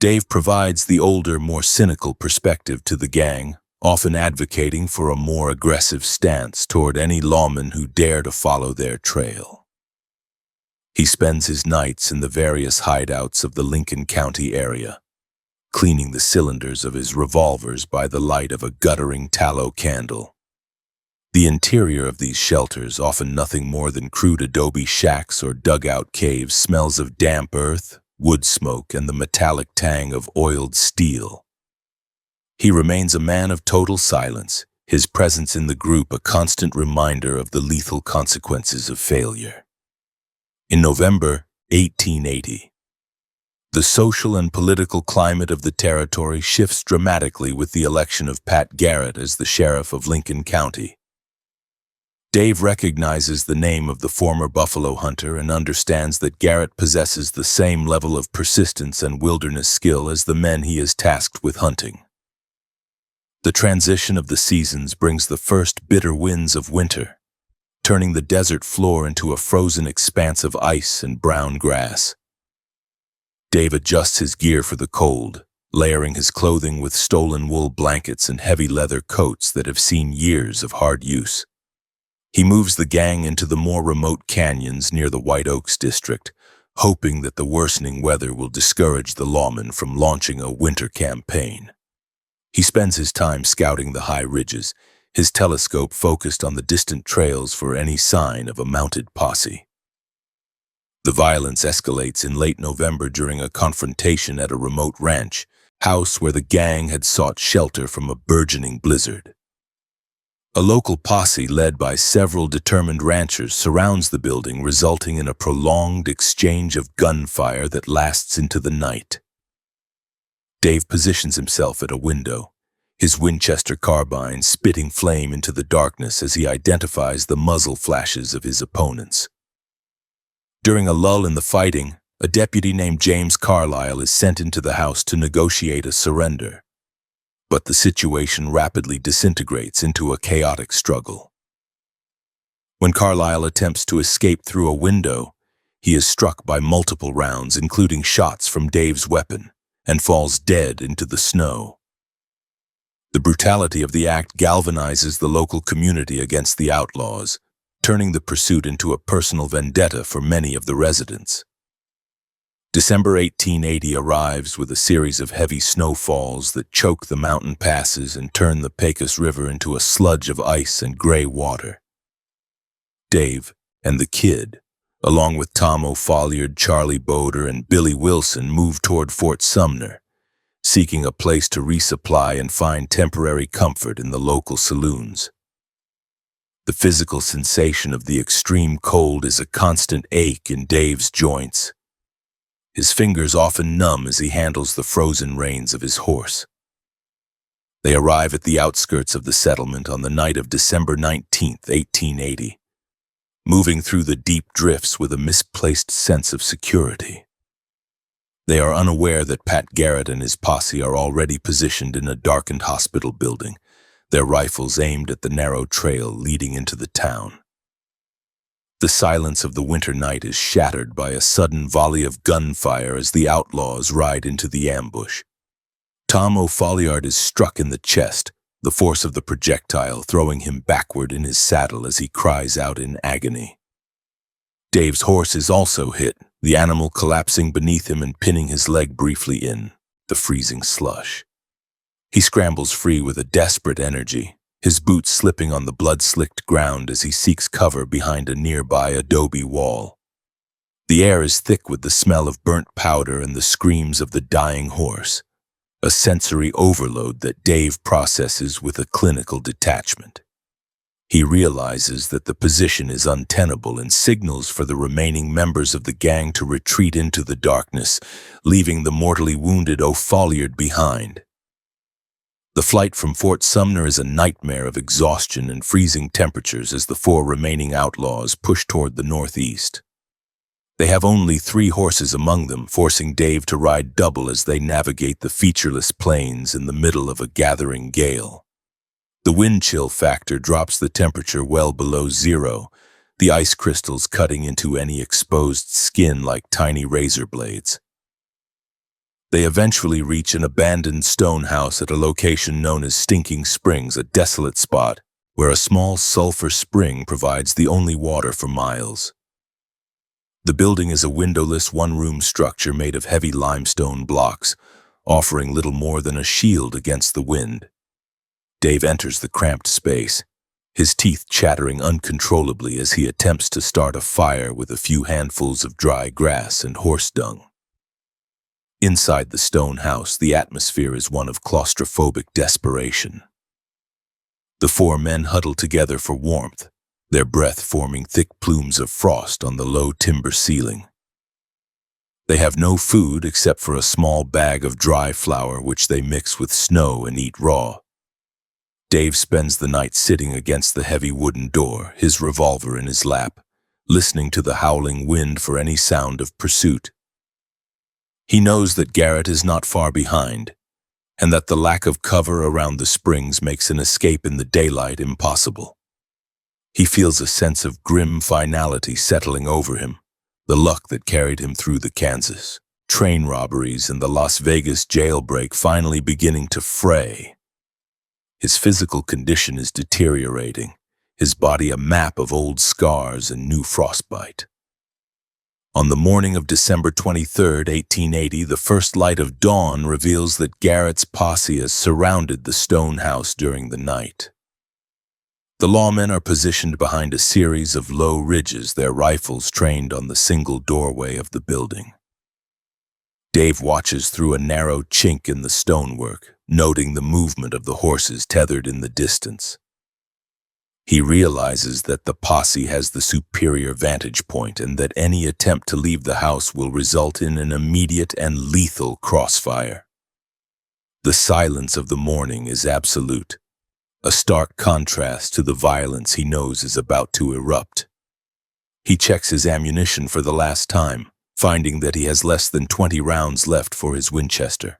Dave provides the older, more cynical perspective to the gang, often advocating for a more aggressive stance toward any lawman who dare to follow their trail. He spends his nights in the various hideouts of the Lincoln County area, cleaning the cylinders of his revolvers by the light of a guttering tallow candle. The interior of these shelters, often nothing more than crude adobe shacks or dugout caves, smells of damp earth, wood smoke, and the metallic tang of oiled steel. He remains a man of total silence, his presence in the group a constant reminder of the lethal consequences of failure. In November 1880, the social and political climate of the territory shifts dramatically with the election of Pat Garrett as the sheriff of Lincoln County. Dave recognizes the name of the former buffalo hunter and understands that Garrett possesses the same level of persistence and wilderness skill as the men he is tasked with hunting. The transition of the seasons brings the first bitter winds of winter, turning the desert floor into a frozen expanse of ice and brown grass. Dave adjusts his gear for the cold, layering his clothing with stolen wool blankets and heavy leather coats that have seen years of hard use. He moves the gang into the more remote canyons near the White Oaks district, hoping that the worsening weather will discourage the lawmen from launching a winter campaign. He spends his time scouting the high ridges, his telescope focused on the distant trails for any sign of a mounted posse. The violence escalates in late November during a confrontation at a remote ranch house where the gang had sought shelter from a burgeoning blizzard. A local posse led by several determined ranchers surrounds the building, resulting in a prolonged exchange of gunfire that lasts into the night. Dave positions himself at a window, his Winchester carbine spitting flame into the darkness as he identifies the muzzle flashes of his opponents. During a lull in the fighting, a deputy named James Carlisle is sent into the house to negotiate a surrender. But the situation rapidly disintegrates into a chaotic struggle. When Carlisle attempts to escape through a window, he is struck by multiple rounds, including shots from Dave's weapon, and falls dead into the snow. The brutality of the act galvanizes the local community against the outlaws, turning the pursuit into a personal vendetta for many of the residents. December 1880 arrives with a series of heavy snowfalls that choke the mountain passes and turn the Pecos River into a sludge of ice and gray water. Dave and the Kid, along with Tom O'Folliard, Charlie Boder, and Billy Wilson, move toward Fort Sumner, seeking a place to resupply and find temporary comfort in the local saloons. The physical sensation of the extreme cold is a constant ache in Dave's joints. His fingers often numb as he handles the frozen reins of his horse. They arrive at the outskirts of the settlement on the night of December 19, 1880, moving through the deep drifts with a misplaced sense of security. They are unaware that Pat Garrett and his posse are already positioned in a darkened hospital building, their rifles aimed at the narrow trail leading into the town. The silence of the winter night is shattered by a sudden volley of gunfire as the outlaws ride into the ambush. Tom O'Folliard is struck in the chest, the force of the projectile throwing him backward in his saddle as he cries out in agony. Dave's horse is also hit, the animal collapsing beneath him and pinning his leg briefly in the freezing slush. He scrambles free with a desperate energy, his boots slipping on the blood-slicked ground as he seeks cover behind a nearby adobe wall. The air is thick with the smell of burnt powder and the screams of the dying horse, a sensory overload that Dave processes with a clinical detachment. He realizes that the position is untenable and signals for the remaining members of the gang to retreat into the darkness, leaving the mortally wounded O'Folliard behind. The flight from Fort Sumner is a nightmare of exhaustion and freezing temperatures as the 4 remaining outlaws push toward the northeast. They have only 3 horses among them, forcing Dave to ride double as they navigate the featureless plains in the middle of a gathering gale. The wind chill factor drops the temperature well below 0, the ice crystals cutting into any exposed skin like tiny razor blades. They eventually reach an abandoned stone house at a location known as Stinking Springs, a desolate spot where a small sulfur spring provides the only water for miles. The building is a windowless one-room structure made of heavy limestone blocks, offering little more than a shield against the wind. Dave enters the cramped space, his teeth chattering uncontrollably as he attempts to start a fire with a few handfuls of dry grass and horse dung. Inside the stone house, the atmosphere is one of claustrophobic desperation. The 4 men huddle together for warmth, their breath forming thick plumes of frost on the low timber ceiling. They have no food except for a small bag of dry flour which they mix with snow and eat raw. Dave spends the night sitting against the heavy wooden door, his revolver in his lap, listening to the howling wind for any sound of pursuit. He knows that Garrett is not far behind, and that the lack of cover around the springs makes an escape in the daylight impossible. He feels a sense of grim finality settling over him, the luck that carried him through the Kansas train robberies and the Las Vegas jailbreak finally beginning to fray. His physical condition is deteriorating, his body a map of old scars and new frostbite. On the morning of December 23, 1880, the first light of dawn reveals that Garrett's posse has surrounded the stone house during the night. The lawmen are positioned behind a series of low ridges, their rifles trained on the single doorway of the building. Dave watches through a narrow chink in the stonework, noting the movement of the horses tethered in the distance. He realizes that the posse has the superior vantage point and that any attempt to leave the house will result in an immediate and lethal crossfire. The silence of the morning is absolute, a stark contrast to the violence he knows is about to erupt. He checks his ammunition for the last time, finding that he has less than 20 rounds left for his Winchester.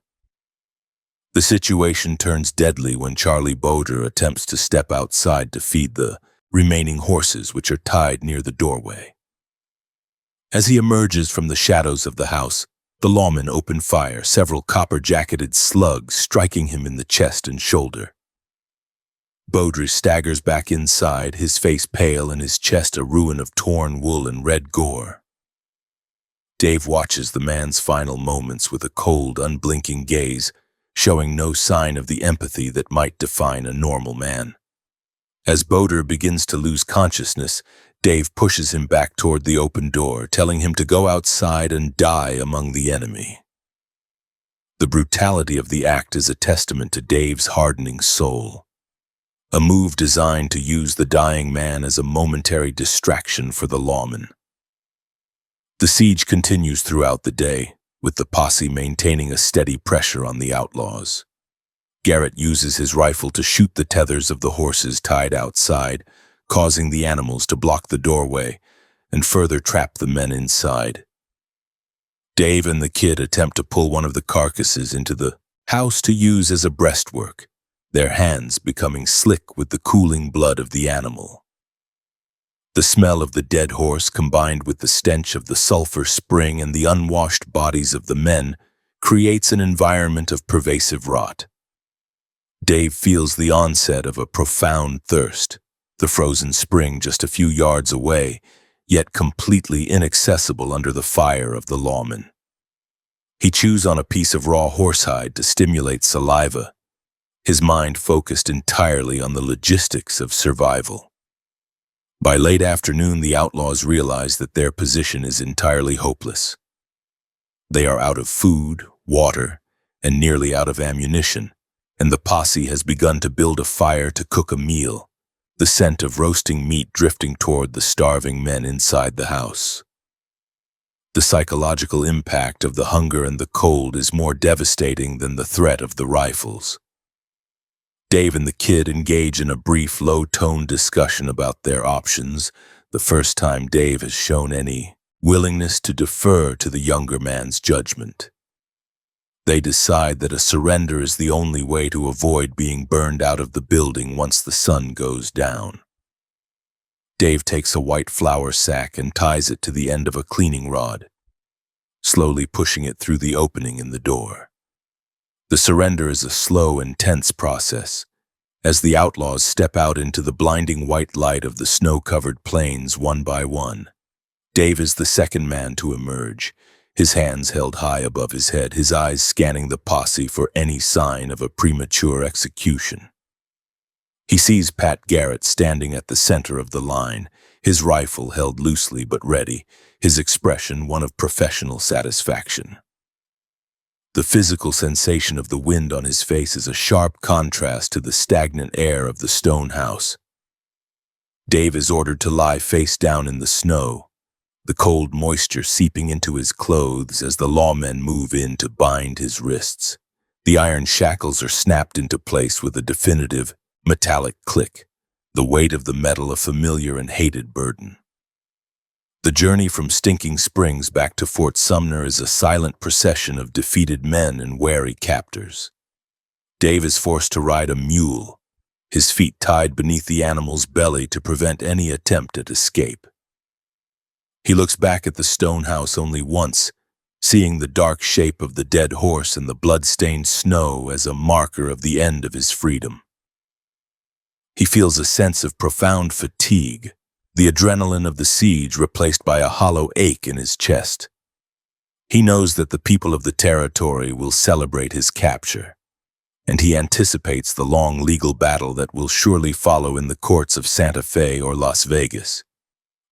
The situation turns deadly when Charlie Boder attempts to step outside to feed the remaining horses which are tied near the doorway. As he emerges from the shadows of the house, the lawmen open fire, several copper-jacketed slugs striking him in the chest and shoulder. Boder staggers back inside, his face pale and his chest a ruin of torn wool and red gore. Dave watches the man's final moments with a cold, unblinking gaze, showing no sign of the empathy that might define a normal man. As Boder begins to lose consciousness, Dave pushes him back toward the open door, telling him to go outside and die among the enemy. The brutality of the act is a testament to Dave's hardening soul, a move designed to use the dying man as a momentary distraction for the lawman. The siege continues throughout the day, with the posse maintaining a steady pressure on the outlaws. Garrett uses his rifle to shoot the tethers of the horses tied outside, causing the animals to block the doorway and further trap the men inside. Dave and the kid attempt to pull one of the carcasses into the house to use as a breastwork, their hands becoming slick with the cooling blood of the animal. The smell of the dead horse combined with the stench of the sulfur spring and the unwashed bodies of the men creates an environment of pervasive rot. Dave feels the onset of a profound thirst, the frozen spring just a few yards away, yet completely inaccessible under the fire of the lawman. He chews on a piece of raw horsehide to stimulate saliva, his mind focused entirely on the logistics of survival. By late afternoon, the outlaws realize that their position is entirely hopeless. They are out of food, water, and nearly out of ammunition, and the posse has begun to build a fire to cook a meal, the scent of roasting meat drifting toward the starving men inside the house. The psychological impact of the hunger and the cold is more devastating than the threat of the rifles. Dave and the kid engage in a brief, low-toned discussion about their options, the first time Dave has shown any willingness to defer to the younger man's judgment. They decide that a surrender is the only way to avoid being burned out of the building once the sun goes down. Dave takes a white flour sack and ties it to the end of a cleaning rod, slowly pushing it through the opening in the door. The surrender is a slow and tense process, as the outlaws step out into the blinding white light of the snow-covered plains one by one. Dave is the second man to emerge, his hands held high above his head, his eyes scanning the posse for any sign of a premature execution. He sees Pat Garrett standing at the center of the line, his rifle held loosely but ready, his expression one of professional satisfaction. The physical sensation of the wind on his face is a sharp contrast to the stagnant air of the stone house. Dave is ordered to lie face down in the snow, the cold moisture seeping into his clothes as the lawmen move in to bind his wrists. The iron shackles are snapped into place with a definitive, metallic click, the weight of the metal a familiar and hated burden. The journey from Stinking Springs back to Fort Sumner is a silent procession of defeated men and wary captors. Dave is forced to ride a mule, his feet tied beneath the animal's belly to prevent any attempt at escape. He looks back at the stone house only once, seeing the dark shape of the dead horse and the blood-stained snow as a marker of the end of his freedom. He feels a sense of profound fatigue, the adrenaline of the siege replaced by a hollow ache in his chest. He knows that the people of the territory will celebrate his capture, and he anticipates the long legal battle that will surely follow in the courts of Santa Fe or Las Vegas.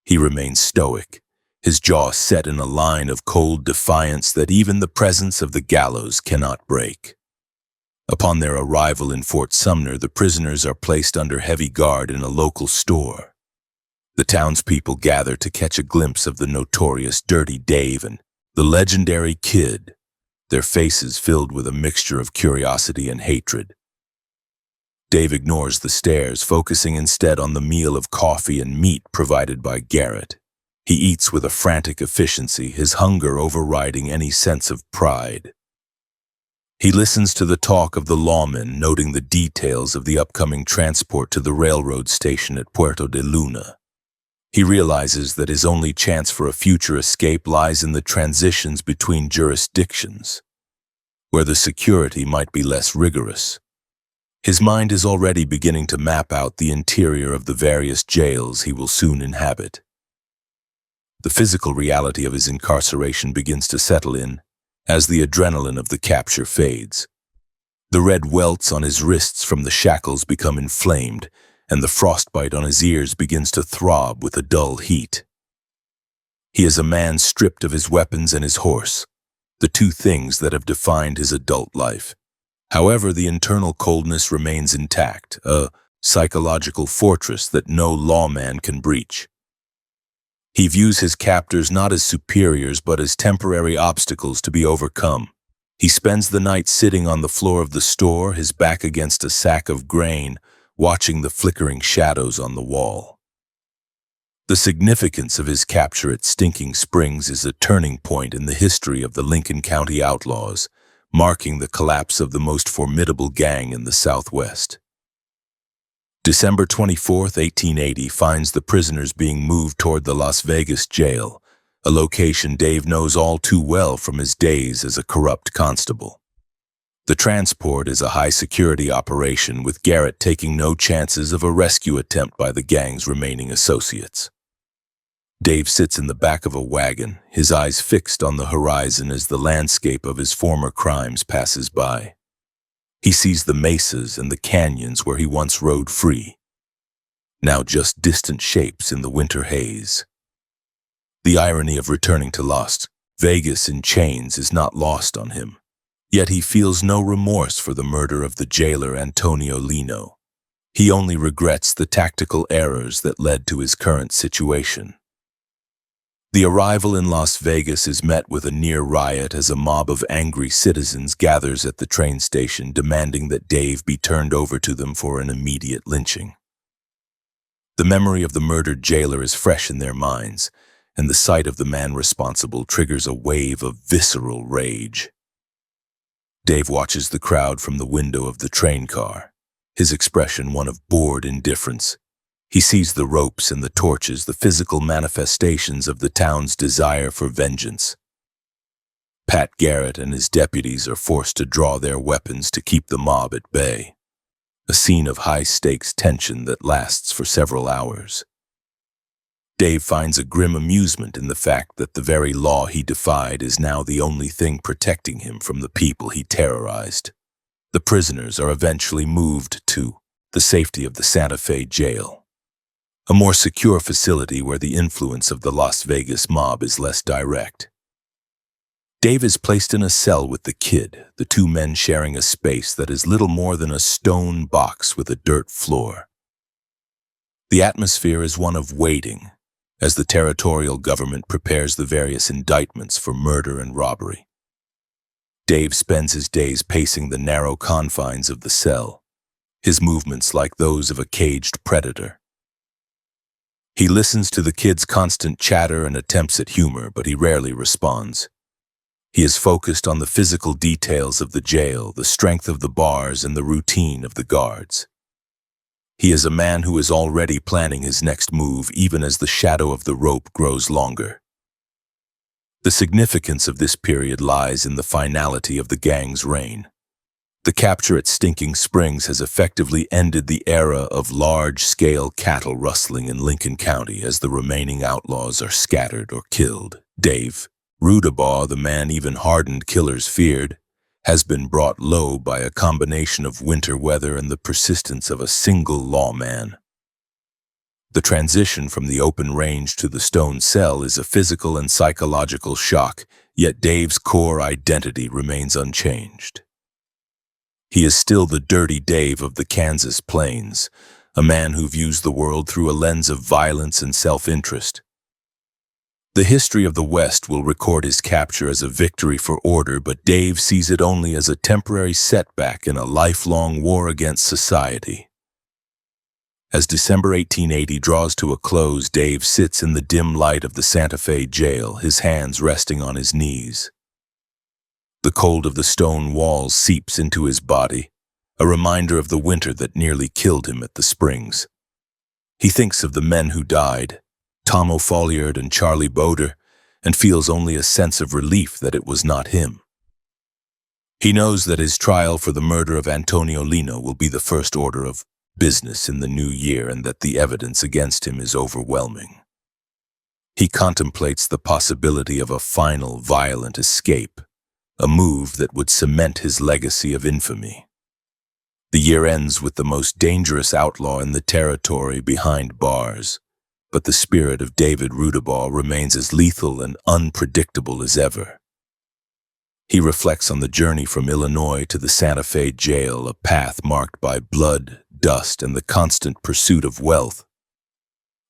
He remains stoic, his jaw set in a line of cold defiance that even the presence of the gallows cannot break. Upon their arrival in Fort Sumner, the prisoners are placed under heavy guard in a local store. The townspeople gather to catch a glimpse of the notorious Dirty Dave and the legendary Kid, their faces filled with a mixture of curiosity and hatred. Dave ignores the stares, focusing instead on the meal of coffee and meat provided by Garrett. He eats with a frantic efficiency, his hunger overriding any sense of pride. He listens to the talk of the lawmen, noting the details of the upcoming transport to the railroad station at Puerto de Luna. He realizes that his only chance for a future escape lies in the transitions between jurisdictions, where the security might be less rigorous. His mind is already beginning to map out the interior of the various jails he will soon inhabit. The physical reality of his incarceration begins to settle in as the adrenaline of the capture fades. The red welts on his wrists from the shackles become inflamed, and the frostbite on his ears begins to throb with a dull heat. He is a man stripped of his weapons and his horse, the two things that have defined his adult life. However, the internal coldness remains intact, a psychological fortress that no lawman can breach. He views his captors not as superiors but as temporary obstacles to be overcome. He spends the night sitting on the floor of the store, his back against a sack of grain, watching the flickering shadows on the wall. The significance of his capture at Stinking Springs is a turning point in the history of the Lincoln County Outlaws, marking the collapse of the most formidable gang in the Southwest. December 24th, 1880 finds the prisoners being moved toward the Las Vegas jail, a location Dave knows all too well from his days as a corrupt constable. The transport is a high-security operation, with Garrett taking no chances of a rescue attempt by the gang's remaining associates. Dave sits in the back of a wagon, his eyes fixed on the horizon as the landscape of his former crimes passes by. He sees the mesas and the canyons where he once rode free, now just distant shapes in the winter haze. The irony of returning to Las Vegas in chains is not lost on him, yet he feels no remorse for the murder of the jailer Antonio Lino. He only regrets the tactical errors that led to his current situation. The arrival in Las Vegas is met with a near riot as a mob of angry citizens gathers at the train station, demanding that Dave be turned over to them for an immediate lynching. The memory of the murdered jailer is fresh in their minds, and the sight of the man responsible triggers a wave of visceral rage. Dave watches the crowd from the window of the train car, his expression one of bored indifference. He sees the ropes and the torches, the physical manifestations of the town's desire for vengeance. Pat Garrett and his deputies are forced to draw their weapons to keep the mob at bay, a scene of high-stakes tension that lasts for several hours. Dave finds a grim amusement in the fact that the very law he defied is now the only thing protecting him from the people he terrorized. The prisoners are eventually moved to the safety of the Santa Fe jail, a more secure facility where the influence of the Las Vegas mob is less direct. Dave is placed in a cell with the kid, the two men sharing a space that is little more than a stone box with a dirt floor. The atmosphere is one of waiting, as the territorial government prepares the various indictments for murder and robbery. Dave spends his days pacing the narrow confines of the cell, his movements like those of a caged predator. He listens to the kid's constant chatter and attempts at humor, but he rarely responds. He is focused on the physical details of the jail, the strength of the bars, and the routine of the guards. He is a man who is already planning his next move, even as the shadow of the rope grows longer. The significance of this period lies in the finality of the gang's reign. The capture at Stinking Springs has effectively ended the era of large-scale cattle rustling in Lincoln County, as the remaining outlaws are scattered or killed. Dave, Rudabaugh, the man even hardened killers feared, has been brought low by a combination of winter weather and the persistence of a single lawman. The transition from the open range to the stone cell is a physical and psychological shock, yet Dave's core identity remains unchanged. He is still the dirty Dave of the Kansas plains, a man who views the world through a lens of violence and self-interest. The history of the West will record his capture as a victory for order, but Dave sees it only as a temporary setback in a lifelong war against society. As December 1880 draws to a close, Dave sits in the dim light of the Santa Fe jail, his hands resting on his knees. The cold of the stone walls seeps into his body, a reminder of the winter that nearly killed him at the springs. He thinks of the men who died, Tom O'Folliard and Charlie Boder, and feels only a sense of relief that it was not him. He knows that his trial for the murder of Antonio Lino will be the first order of business in the new year, and that the evidence against him is overwhelming. He contemplates the possibility of a final violent escape, a move that would cement his legacy of infamy. The year ends with the most dangerous outlaw in the territory behind bars, but the spirit of David Rudabaugh remains as lethal and unpredictable as ever. He reflects on the journey from Illinois to the Santa Fe jail, a path marked by blood, dust, and the constant pursuit of wealth.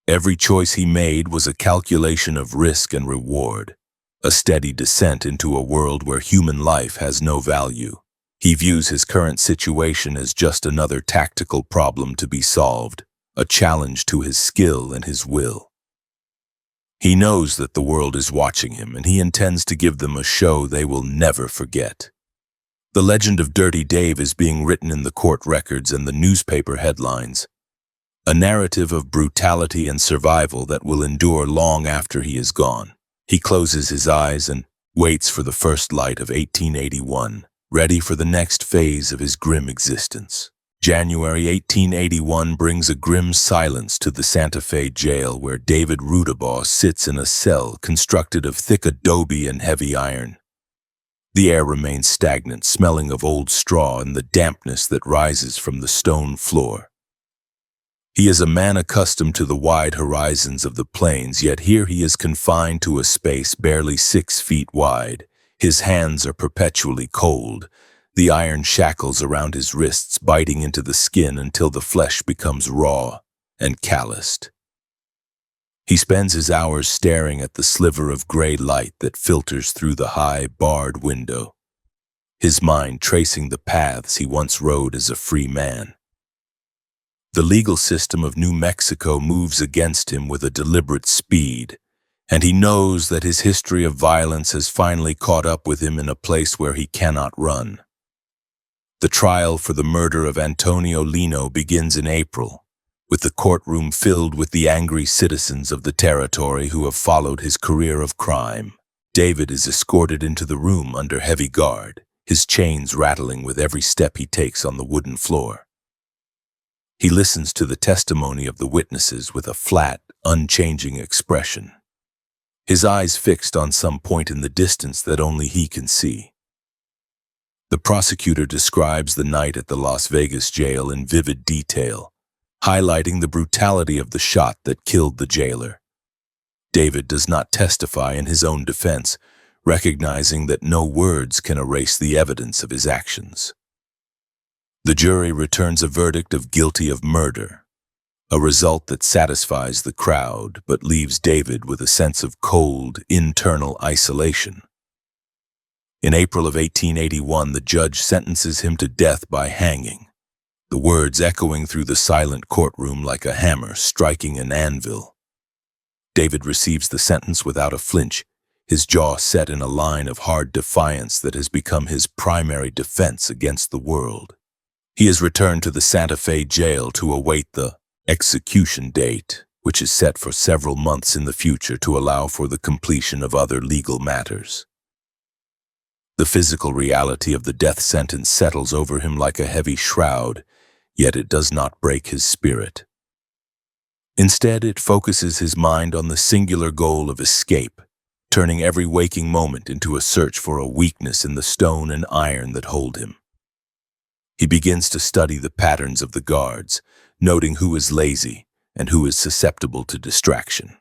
Every choice he made was a calculation of risk and reward, a steady descent into a world where human life has no value. He views his current situation as just another tactical problem to be solved, a challenge to his skill and his will. He knows that the world is watching him, and he intends to give them a show they will never forget. The legend of Dirty Dave is being written in the court records and the newspaper headlines, a narrative of brutality and survival that will endure long after he is gone. He closes his eyes and waits for the first light of 1881, ready for the next phase of his grim existence. January 1881 brings a grim silence to the Santa Fe jail where David Rudabaugh sits in a cell constructed of thick adobe and heavy iron. The air remains stagnant, smelling of old straw and the dampness that rises from the stone floor. He is a man accustomed to the wide horizons of the plains, yet here he is confined to a space barely 6 feet wide. His hands are perpetually cold, the iron shackles around his wrists biting into the skin until the flesh becomes raw and calloused. He spends his hours staring at the sliver of gray light that filters through the high, barred window, his mind tracing the paths he once rode as a free man. The legal system of New Mexico moves against him with a deliberate speed, and he knows that his history of violence has finally caught up with him in a place where he cannot run. The trial for the murder of Antonio Lino begins in April, with the courtroom filled with the angry citizens of the territory who have followed his career of crime. David is escorted into the room under heavy guard, his chains rattling with every step he takes on the wooden floor. He listens to the testimony of the witnesses with a flat, unchanging expression, his eyes fixed on some point in the distance that only he can see. The prosecutor describes the night at the Las Vegas jail in vivid detail, highlighting the brutality of the shot that killed the jailer. David does not testify in his own defense, recognizing that no words can erase the evidence of his actions. The jury returns a verdict of guilty of murder, a result that satisfies the crowd but leaves David with a sense of cold, internal isolation. In April of 1881, the judge sentences him to death by hanging, the words echoing through the silent courtroom like a hammer striking an anvil. David receives the sentence without a flinch, his jaw set in a line of hard defiance that has become his primary defense against the world. He is returned to the Santa Fe jail to await the execution date, which is set for several months in the future to allow for the completion of other legal matters. The physical reality of the death sentence settles over him like a heavy shroud, yet it does not break his spirit. Instead, it focuses his mind on the singular goal of escape, turning every waking moment into a search for a weakness in the stone and iron that hold him. He begins to study the patterns of the guards, noting who is lazy and who is susceptible to distraction.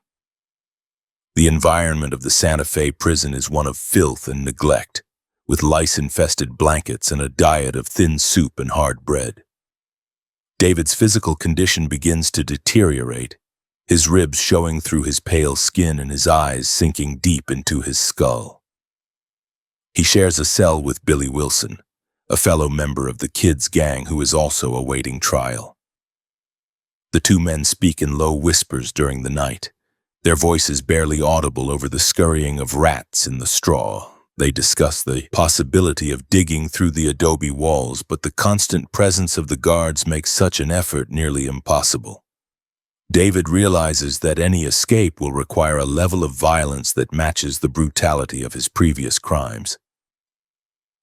The environment of the Santa Fe prison is one of filth and neglect, with lice-infested blankets and a diet of thin soup and hard bread. David's physical condition begins to deteriorate, his ribs showing through his pale skin and his eyes sinking deep into his skull. He shares a cell with Billy Wilson, a fellow member of the Kids gang who is also awaiting trial. The two men speak in low whispers during the night, their voices barely audible over the scurrying of rats in the straw. They discuss the possibility of digging through the adobe walls, but the constant presence of the guards makes such an effort nearly impossible. David realizes that any escape will require a level of violence that matches the brutality of his previous crimes.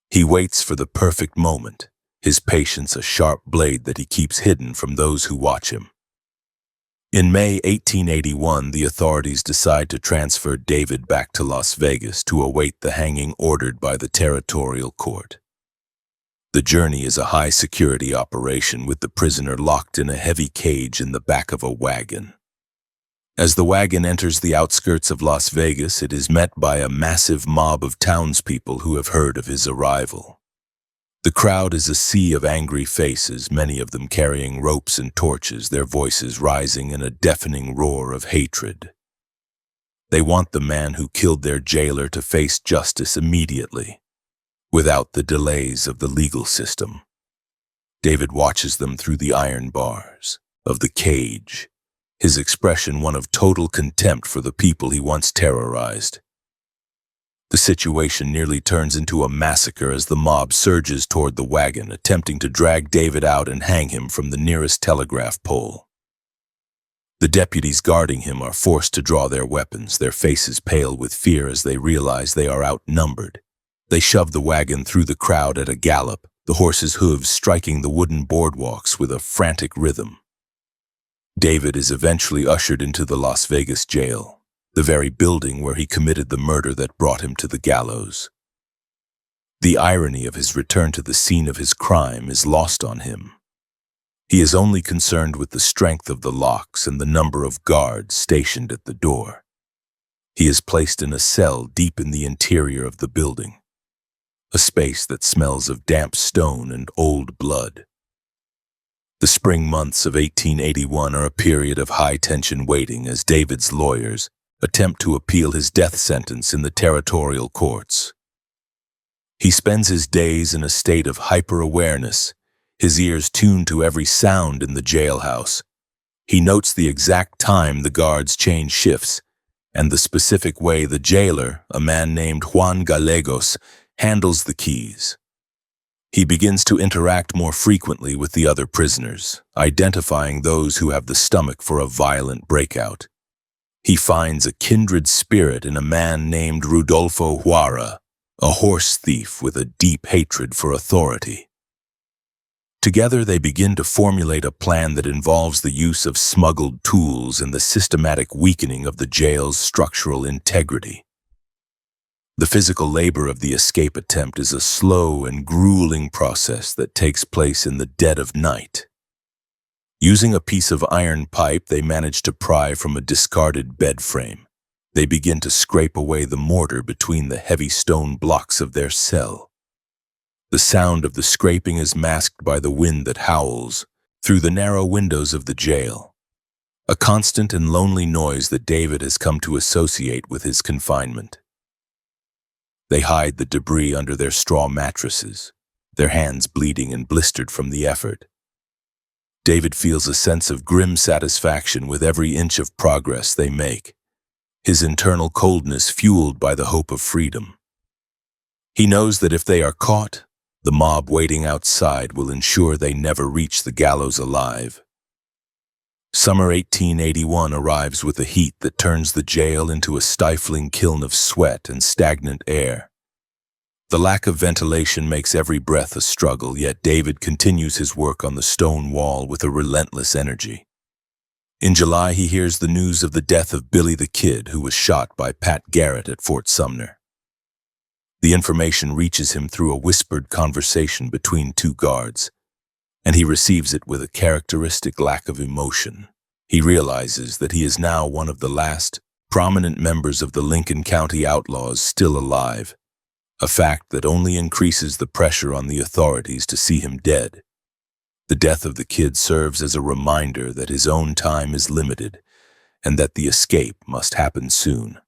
He waits for the perfect moment, his patience a sharp blade that he keeps hidden from those who watch him. In May 1881, the authorities decide to transfer David back to Las Vegas to await the hanging ordered by the territorial court. The journey is a high-security operation with the prisoner locked in a heavy cage in the back of a wagon. As the wagon enters the outskirts of Las Vegas, it is met by a massive mob of townspeople who have heard of his arrival. The crowd is a sea of angry faces, many of them carrying ropes and torches, their voices rising in a deafening roar of hatred. They want the man who killed their jailer to face justice immediately, without the delays of the legal system. David watches them through the iron bars of the cage, his expression one of total contempt for the people he once terrorized. The situation nearly turns into a massacre as the mob surges toward the wagon, attempting to drag David out and hang him from the nearest telegraph pole. The deputies guarding him are forced to draw their weapons, their faces pale with fear as they realize they are outnumbered. They shove the wagon through the crowd at a gallop, the horse's hooves striking the wooden boardwalks with a frantic rhythm. David is eventually ushered into the Las Vegas jail, the very building where he committed the murder that brought him to the gallows. The irony of his return to the scene of his crime is lost on him. He is only concerned with the strength of the locks and the number of guards stationed at the door. He is placed in a cell deep in the interior of the building, a space that smells of damp stone and old blood. The spring months of 1881 are a period of high-tension waiting as David's lawyers attempt to appeal his death sentence in the territorial courts. He spends his days in a state of hyper-awareness, his ears tuned to every sound in the jailhouse. He notes the exact time the guards change shifts, and the specific way the jailer, a man named Juan Gallegos, handles the keys. He begins to interact more frequently with the other prisoners, identifying those who have the stomach for a violent breakout. He finds a kindred spirit in a man named Rodolfo Huara, a horse thief with a deep hatred for authority. Together they begin to formulate a plan that involves the use of smuggled tools and the systematic weakening of the jail's structural integrity. The physical labor of the escape attempt is a slow and grueling process that takes place in the dead of night. Using a piece of iron pipe, they manage to pry from a discarded bed frame. They begin to scrape away the mortar between the heavy stone blocks of their cell. The sound of the scraping is masked by the wind that howls through the narrow windows of the jail, a constant and lonely noise that David has come to associate with his confinement. They hide the debris under their straw mattresses, their hands bleeding and blistered from the effort. David feels a sense of grim satisfaction with every inch of progress they make, his internal coldness fueled by the hope of freedom. He knows that if they are caught, the mob waiting outside will ensure they never reach the gallows alive. Summer 1881 arrives with a heat that turns the jail into a stifling kiln of sweat and stagnant air. The lack of ventilation makes every breath a struggle, yet David continues his work on the stone wall with a relentless energy. In July, he hears the news of the death of Billy the Kid, who was shot by Pat Garrett at Fort Sumner. The information reaches him through a whispered conversation between two guards, and he receives it with a characteristic lack of emotion. He realizes that he is now one of the last prominent members of the Lincoln County Outlaws still alive, a fact that only increases the pressure on the authorities to see him dead. The death of the kid serves as a reminder that his own time is limited and that the escape must happen soon.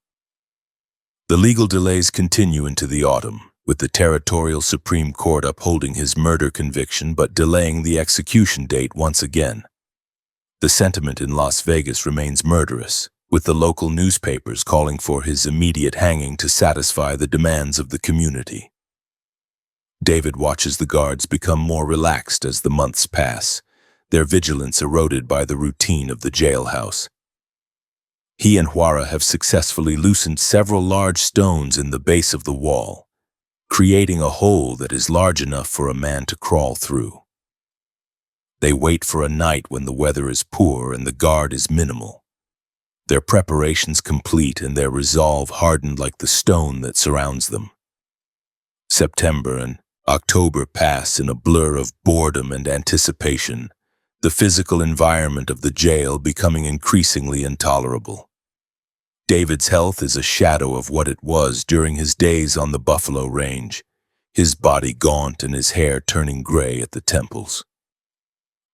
The legal delays continue into the autumn, with the Territorial Supreme Court upholding his murder conviction but delaying the execution date once again. The sentiment in Las Vegas remains murderous, with the local newspapers calling for his immediate hanging to satisfy the demands of the community. David watches the guards become more relaxed as the months pass, their vigilance eroded by the routine of the jailhouse. He and Huara have successfully loosened several large stones in the base of the wall, creating a hole that is large enough for a man to crawl through. They wait for a night when the weather is poor and the guard is minimal, their preparations complete and their resolve hardened like the stone that surrounds them. September and October pass in a blur of boredom and anticipation, the physical environment of the jail becoming increasingly intolerable. David's health is a shadow of what it was during his days on the Buffalo Range, his body gaunt and his hair turning gray at the temples.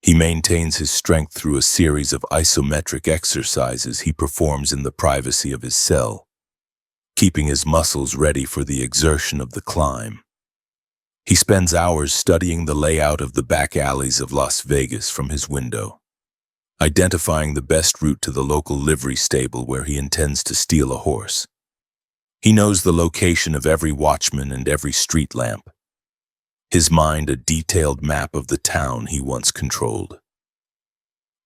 He maintains his strength through a series of isometric exercises he performs in the privacy of his cell, keeping his muscles ready for the exertion of the climb. He spends hours studying the layout of the back alleys of Las Vegas from his window, identifying the best route to the local livery stable where he intends to steal a horse. He knows the location of every watchman and every street lamp, his mind a detailed map of the town he once controlled.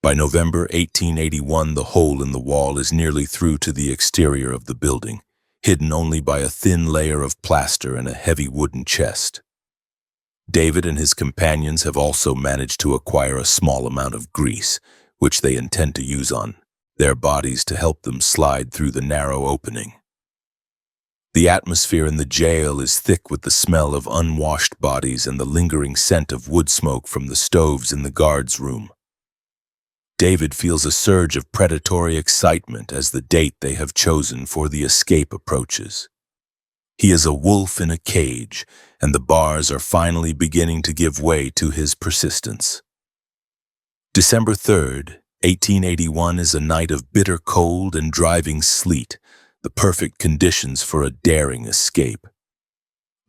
By November 1881, the hole in the wall is nearly through to the exterior of the building, hidden only by a thin layer of plaster and a heavy wooden chest. David and his companions have also managed to acquire a small amount of grease, which they intend to use on their bodies to help them slide through the narrow opening. The atmosphere in the jail is thick with the smell of unwashed bodies and the lingering scent of wood smoke from the stoves in the guards' room. David feels a surge of predatory excitement as the date they have chosen for the escape approaches. He is a wolf in a cage, and the bars are finally beginning to give way to his persistence. December 3rd, 1881 is a night of bitter cold and driving sleet, the perfect conditions for a daring escape.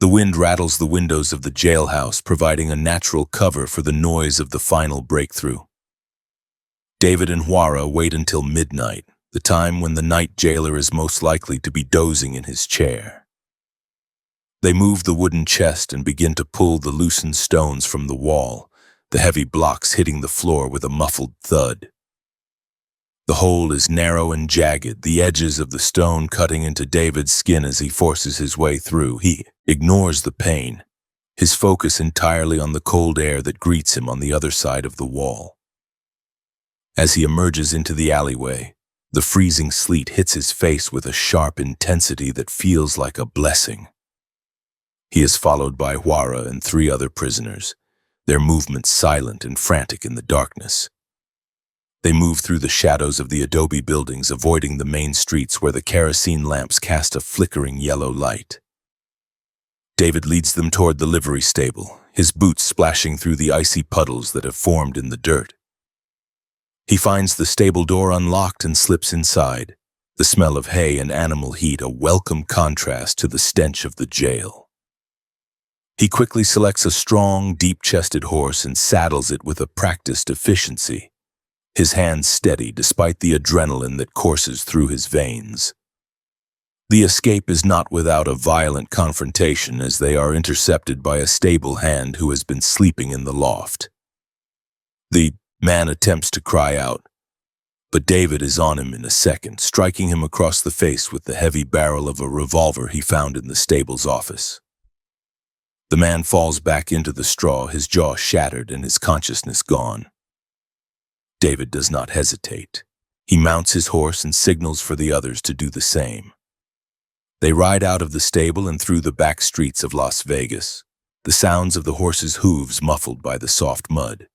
The wind rattles the windows of the jailhouse, providing a natural cover for the noise of the final breakthrough. David and Huara wait until midnight, the time when the night jailer is most likely to be dozing in his chair. They move the wooden chest and begin to pull the loosened stones from the wall, the heavy blocks hitting the floor with a muffled thud. The hole is narrow and jagged, the edges of the stone cutting into David's skin as he forces his way through. He ignores the pain, his focus entirely on the cold air that greets him on the other side of the wall. As he emerges into the alleyway, the freezing sleet hits his face with a sharp intensity that feels like a blessing. He is followed by Huara and 3 other prisoners, their movements silent and frantic in the darkness. They move through the shadows of the adobe buildings, avoiding the main streets where the kerosene lamps cast a flickering yellow light. David leads them toward the livery stable, his boots splashing through the icy puddles that have formed in the dirt. He finds the stable door unlocked and slips inside, the smell of hay and animal heat a welcome contrast to the stench of the jail. He quickly selects a strong, deep-chested horse and saddles it with a practiced efficiency, his hands steady despite the adrenaline that courses through his veins. The escape is not without a violent confrontation as they are intercepted by a stable hand who has been sleeping in the loft. The man attempts to cry out, but David is on him in a second, striking him across the face with the heavy barrel of a revolver he found in the stable's office. The man falls back into the straw, his jaw shattered and his consciousness gone. David does not hesitate. He mounts his horse and signals for the others to do the same. They ride out of the stable and through the back streets of Las Vegas, the sounds of the horses' hooves muffled by the soft mud.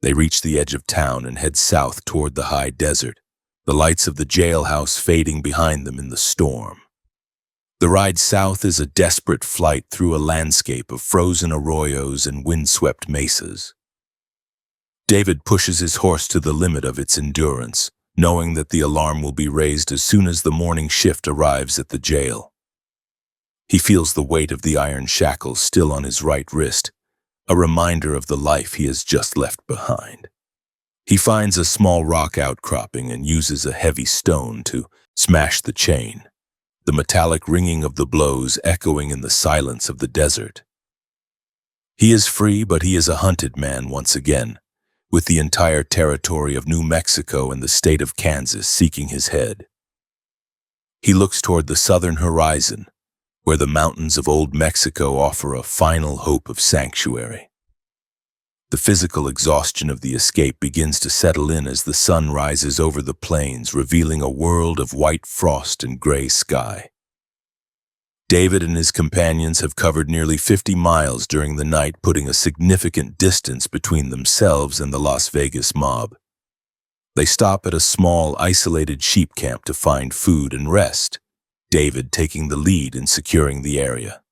They reach the edge of town and head south toward the high desert, the lights of the jailhouse fading behind them in the storm. The ride south is a desperate flight through a landscape of frozen arroyos and windswept mesas. David pushes his horse to the limit of its endurance, knowing that the alarm will be raised as soon as the morning shift arrives at the jail. He feels the weight of the iron shackles still on his right wrist, a reminder of the life he has just left behind. He finds a small rock outcropping and uses a heavy stone to smash the chain, the metallic ringing of the blows echoing in the silence of the desert. He is free, but he is a hunted man once again, with the entire territory of New Mexico and the state of Kansas seeking his head. He looks toward the southern horizon, where the mountains of Old Mexico offer a final hope of sanctuary. The physical exhaustion of the escape begins to settle in as the sun rises over the plains, revealing a world of white frost and gray sky. David and his companions have covered nearly 50 miles during the night, putting a significant distance between themselves and the Las Vegas mob. They stop at a small, isolated sheep camp to find food and rest, David taking the lead in securing the area.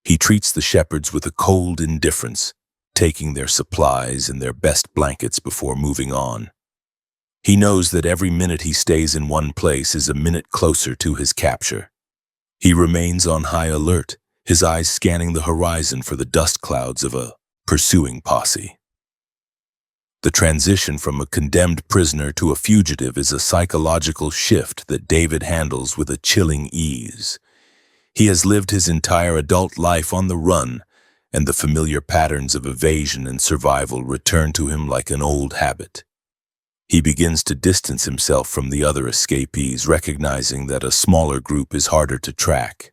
He treats the shepherds with a cold indifference, taking their supplies and their best blankets before moving on. He knows that every minute he stays in one place is a minute closer to his capture. He remains on high alert, his eyes scanning the horizon for the dust clouds of a pursuing posse. The transition from a condemned prisoner to a fugitive is a psychological shift that David handles with a chilling ease. He has lived his entire adult life on the run, and the familiar patterns of evasion and survival return to him like an old habit. He begins to distance himself from the other escapees, recognizing that a smaller group is harder to track.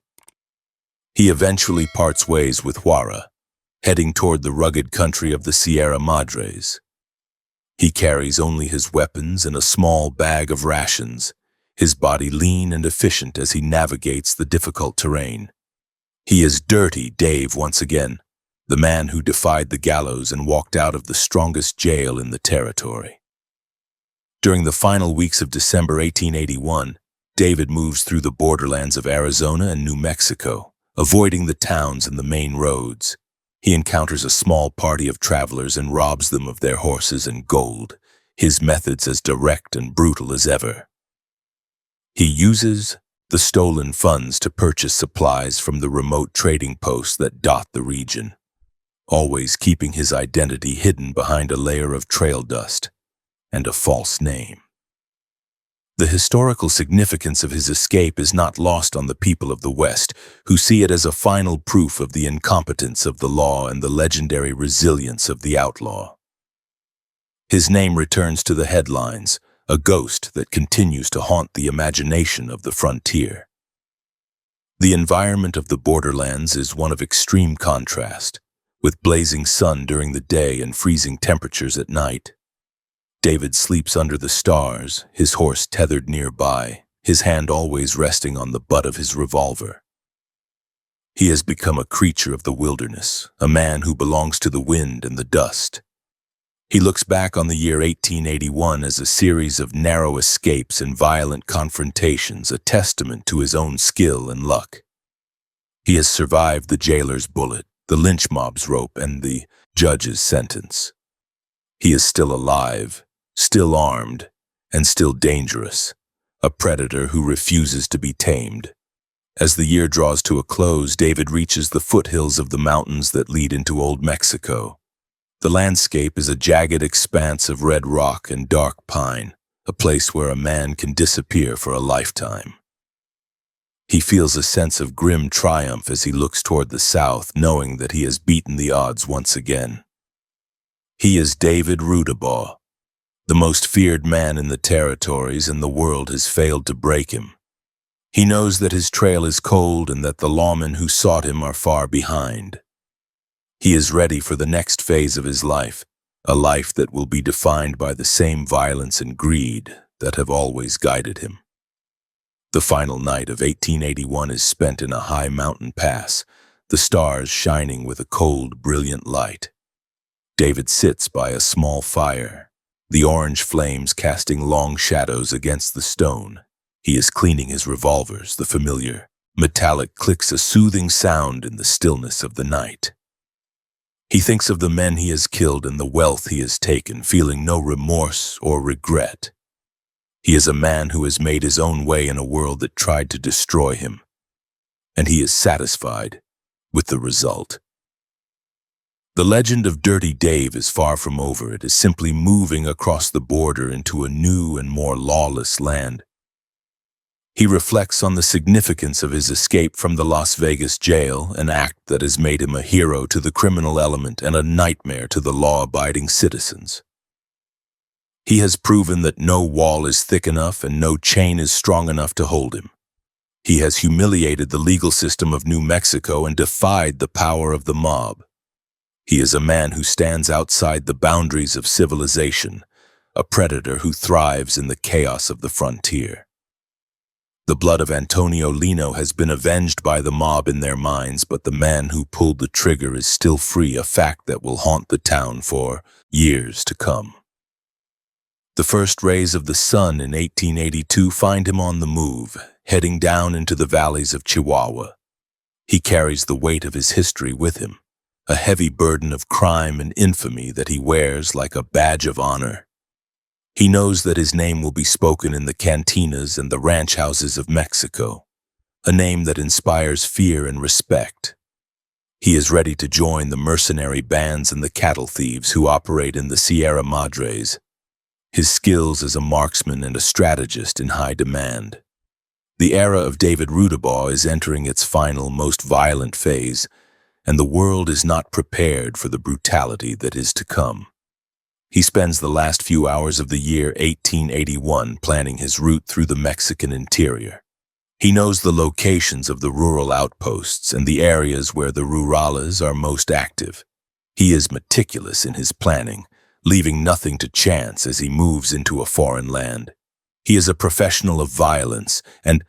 He eventually parts ways with Juara, heading toward the rugged country of the Sierra Madres. He carries only his weapons and a small bag of rations, his body lean and efficient as he navigates the difficult terrain. He is Dirty Dave once again, the man who defied the gallows and walked out of the strongest jail in the territory. During the final weeks of December 1881, David moves through the borderlands of Arizona and New Mexico, avoiding the towns and the main roads. He encounters a small party of travelers and robs them of their horses and gold, his methods as direct and brutal as ever. He uses the stolen funds to purchase supplies from the remote trading posts that dot the region, always keeping his identity hidden behind a layer of trail dust and a false name. The historical significance of his escape is not lost on the people of the West, who see it as a final proof of the incompetence of the law and the legendary resilience of the outlaw. His name returns to the headlines, a ghost that continues to haunt the imagination of the frontier. The environment of the borderlands is one of extreme contrast, with blazing sun during the day and freezing temperatures at night. David sleeps under the stars, his horse tethered nearby, his hand always resting on the butt of his revolver. He has become a creature of the wilderness, a man who belongs to the wind and the dust. He looks back on the year 1881 as a series of narrow escapes and violent confrontations, a testament to his own skill and luck. He has survived the jailer's bullet, the lynch mob's rope, and the judge's sentence. He is still alive, still armed, and still dangerous, a predator who refuses to be tamed. As the year draws to a close, David reaches the foothills of the mountains that lead into Old Mexico. The landscape is a jagged expanse of red rock and dark pine, a place where a man can disappear for a lifetime. He feels a sense of grim triumph as he looks toward the south, knowing that he has beaten the odds once again. He is David Rudabaugh, the most feared man in the territories, and the world has failed to break him. He knows that his trail is cold and that the lawmen who sought him are far behind. He is ready for the next phase of his life, a life that will be defined by the same violence and greed that have always guided him. The final night of 1881 is spent in a high mountain pass, the stars shining with a cold, brilliant light. David sits by a small fire, the orange flames casting long shadows against the stone. He is cleaning his revolvers, the familiar, metallic clicks a soothing sound in the stillness of the night. He thinks of the men he has killed and the wealth he has taken, feeling no remorse or regret. He is a man who has made his own way in a world that tried to destroy him, and he is satisfied with the result. The legend of Dirty Dave is far from over. It is simply moving across the border into a new and more lawless land. He reflects on the significance of his escape from the Las Vegas jail, an act that has made him a hero to the criminal element and a nightmare to the law-abiding citizens. He has proven that no wall is thick enough and no chain is strong enough to hold him. He has humiliated the legal system of New Mexico and defied the power of the mob. He is a man who stands outside the boundaries of civilization, a predator who thrives in the chaos of the frontier. The blood of Antonio Lino has been avenged by the mob in their minds, but the man who pulled the trigger is still free, a fact that will haunt the town for years to come. The first rays of the sun in 1882 find him on the move, heading down into the valleys of Chihuahua. He carries the weight of his history with him, a heavy burden of crime and infamy that he wears like a badge of honor. He knows that his name will be spoken in the cantinas and the ranch houses of Mexico, a name that inspires fear and respect. He is ready to join the mercenary bands and the cattle thieves who operate in the Sierra Madres, his skills as a marksman and a strategist in high demand. The era of David Rudabaugh is entering its final, most violent phase, and the world is not prepared for the brutality that is to come. He spends the last few hours of the year 1881 planning his route through the Mexican interior. He knows the locations of the rural outposts and the areas where the rurales are most active. He is meticulous in his planning, leaving nothing to chance as he moves into a foreign land. He is a professional of violence, and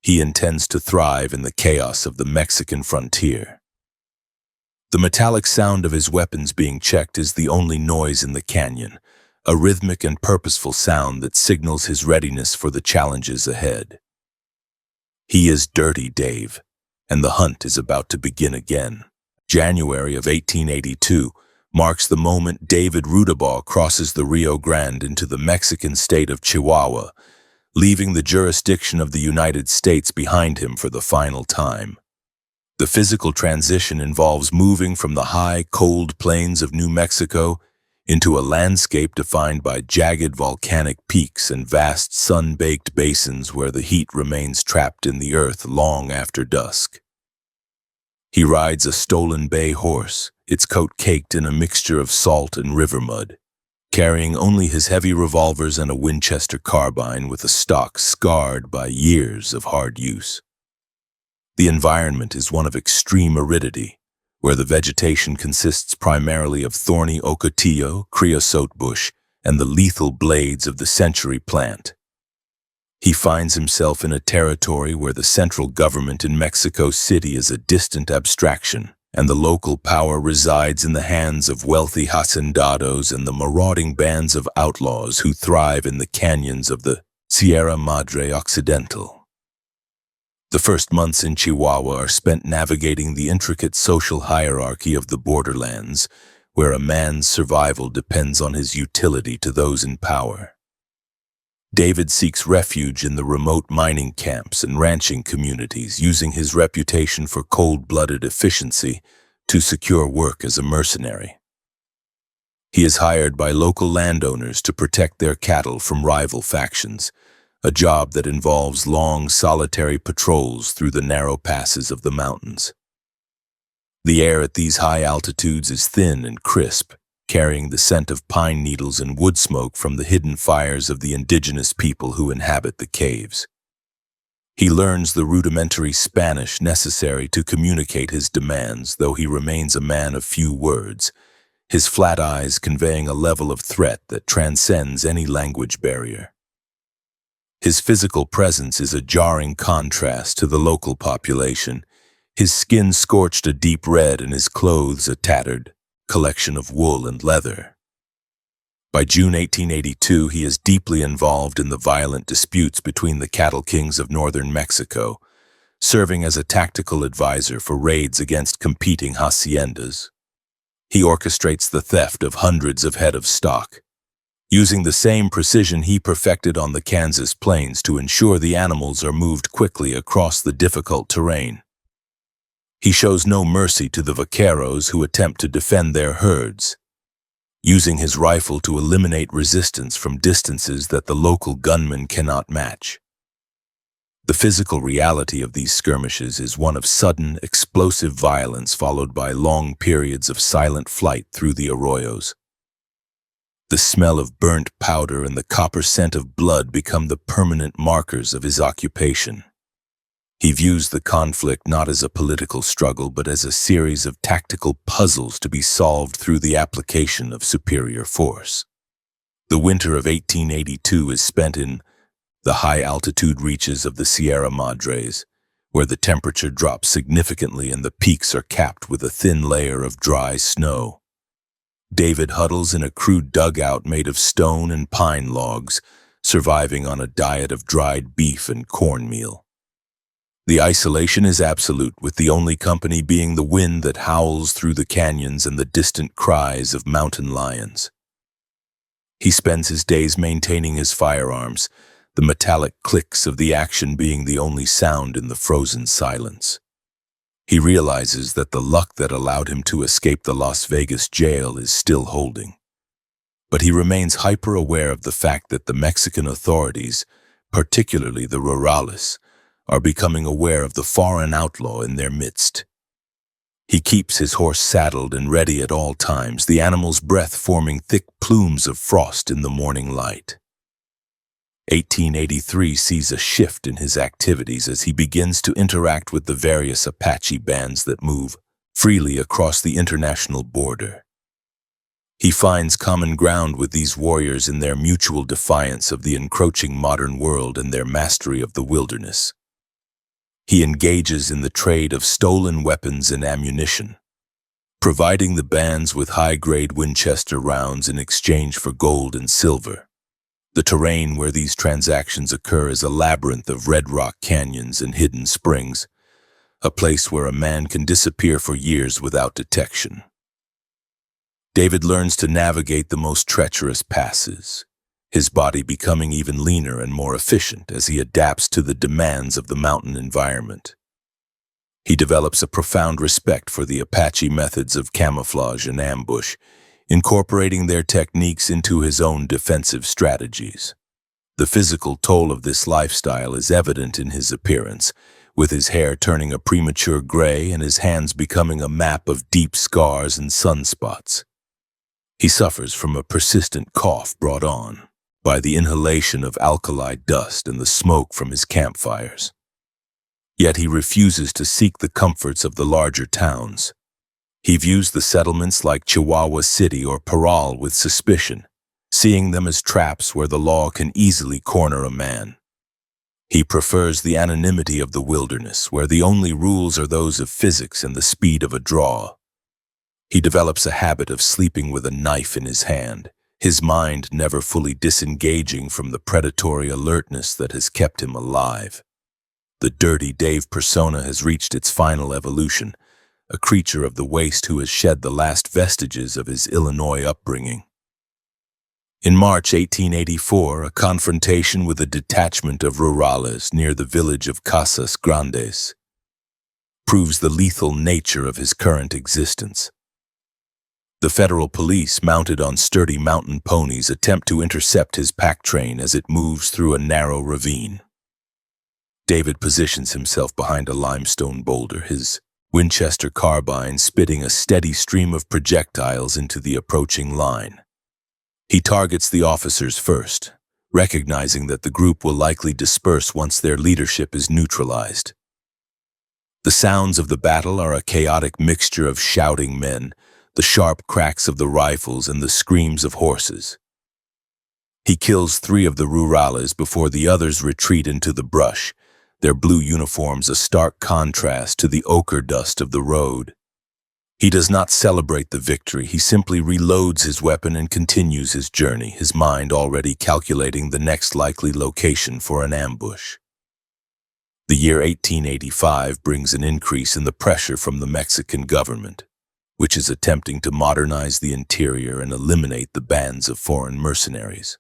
he intends to thrive in the chaos of the Mexican frontier. The metallic sound of his weapons being checked is the only noise in the canyon, a rhythmic and purposeful sound that signals his readiness for the challenges ahead. He is Dirty Dave, and the hunt is about to begin again. January of 1882 marks the moment David Rudabaugh crosses the Rio Grande into the Mexican state of Chihuahua, leaving the jurisdiction of the United States behind him for the final time. The physical transition involves moving from the high, cold plains of New Mexico into a landscape defined by jagged volcanic peaks and vast sun-baked basins where the heat remains trapped in the earth long after dusk. He rides a stolen bay horse, its coat caked in a mixture of salt and river mud, carrying only his heavy revolvers and a Winchester carbine with a stock scarred by years of hard use. The environment is one of extreme aridity, where the vegetation consists primarily of thorny ocotillo, creosote bush, and the lethal blades of the century plant. He finds himself in a territory where the central government in Mexico City is a distant abstraction, and the local power resides in the hands of wealthy hacendados and the marauding bands of outlaws who thrive in the canyons of the Sierra Madre Occidental. The first months in Chihuahua are spent navigating the intricate social hierarchy of the borderlands, where a man's survival depends on his utility to those in power. David seeks refuge in the remote mining camps and ranching communities, using his reputation for cold-blooded efficiency to secure work as a mercenary. He is hired by local landowners to protect their cattle from rival factions, a job that involves long, solitary patrols through the narrow passes of the mountains. The air at these high altitudes is thin and crisp, carrying the scent of pine needles and wood smoke from the hidden fires of the indigenous people who inhabit the caves. He learns the rudimentary Spanish necessary to communicate his demands, though he remains a man of few words, his flat eyes conveying a level of threat that transcends any language barrier. His physical presence is a jarring contrast to the local population, his skin scorched a deep red and his clothes a tattered collection of wool and leather. By June 1882, he is deeply involved in the violent disputes between the cattle kings of northern Mexico, serving as a tactical advisor for raids against competing haciendas. He orchestrates the theft of hundreds of head of stock, using the same precision he perfected on the Kansas plains to ensure the animals are moved quickly across the difficult terrain. He shows no mercy to the vaqueros who attempt to defend their herds, using his rifle to eliminate resistance from distances that the local gunmen cannot match. The physical reality of these skirmishes is one of sudden, explosive violence followed by long periods of silent flight through the arroyos. The smell of burnt powder and the copper scent of blood become the permanent markers of his occupation. He views the conflict not as a political struggle, but as a series of tactical puzzles to be solved through the application of superior force. The winter of 1882 is spent in the high-altitude reaches of the Sierra Madres, where the temperature drops significantly and the peaks are capped with a thin layer of dry snow. David huddles in a crude dugout made of stone and pine logs, surviving on a diet of dried beef and cornmeal. The isolation is absolute, with the only company being the wind that howls through the canyons and the distant cries of mountain lions. He spends his days maintaining his firearms, the metallic clicks of the action being the only sound in the frozen silence. He realizes that the luck that allowed him to escape the Las Vegas jail is still holding. But he remains hyper-aware of the fact that the Mexican authorities, particularly the rurales, are becoming aware of the foreign outlaw in their midst. He keeps his horse saddled and ready at all times, the animal's breath forming thick plumes of frost in the morning light. 1883 sees a shift in his activities as he begins to interact with the various Apache bands that move freely across the international border. He finds common ground with these warriors in their mutual defiance of the encroaching modern world and their mastery of the wilderness. He engages in the trade of stolen weapons and ammunition, providing the bands with high-grade Winchester rounds in exchange for gold and silver. The terrain where these transactions occur is a labyrinth of red rock canyons and hidden springs, a place where a man can disappear for years without detection. David learns to navigate the most treacherous passes, his body becoming even leaner and more efficient as he adapts to the demands of the mountain environment. He develops a profound respect for the Apache methods of camouflage and ambush, incorporating their techniques into his own defensive strategies. The physical toll of this lifestyle is evident in his appearance, with his hair turning a premature gray and his hands becoming a map of deep scars and sunspots. He suffers from a persistent cough brought on by the inhalation of alkali dust and the smoke from his campfires. Yet he refuses to seek the comforts of the larger towns. He views the settlements like Chihuahua City or Parral with suspicion, seeing them as traps where the law can easily corner a man. He prefers the anonymity of the wilderness, where the only rules are those of physics and the speed of a draw. He develops a habit of sleeping with a knife in his hand, his mind never fully disengaging from the predatory alertness that has kept him alive. The Dirty Dave persona has reached its final evolution, a creature of the waste who has shed the last vestiges of his Illinois upbringing. In March 1884, a confrontation with a detachment of rurales near the village of Casas Grandes proves the lethal nature of his current existence. The federal police, mounted on sturdy mountain ponies, attempt to intercept his pack train as it moves through a narrow ravine. David positions himself behind a limestone boulder, his Winchester carbine spitting a steady stream of projectiles into the approaching line. He targets the officers first, recognizing that the group will likely disperse once their leadership is neutralized. The sounds of the battle are a chaotic mixture of shouting men, the sharp cracks of the rifles, and the screams of horses. He kills 3 of the rurales before the others retreat into the brush, their blue uniforms a stark contrast to the ochre dust of the road. He does not celebrate the victory, he simply reloads his weapon and continues his journey, his mind already calculating the next likely location for an ambush. The year 1885 brings an increase in the pressure from the Mexican government, which is attempting to modernize the interior and eliminate the bands of foreign mercenaries.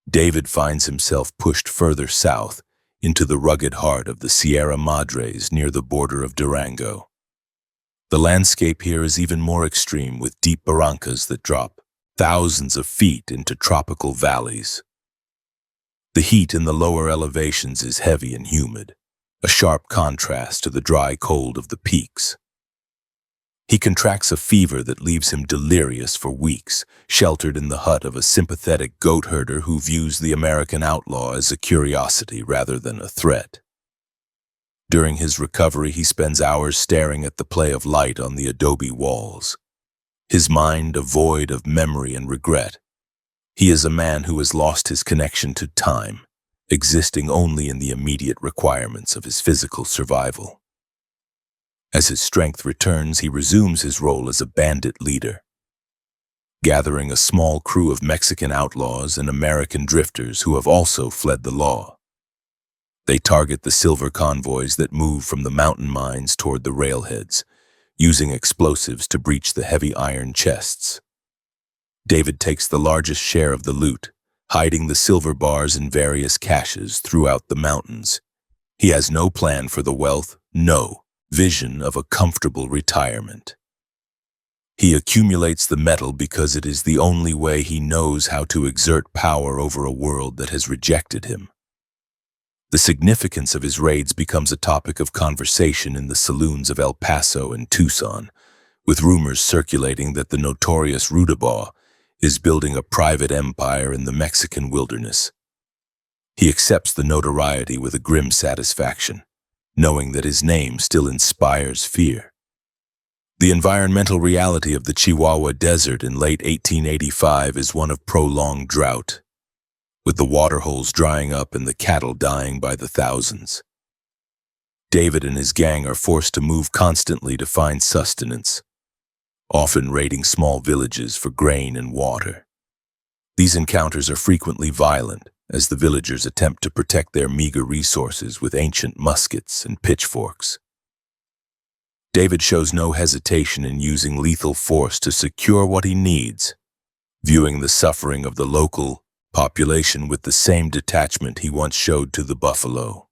David finds himself pushed further south into the rugged heart of the Sierra Madres near the border of Durango. The landscape here is even more extreme, with deep barrancas that drop thousands of feet into tropical valleys. The heat in the lower elevations is heavy and humid, a sharp contrast to the dry cold of the peaks. He contracts a fever that leaves him delirious for weeks, sheltered in the hut of a sympathetic goat herder who views the American outlaw as a curiosity rather than a threat. During his recovery, he spends hours staring at the play of light on the adobe walls, his mind a void of memory and regret. He is a man who has lost his connection to time, existing only in the immediate requirements of his physical survival. As his strength returns, he resumes his role as a bandit leader, gathering a small crew of Mexican outlaws and American drifters who have also fled the law. They target the silver convoys that move from the mountain mines toward the railheads, using explosives to breach the heavy iron chests. David takes the largest share of the loot, hiding the silver bars in various caches throughout the mountains. He has no plan for the wealth, no vision of a comfortable retirement. He accumulates the metal because it is the only way he knows how to exert power over a world that has rejected him. The significance of his raids becomes a topic of conversation in the saloons of El Paso and Tucson, with rumors circulating that the notorious Rudabaugh is building a private empire in the Mexican wilderness. He accepts the notoriety with a grim satisfaction, knowing that his name still inspires fear. The environmental reality of the Chihuahua Desert in late 1885 is one of prolonged drought, with the waterholes drying up and the cattle dying by the thousands. David and his gang are forced to move constantly to find sustenance, often raiding small villages for grain and water. These encounters are frequently violent, as the villagers attempt to protect their meager resources with ancient muskets and pitchforks. David shows no hesitation in using lethal force to secure what he needs, viewing the suffering of the local population with the same detachment he once showed to the buffalo.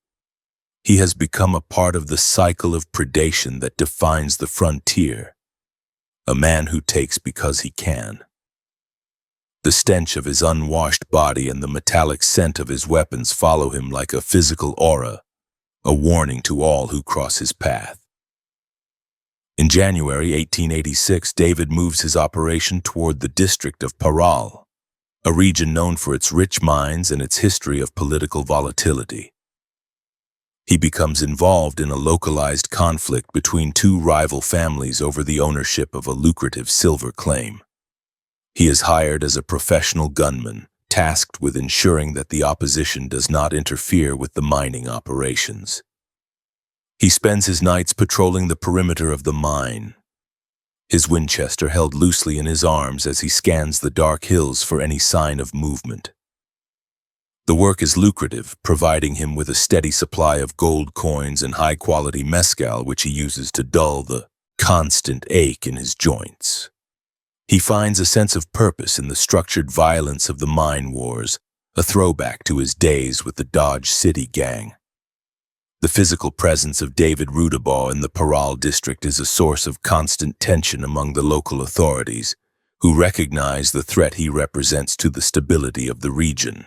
He has become a part of the cycle of predation that defines the frontier, a man who takes because he can. The stench of his unwashed body and the metallic scent of his weapons follow him like a physical aura, a warning to all who cross his path. In January 1886, David moves his operation toward the district of Parral, a region known for its rich mines and its history of political volatility. He becomes involved in a localized conflict between two rival families over the ownership of a lucrative silver claim. He is hired as a professional gunman, tasked with ensuring that the opposition does not interfere with the mining operations. He spends his nights patrolling the perimeter of the mine, his Winchester held loosely in his arms as he scans the dark hills for any sign of movement. The work is lucrative, providing him with a steady supply of gold coins and high-quality mezcal, which he uses to dull the constant ache in his joints. He finds a sense of purpose in the structured violence of the mine wars, a throwback to his days with the Dodge City gang. The physical presence of David Rudabaugh in the Parral district is a source of constant tension among the local authorities, who recognize the threat he represents to the stability of the region.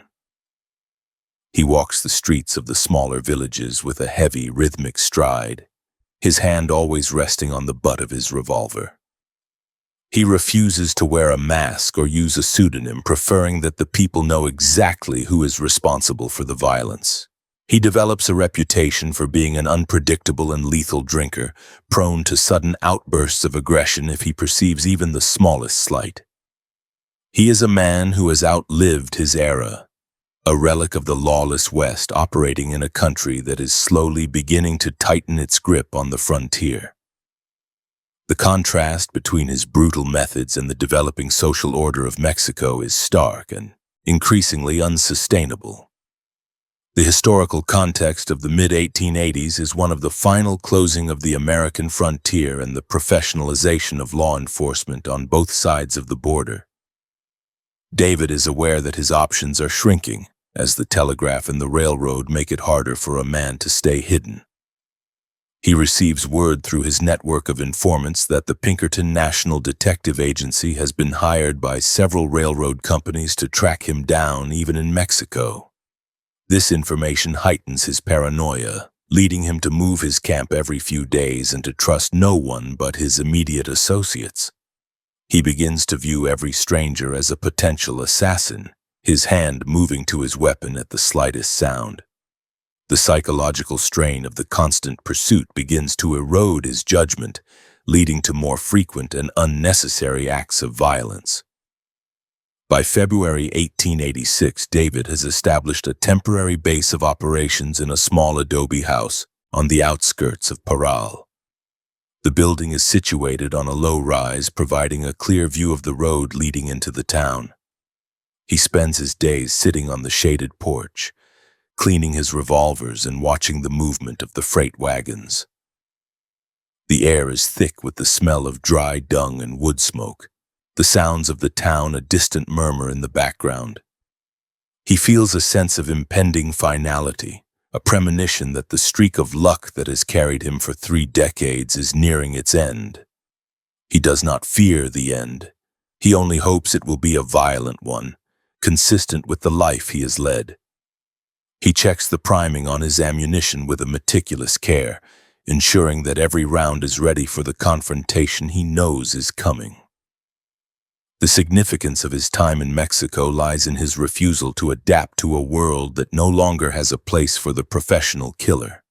He walks the streets of the smaller villages with a heavy, rhythmic stride, his hand always resting on the butt of his revolver. He refuses to wear a mask or use a pseudonym, preferring that the people know exactly who is responsible for the violence. He develops a reputation for being an unpredictable and lethal drinker, prone to sudden outbursts of aggression if he perceives even the smallest slight. He is a man who has outlived his era, a relic of the lawless West operating in a country that is slowly beginning to tighten its grip on the frontier. The contrast between his brutal methods and the developing social order of Mexico is stark and increasingly unsustainable. The historical context of the mid-1880s is one of the final closing of the American frontier and the professionalization of law enforcement on both sides of the border. David is aware that his options are shrinking, as the telegraph and the railroad make it harder for a man to stay hidden. He receives word through his network of informants that the Pinkerton National Detective Agency has been hired by several railroad companies to track him down even in Mexico. This information heightens his paranoia, leading him to move his camp every few days and to trust no one but his immediate associates. He begins to view every stranger as a potential assassin, his hand moving to his weapon at the slightest sound. The psychological strain of the constant pursuit begins to erode his judgment, leading to more frequent and unnecessary acts of violence. By February 1886, David has established a temporary base of operations in a small adobe house on the outskirts of Parral. The building is situated on a low rise, providing a clear view of the road leading into the town. He spends his days sitting on the shaded porch, cleaning his revolvers and watching the movement of the freight wagons. The air is thick with the smell of dry dung and wood smoke, the sounds of the town a distant murmur in the background. He feels a sense of impending finality, a premonition that the streak of luck that has carried him for 3 decades is nearing its end. He does not fear the end. He only hopes it will be a violent one, consistent with the life he has led. He checks the priming on his ammunition with a meticulous care, ensuring that every round is ready for the confrontation he knows is coming. The significance of his time in Mexico lies in his refusal to adapt to a world that no longer has a place for the professional killer.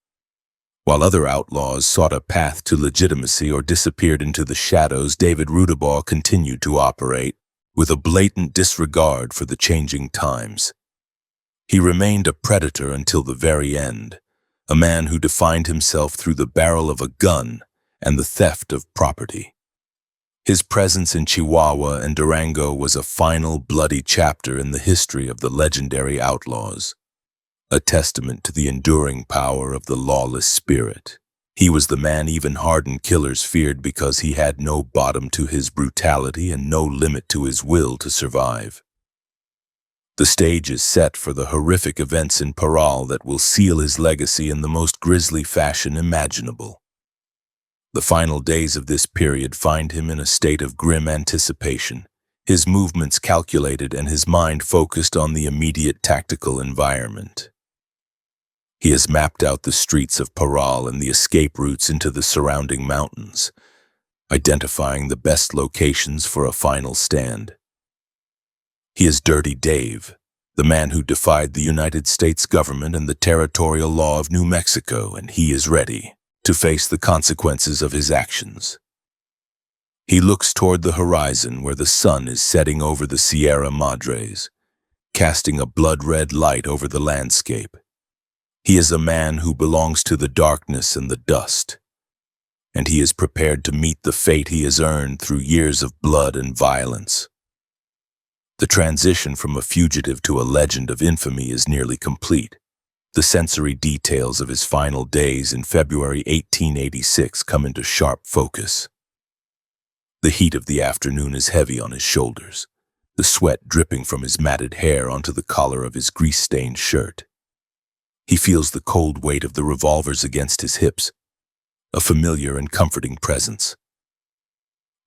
While other outlaws sought a path to legitimacy or disappeared into the shadows, David Rudabaugh continued to operate with a blatant disregard for the changing times. He remained a predator until the very end, a man who defined himself through the barrel of a gun and the theft of property. His presence in Chihuahua and Durango was a final bloody chapter in the history of the legendary outlaws, a testament to the enduring power of the lawless spirit. He was the man even hardened killers feared because he had no bottom to his brutality and no limit to his will to survive. The stage is set for the horrific events in Parral that will seal his legacy in the most grisly fashion imaginable. The final days of this period find him in a state of grim anticipation, his movements calculated and his mind focused on the immediate tactical environment. He has mapped out the streets of Parral and the escape routes into the surrounding mountains, identifying the best locations for a final stand. He is Dirty Dave, the man who defied the United States government and the territorial law of New Mexico, and he is ready to face the consequences of his actions. He looks toward the horizon where the sun is setting over the Sierra Madres, casting a blood-red light over the landscape. He is a man who belongs to the darkness and the dust, and he is prepared to meet the fate he has earned through years of blood and violence. The transition from a fugitive to a legend of infamy is nearly complete. The sensory details of his final days in February 1886 come into sharp focus. The heat of the afternoon is heavy on his shoulders, the sweat dripping from his matted hair onto the collar of his grease-stained shirt. He feels the cold weight of the revolvers against his hips, a familiar and comforting presence.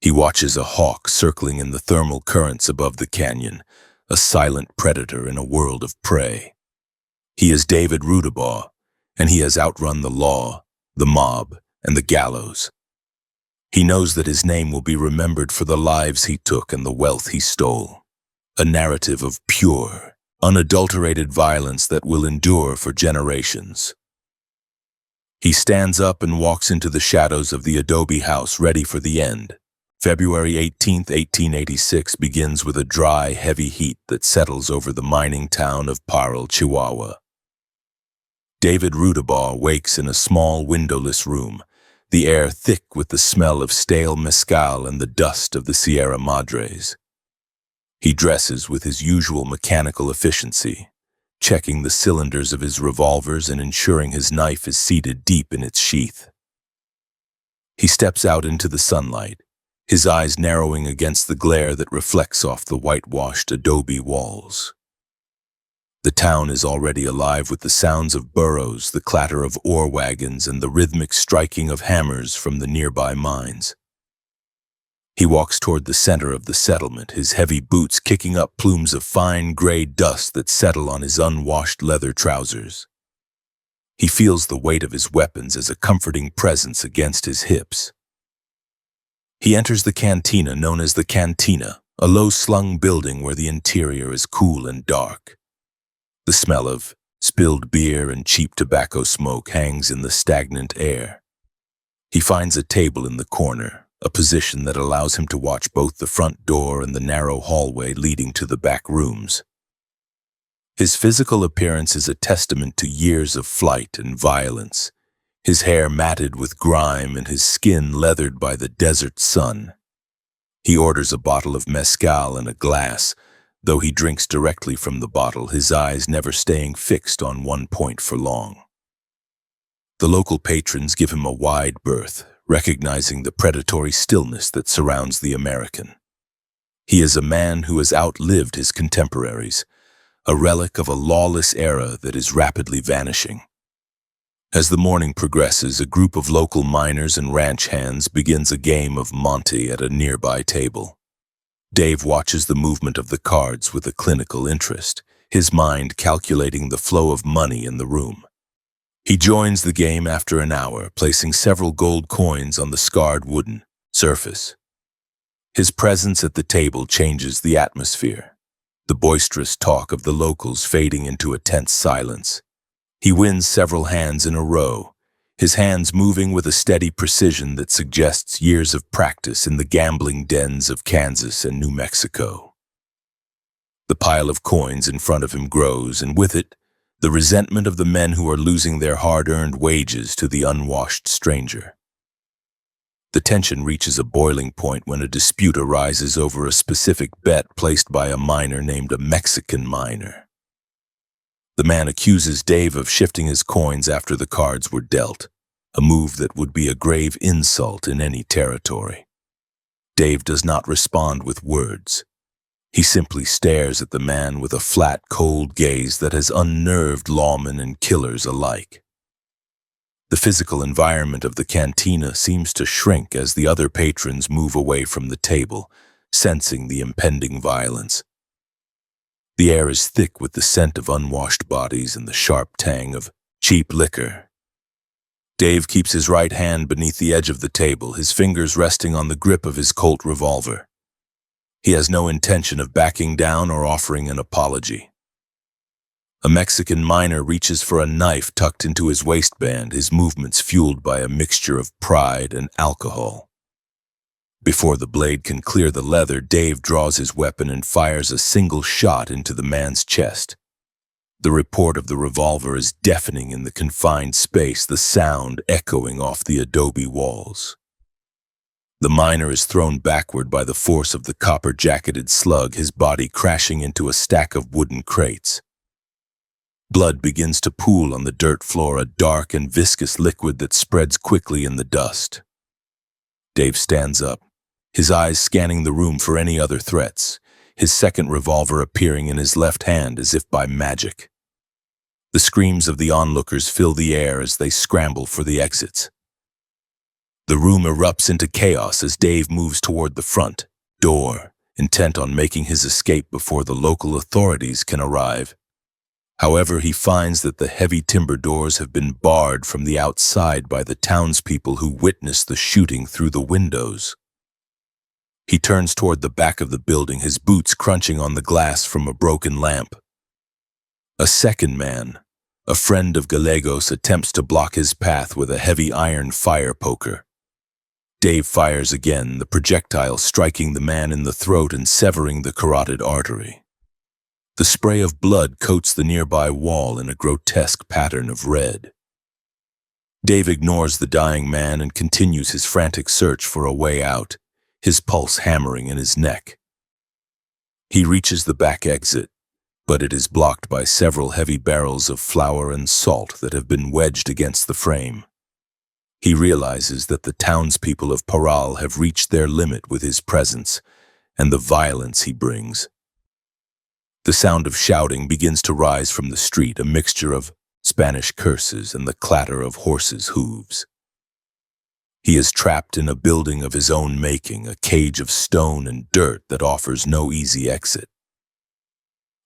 He watches a hawk circling in the thermal currents above the canyon, a silent predator in a world of prey. He is David Rudabaugh, and he has outrun the law, the mob, and the gallows. He knows that his name will be remembered for the lives he took and the wealth he stole, a narrative of pure, unadulterated violence that will endure for generations. He stands up and walks into the shadows of the adobe house, ready for the end. February 18, 1886 begins with a dry, heavy heat that settles over the mining town of Parral, Chihuahua. David Rudabaugh wakes in a small, windowless room, the air thick with the smell of stale mezcal and the dust of the Sierra Madres. He dresses with his usual mechanical efficiency, checking the cylinders of his revolvers and ensuring his knife is seated deep in its sheath. He steps out into the sunlight, his eyes narrowing against the glare that reflects off the whitewashed adobe walls. The town is already alive with the sounds of burros, the clatter of ore wagons, and the rhythmic striking of hammers from the nearby mines. He walks toward the center of the settlement, his heavy boots kicking up plumes of fine gray dust that settle on his unwashed leather trousers. He feels the weight of his weapons as a comforting presence against his hips. He enters the cantina known as the Cantina, a low-slung building where the interior is cool and dark. The smell of spilled beer and cheap tobacco smoke hangs in the stagnant air. He finds a table in the corner, a position that allows him to watch both the front door and the narrow hallway leading to the back rooms. His physical appearance is a testament to years of flight and violence, his hair matted with grime and his skin leathered by the desert sun. He orders a bottle of mezcal and a glass, though he drinks directly from the bottle, his eyes never staying fixed on one point for long. The local patrons give him a wide berth, recognizing the predatory stillness that surrounds the American. He is a man who has outlived his contemporaries, a relic of a lawless era that is rapidly vanishing. As the morning progresses, a group of local miners and ranch hands begins a game of Monte at a nearby table. Dave watches the movement of the cards with a clinical interest, his mind calculating the flow of money in the room. He joins the game after an hour, placing several gold coins on the scarred wooden surface. His presence at the table changes the atmosphere, the boisterous talk of the locals fading into a tense silence. He wins several hands in a row, his hands moving with a steady precision that suggests years of practice in the gambling dens of Kansas and New Mexico. The pile of coins in front of him grows, and with it, the resentment of the men who are losing their hard-earned wages to the unwashed stranger. The tension reaches a boiling point when a dispute arises over a specific bet placed by a miner named a Mexican miner. The man accuses Dave of shifting his coins after the cards were dealt, a move that would be a grave insult in any territory. Dave does not respond with words. He simply stares at the man with a flat, cold gaze that has unnerved lawmen and killers alike. The physical environment of the cantina seems to shrink as the other patrons move away from the table, sensing the impending violence. The air is thick with the scent of unwashed bodies and the sharp tang of cheap liquor. Dave keeps his right hand beneath the edge of the table, his fingers resting on the grip of his Colt revolver. He has no intention of backing down or offering an apology. A Mexican miner reaches for a knife tucked into his waistband, his movements fueled by a mixture of pride and alcohol. Before the blade can clear the leather, Dave draws his weapon and fires a single shot into the man's chest. The report of the revolver is deafening in the confined space, the sound echoing off the adobe walls. The miner is thrown backward by the force of the copper-jacketed slug, his body crashing into a stack of wooden crates. Blood begins to pool on the dirt floor, a dark and viscous liquid that spreads quickly in the dust. Dave stands up, his eyes scanning the room for any other threats, his second revolver appearing in his left hand as if by magic. The screams of the onlookers fill the air as they scramble for the exits. The room erupts into chaos as Dave moves toward the front door, intent on making his escape before the local authorities can arrive. However, he finds that the heavy timber doors have been barred from the outside by the townspeople who witnessed the shooting through the windows. He turns toward the back of the building, his boots crunching on the glass from a broken lamp. A second man, a friend of Gallegos, attempts to block his path with a heavy iron fire poker. Dave fires again, the projectile striking the man in the throat and severing the carotid artery. The spray of blood coats the nearby wall in a grotesque pattern of red. Dave ignores the dying man and continues his frantic search for a way out, his pulse hammering in his neck. He reaches the back exit, but it is blocked by several heavy barrels of flour and salt that have been wedged against the frame. He realizes that the townspeople of Parral have reached their limit with his presence and the violence he brings. The sound of shouting begins to rise from the street, a mixture of Spanish curses and the clatter of horses' hooves. He is trapped in a building of his own making, a cage of stone and dirt that offers no easy exit.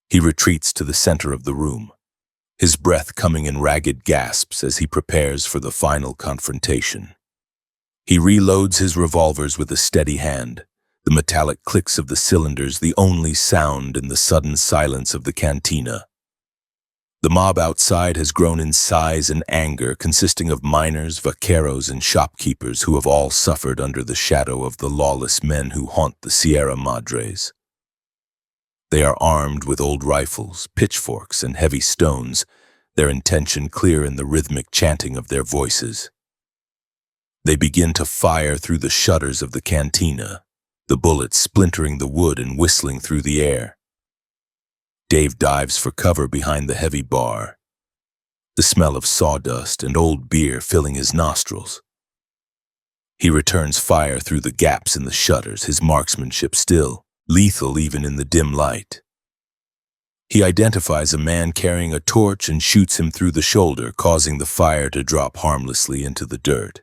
He retreats to the center of the room, his breath coming in ragged gasps as he prepares for the final confrontation. He reloads his revolvers with a steady hand, the metallic clicks of the cylinders the only sound in the sudden silence of the cantina. The mob outside has grown in size and anger, consisting of miners, vaqueros, and shopkeepers who have all suffered under the shadow of the lawless men who haunt the Sierra Madres. They are armed with old rifles, pitchforks, and heavy stones, their intention clear in the rhythmic chanting of their voices. They begin to fire through the shutters of the cantina, the bullets splintering the wood and whistling through the air. Dave dives for cover behind the heavy bar, the smell of sawdust and old beer filling his nostrils. He returns fire through the gaps in the shutters, his marksmanship still lethal even in the dim light. He identifies a man carrying a torch and shoots him through the shoulder, causing the fire to drop harmlessly into the dirt.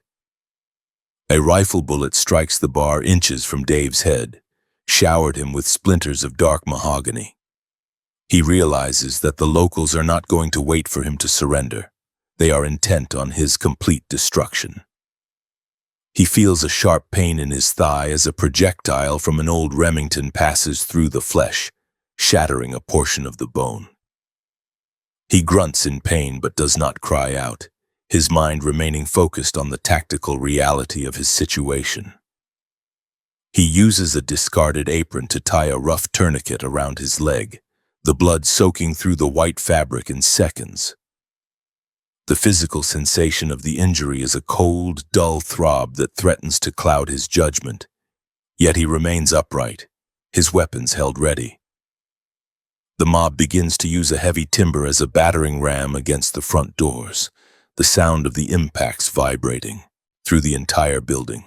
A rifle bullet strikes the bar inches from Dave's head, showered him with splinters of dark mahogany. He realizes that the locals are not going to wait for him to surrender. They are intent on his complete destruction. He feels a sharp pain in his thigh as a projectile from an old Remington passes through the flesh, shattering a portion of the bone. He grunts in pain but does not cry out, his mind remaining focused on the tactical reality of his situation. He uses a discarded apron to tie a rough tourniquet around his leg, the blood soaking through the white fabric in seconds. The physical sensation of the injury is a cold, dull throb that threatens to cloud his judgment. Yet he remains upright, his weapons held ready. The mob begins to use a heavy timber as a battering ram against the front doors, the sound of the impacts vibrating through the entire building.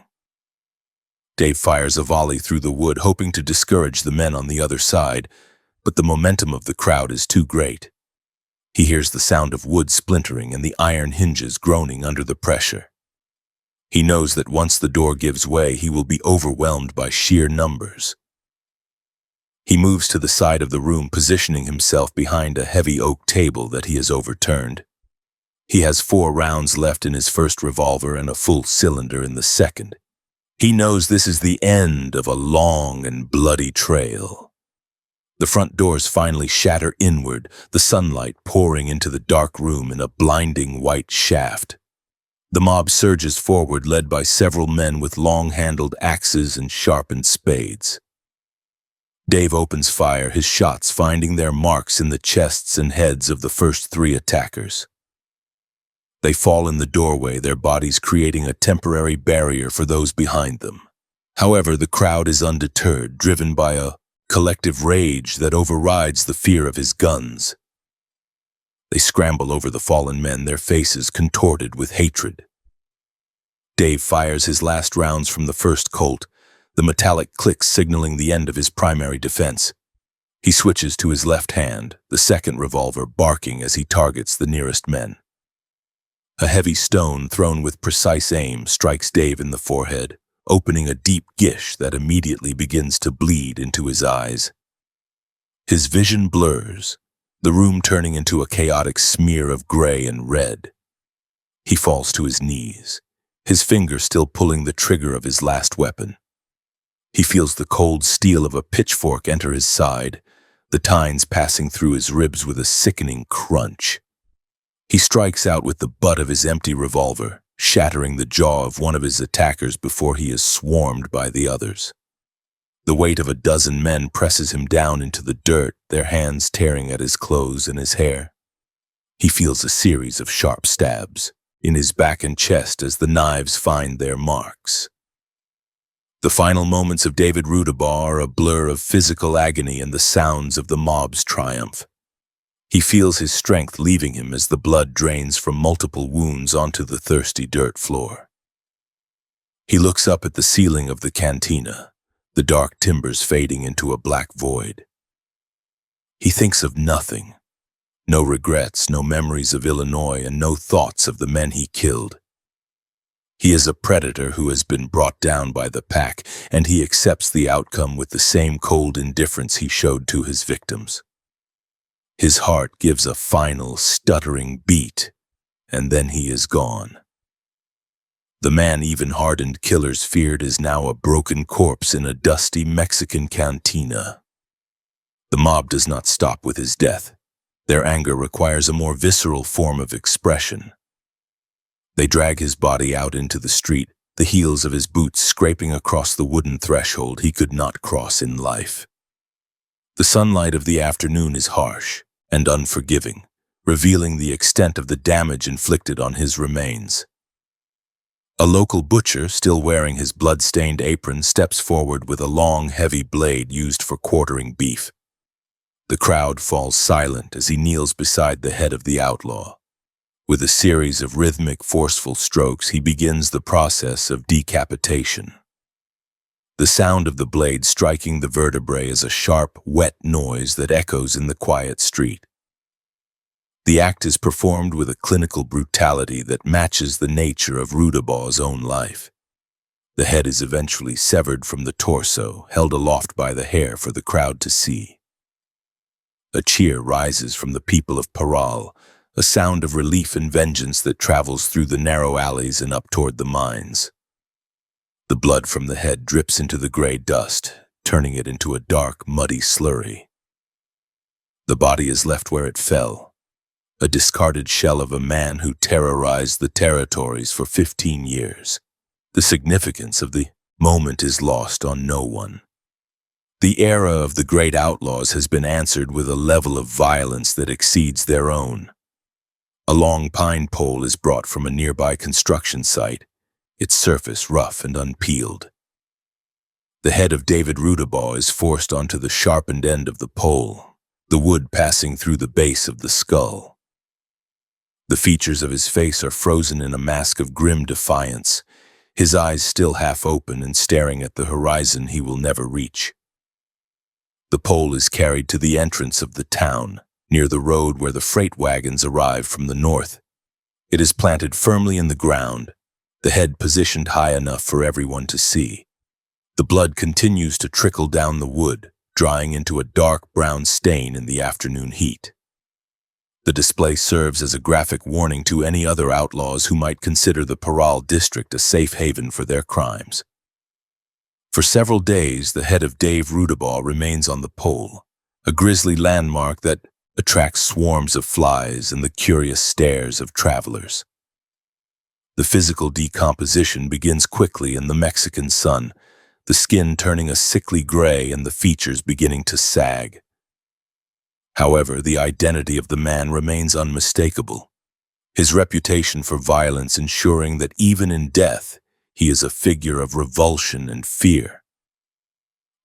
Dave fires a volley through the wood, hoping to discourage the men on the other side, but the momentum of the crowd is too great. He hears the sound of wood splintering and the iron hinges groaning under the pressure. He knows that once the door gives way, he will be overwhelmed by sheer numbers. He moves to the side of the room, positioning himself behind a heavy oak table that he has overturned. He has 4 rounds left in his first revolver and a full cylinder in the second. He knows this is the end of a long and bloody trail. The front doors finally shatter inward, the sunlight pouring into the dark room in a blinding white shaft. The mob surges forward, led by several men with long-handled axes and sharpened spades. Dave opens fire, his shots finding their marks in the chests and heads of the first 3 attackers. They fall in the doorway, their bodies creating a temporary barrier for those behind them. However, the crowd is undeterred, driven by a collective rage that overrides the fear of his guns. They scramble over the fallen men, their faces contorted with hatred. Dave fires his last rounds from the first Colt, the metallic click signaling the end of his primary defense. He switches to his left hand, the second revolver barking as he targets the nearest men. A heavy stone thrown with precise aim strikes Dave in the forehead, opening a deep gash that immediately begins to bleed into his eyes. His vision blurs, the room turning into a chaotic smear of gray and red. He falls to his knees, his finger still pulling the trigger of his last weapon. He feels the cold steel of a pitchfork enter his side, the tines passing through his ribs with a sickening crunch. He strikes out with the butt of his empty revolver, shattering the jaw of one of his attackers before he is swarmed by the others. The weight of a dozen men presses him down into the dirt, their hands tearing at his clothes and his hair. He feels a series of sharp stabs in his back and chest as the knives find their marks. The final moments of David Rudabaugh are a blur of physical agony and the sounds of the mob's triumph. He feels his strength leaving him as the blood drains from multiple wounds onto the thirsty dirt floor. He looks up at the ceiling of the cantina, the dark timbers fading into a black void. He thinks of nothing. No regrets, no memories of Illinois, and no thoughts of the men he killed. He is a predator who has been brought down by the pack, and he accepts the outcome with the same cold indifference he showed to his victims. His heart gives a final, stuttering beat, and then he is gone. The man even hardened killers feared is now a broken corpse in a dusty Mexican cantina. The mob does not stop with his death. Their anger requires a more visceral form of expression. They drag his body out into the street, the heels of his boots scraping across the wooden threshold he could not cross in life. The sunlight of the afternoon is harsh and unforgiving, revealing the extent of the damage inflicted on his remains. A local butcher, still wearing his blood-stained apron, steps forward with a long, heavy blade used for quartering beef. The crowd falls silent as he kneels beside the head of the outlaw. With a series of rhythmic, forceful strokes, he begins the process of decapitation. The sound of the blade striking the vertebrae is a sharp, wet noise that echoes in the quiet street. The act is performed with a clinical brutality that matches the nature of Rudabaugh's own life. The head is eventually severed from the torso, held aloft by the hair for the crowd to see. A cheer rises from the people of Paral, a sound of relief and vengeance that travels through the narrow alleys and up toward the mines. The blood from the head drips into the gray dust, turning it into a dark, muddy slurry. The body is left where it fell, a discarded shell of a man who terrorized the territories for 15 years. The significance of the moment is lost on no one. The era of the great outlaws has been answered with a level of violence that exceeds their own. A long pine pole is brought from a nearby construction site, its surface rough and unpeeled. The head of David Rudabaugh is forced onto the sharpened end of the pole, the wood passing through the base of the skull. The features of his face are frozen in a mask of grim defiance, his eyes still half open and staring at the horizon he will never reach. The pole is carried to the entrance of the town, near the road where the freight wagons arrive from the north. It is planted firmly in the ground, the head positioned high enough for everyone to see. The blood continues to trickle down the wood, drying into a dark brown stain in the afternoon heat. The display serves as a graphic warning to any other outlaws who might consider the Paral district a safe haven for their crimes. For several days, the head of Dave Rudabaugh remains on the pole, a grisly landmark that attracts swarms of flies and the curious stares of travelers. The physical decomposition begins quickly in the Mexican sun, the skin turning a sickly gray and the features beginning to sag. However, the identity of the man remains unmistakable, his reputation for violence ensuring that even in death, he is a figure of revulsion and fear.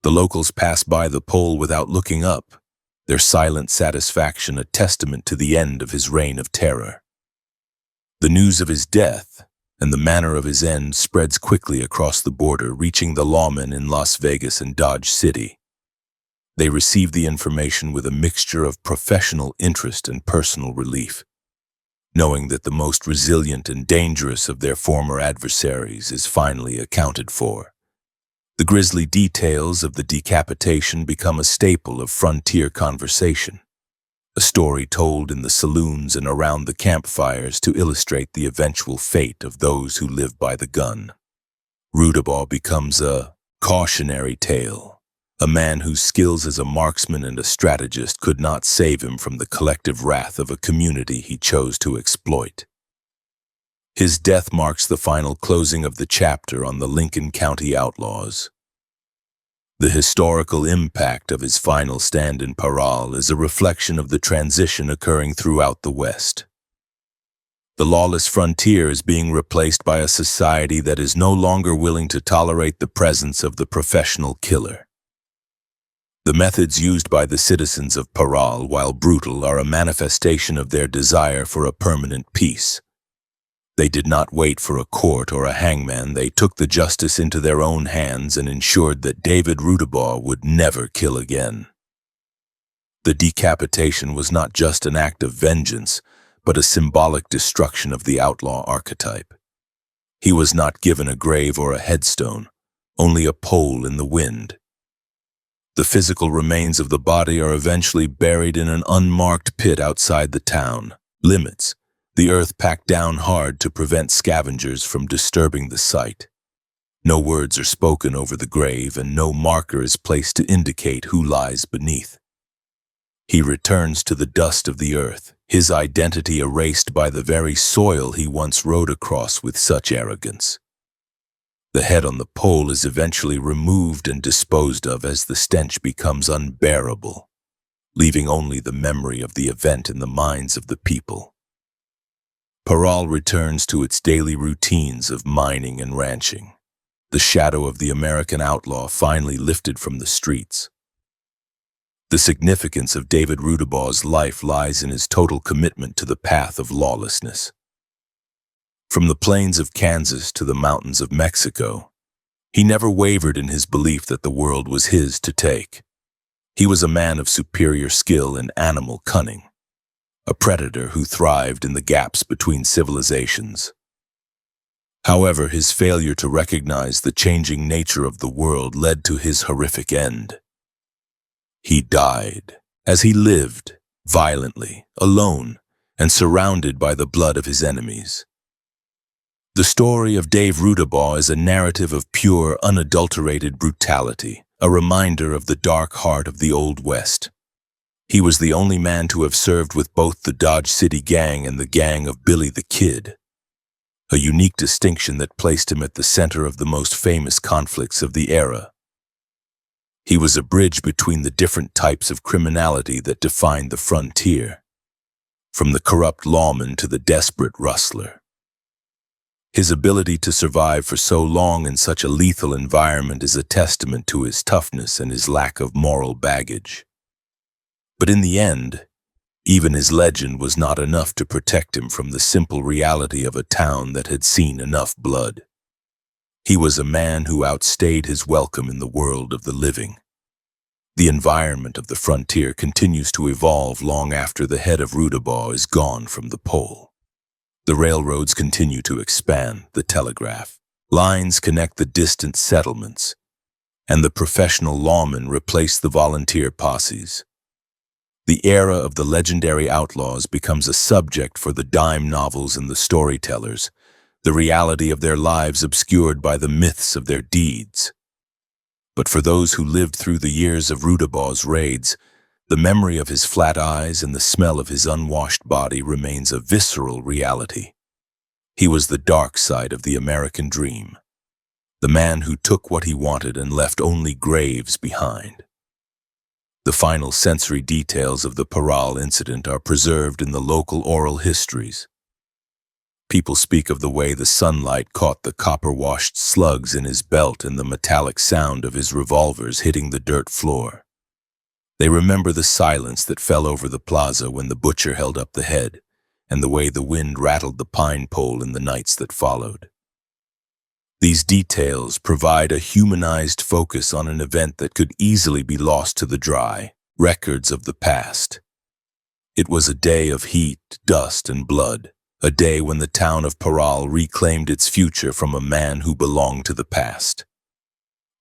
The locals pass by the pole without looking up, their silent satisfaction a testament to the end of his reign of terror. The news of his death and the manner of his end spreads quickly across the border, reaching the lawmen in Las Vegas and Dodge City. They receive the information with a mixture of professional interest and personal relief, knowing that the most resilient and dangerous of their former adversaries is finally accounted for. The grisly details of the decapitation become a staple of frontier conversation, a story told in the saloons and around the campfires to illustrate the eventual fate of those who live by the gun. Rudabaugh becomes a cautionary tale, a man whose skills as a marksman and a strategist could not save him from the collective wrath of a community he chose to exploit. His death marks the final closing of the chapter on the Lincoln County Outlaws. The historical impact of his final stand in Paral is a reflection of the transition occurring throughout the West. The lawless frontier is being replaced by a society that is no longer willing to tolerate the presence of the professional killer. The methods used by the citizens of Paral, while brutal, are a manifestation of their desire for a permanent peace. They did not wait for a court or a hangman. They took the justice into their own hands and ensured that David Rudabaugh would never kill again. The decapitation was not just an act of vengeance, but a symbolic destruction of the outlaw archetype. He was not given a grave or a headstone, only a pole in the wind. The physical remains of the body are eventually buried in an unmarked pit outside the town limits, the earth packed down hard to prevent scavengers from disturbing the site. No words are spoken over the grave and no marker is placed to indicate who lies beneath. He returns to the dust of the earth, his identity erased by the very soil he once rode across with such arrogance. The head on the pole is eventually removed and disposed of as the stench becomes unbearable, leaving only the memory of the event in the minds of the people. Paral returns to its daily routines of mining and ranching, the shadow of the American outlaw finally lifted from the streets. The significance of David Rudabaugh's life lies in his total commitment to the path of lawlessness. From the plains of Kansas to the mountains of Mexico, he never wavered in his belief that the world was his to take. He was a man of superior skill and animal cunning, a predator who thrived in the gaps between civilizations. However, his failure to recognize the changing nature of the world led to his horrific end. He died, as he lived, violently, alone, and surrounded by the blood of his enemies. The story of Dave Rudabaugh is a narrative of pure, unadulterated brutality, a reminder of the dark heart of the Old West. He was the only man to have served with both the Dodge City Gang and the gang of Billy the Kid, a unique distinction that placed him at the center of the most famous conflicts of the era. He was a bridge between the different types of criminality that defined the frontier, from the corrupt lawman to the desperate rustler. His ability to survive for so long in such a lethal environment is a testament to his toughness and his lack of moral baggage. But in the end, even his legend was not enough to protect him from the simple reality of a town that had seen enough blood. He was a man who outstayed his welcome in the world of the living. The environment of the frontier continues to evolve long after the head of Rudabaugh is gone from the pole. The railroads continue to expand, the telegraph lines connect the distant settlements, and the professional lawmen replace the volunteer posses. The era of the legendary outlaws becomes a subject for the dime novels and the storytellers, the reality of their lives obscured by the myths of their deeds. But for those who lived through the years of Rudabaugh's raids, the memory of his flat eyes and the smell of his unwashed body remains a visceral reality. He was the dark side of the American dream, the man who took what he wanted and left only graves behind. The final sensory details of the Parral incident are preserved in the local oral histories. People speak of the way the sunlight caught the copper-washed slugs in his belt and the metallic sound of his revolvers hitting the dirt floor. They remember the silence that fell over the plaza when the butcher held up the head, and the way the wind rattled the pine pole in the nights that followed. These details provide a humanized focus on an event that could easily be lost to the dry records of the past. It was a day of heat, dust, and blood, a day when the town of Parral reclaimed its future from a man who belonged to the past.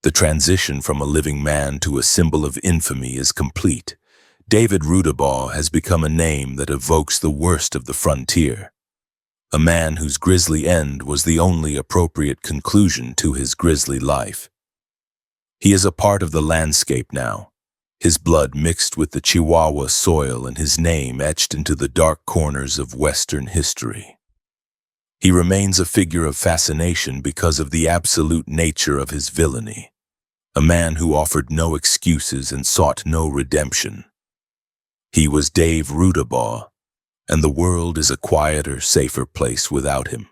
The transition from a living man to a symbol of infamy is complete. David Rudabaugh has become a name that evokes the worst of the frontier, a man whose grisly end was the only appropriate conclusion to his grisly life. He is a part of the landscape now, his blood mixed with the Chihuahua soil and his name etched into the dark corners of Western history. He remains a figure of fascination because of the absolute nature of his villainy, a man who offered no excuses and sought no redemption. He was Dave Rudabaugh, and the world is a quieter, safer place without him.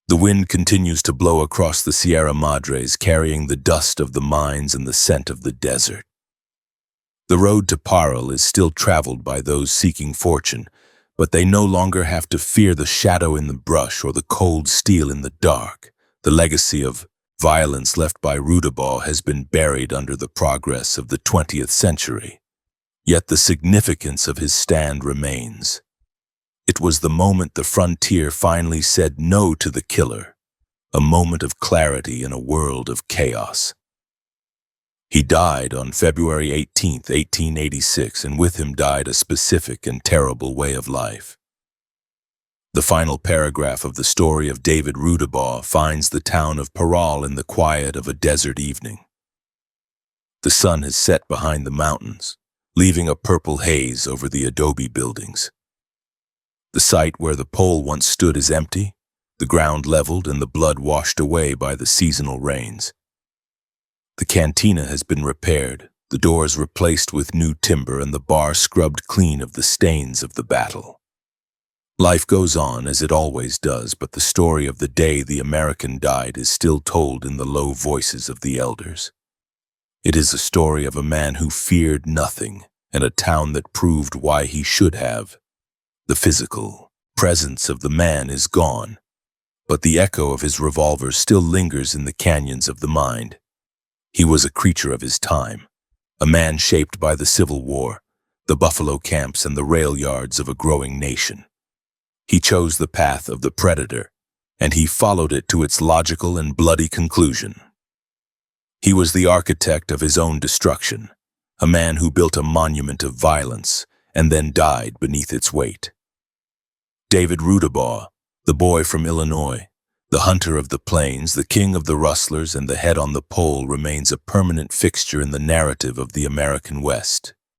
The wind continues to blow across the Sierra Madres, carrying the dust of the mines and the scent of the desert. The road to Parral is still traveled by those seeking fortune, but they no longer have to fear the shadow in the brush or the cold steel in the dark. The legacy of violence left by Rudabaugh has been buried under the progress of the 20th century. Yet the significance of his stand remains. It was the moment the frontier finally said no to the killer, a moment of clarity in a world of chaos. He died on February 18, 1886, and with him died a specific and terrible way of life. The final paragraph of the story of David Rudabaugh finds the town of Parral in the quiet of a desert evening. The sun has set behind the mountains, leaving a purple haze over the adobe buildings. The site where the pole once stood is empty, the ground leveled and the blood washed away by the seasonal rains. The cantina has been repaired, the doors replaced with new timber and the bar scrubbed clean of the stains of the battle. Life goes on as it always does, but the story of the day the American died is still told in the low voices of the elders. It is a story of a man who feared nothing and a town that proved why he should have. The physical presence of the man is gone, but the echo of his revolver still lingers in the canyons of the mind. He was a creature of his time, a man shaped by the Civil War, the buffalo camps and the rail yards of a growing nation. He chose the path of the predator, and he followed it to its logical and bloody conclusion. He was the architect of his own destruction, a man who built a monument of violence and then died beneath its weight. David Rudabaugh, the boy from Illinois, the hunter of the plains, the king of the rustlers, and the head on the pole, remains a permanent fixture in the narrative of the American West.